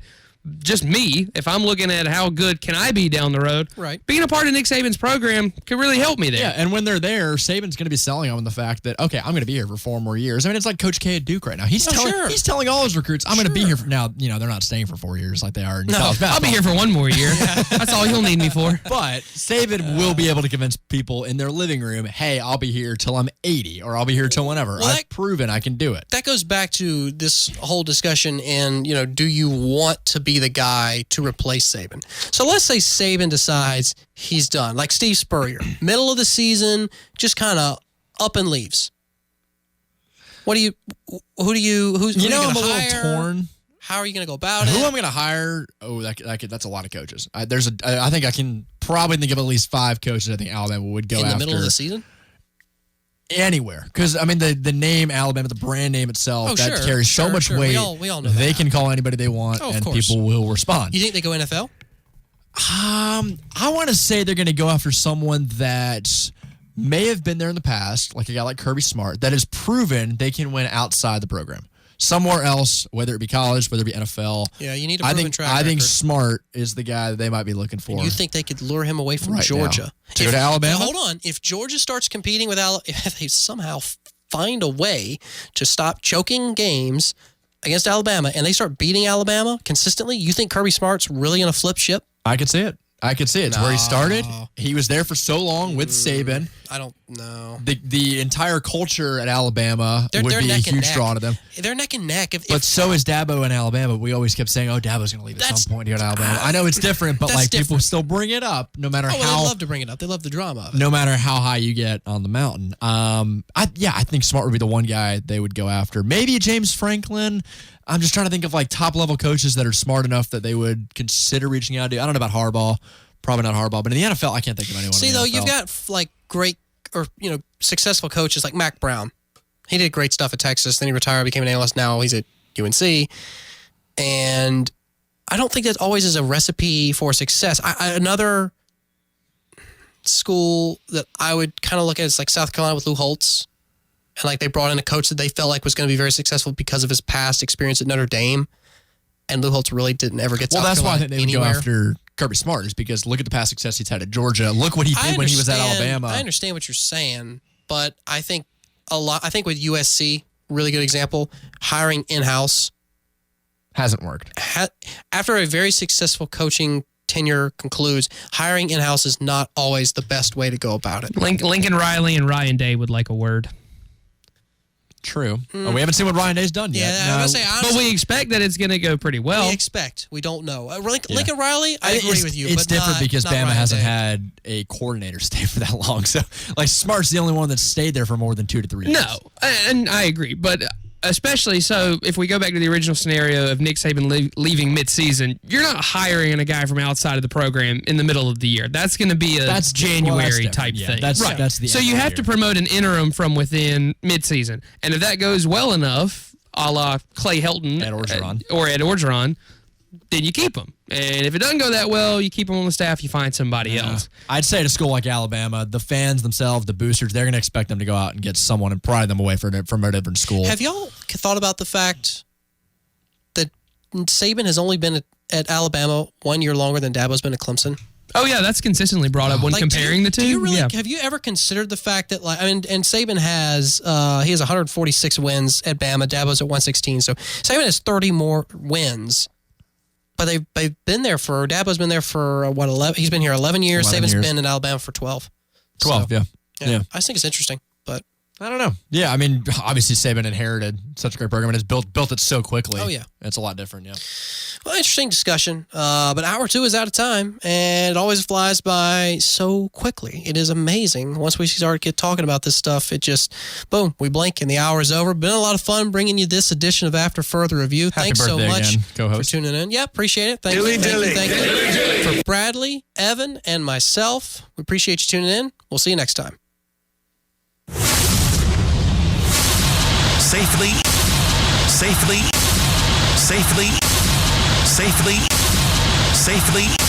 just me, if I'm looking at how good can I be down the road, right, being a part of Nick Saban's program could really help me there. Yeah, and when they're there, Saban's going to be selling on the fact that, okay, I'm going to be here for 4 more years. I mean, it's like Coach K at Duke right now. He's telling all his recruits, I'm going to be here for now. They're not staying for 4 years like they are in college basketball. I'll be here for 1 more year. That's all you'll need me for. But Saban will be able to convince people in their living room, hey, I'll be here till I'm 80 or I'll be here till whenever. I've proven I can do it. That goes back to this whole discussion and, do you want to be the guy to replace Saban? So let's say Saban decides he's done, like Steve Spurrier, middle of the season, just kind of up and leaves. Who's I'm a little hire? Torn. How are you going to go about it? Who I'm going to hire? Oh, that's a lot of coaches. I think I can probably think of at least 5 coaches I think Alabama would go after. In the middle of the season? Anywhere. Because, I mean, the name Alabama, the brand name itself, carries so much weight. We all know they can call anybody they want, and people will respond. You think they go NFL? I want to say they're going to go after someone that may have been there in the past, like a guy like Kirby Smart, that has proven they can win outside the program. Somewhere else, whether it be college, whether it be NFL. Yeah, you need a proven track record. I think Smart is the guy that they might be looking for. And you think they could lure him away from Georgia? To go to Alabama? Hold on. If Georgia starts competing with Alabama, if they somehow find a way to stop choking games against Alabama and they start beating Alabama consistently, you think Kirby Smart's really going to flip ship? I could see it. It's where he started. He was there for so long with Saban. I don't know. The entire culture at Alabama would be a huge draw to them. They're neck and neck. But so is Dabo in Alabama. We always kept saying, oh, Dabo's going to leave at some point here at Alabama. I know it's different, but people still bring it up no matter how. They love to bring it up. They love the drama of it. No matter how high you get on the mountain. I think Smart would be the one guy they would go after. Maybe James Franklin. I'm just trying to think of top-level coaches that are smart enough that they would consider reaching out to. I don't know about Harbaugh. Probably not Harbaugh. But in the NFL, I can't think of anyone. See, though, you've got great or successful coaches like Mac Brown. He did great stuff at Texas. Then he retired, became an analyst. Now he's at UNC. And I don't think that always is a recipe for success. Another school that I would kind of look at is like South Carolina with Lou Holtz. And like they brought in a coach that they felt like was going to be very successful because of his past experience at Notre Dame. And Lou Holtz really didn't ever get South Well, that's why I Carolina think they would anywhere. go after Kirby Smart, is because look at the past success he's had at Georgia. Look what he did when he was at Alabama. I understand what you're saying, but I think I think with USC, really good example, hiring in-house hasn't worked. After a very successful coaching tenure concludes, hiring in-house is not always the best way to go about it. Lincoln Riley and Ryan Day would like a word. True. Oh, we haven't seen what Ryan Day's done yet. Yeah, I was gonna say, honestly, but we expect that it's going to go pretty well. We expect. We don't know. Lincoln Riley, I agree with you. It's but different because not Bama Ryan hasn't Day. had a coordinator stay for that long. So, like, Smart's the only one that's stayed there for more than 2 to 3 years. No, and I agree. But especially so, if we go back to the original scenario of Nick Saban leaving mid-season, you're not hiring a guy from outside of the program in the middle of the year. That's going to be a January type thing. That's the so end you of the have to year. promote an interim from within mid-season. And if that goes well enough, a la Clay Helton or Ed Orgeron, then you keep them. And if it doesn't go that well, you keep them on the staff, you find somebody else. I'd say at a school like Alabama, the fans themselves, the boosters, they're going to expect them to go out and get someone and pry them away from a different school. Have y'all thought about the fact that Saban has only been at Alabama 1 year longer than Dabo's been at Clemson? Oh, yeah, that's consistently brought up when comparing the two. Do you really, yeah. Have you ever considered the fact that, like, I mean, and Saban has, he has 146 wins at Bama, Dabo's at 116, so Saban has 30 more wins. But they've been there for, Dabo's been there for, 11? He's been here 11 years. 11 Saban's years. been in Alabama for 12. 12, yeah. I just think it's interesting, but I don't know. Yeah, I mean, obviously Saban inherited such a great program and has built it so quickly. Oh, yeah. It's a lot different, yeah. Well, interesting discussion. But hour 2 is out of time, and it always flies by so quickly. It is amazing. Once we start talking about this stuff, it just, boom, we blink and the hour is over. Been a lot of fun bringing you this edition of After Further Review. Thanks so birthday much again, for co-host. tuning in. Yeah, appreciate it. Thank you. Thank you. For Bradley, Evan, and myself, we appreciate you tuning in. We'll see you next time. Safely, safely, safely, safely, safely.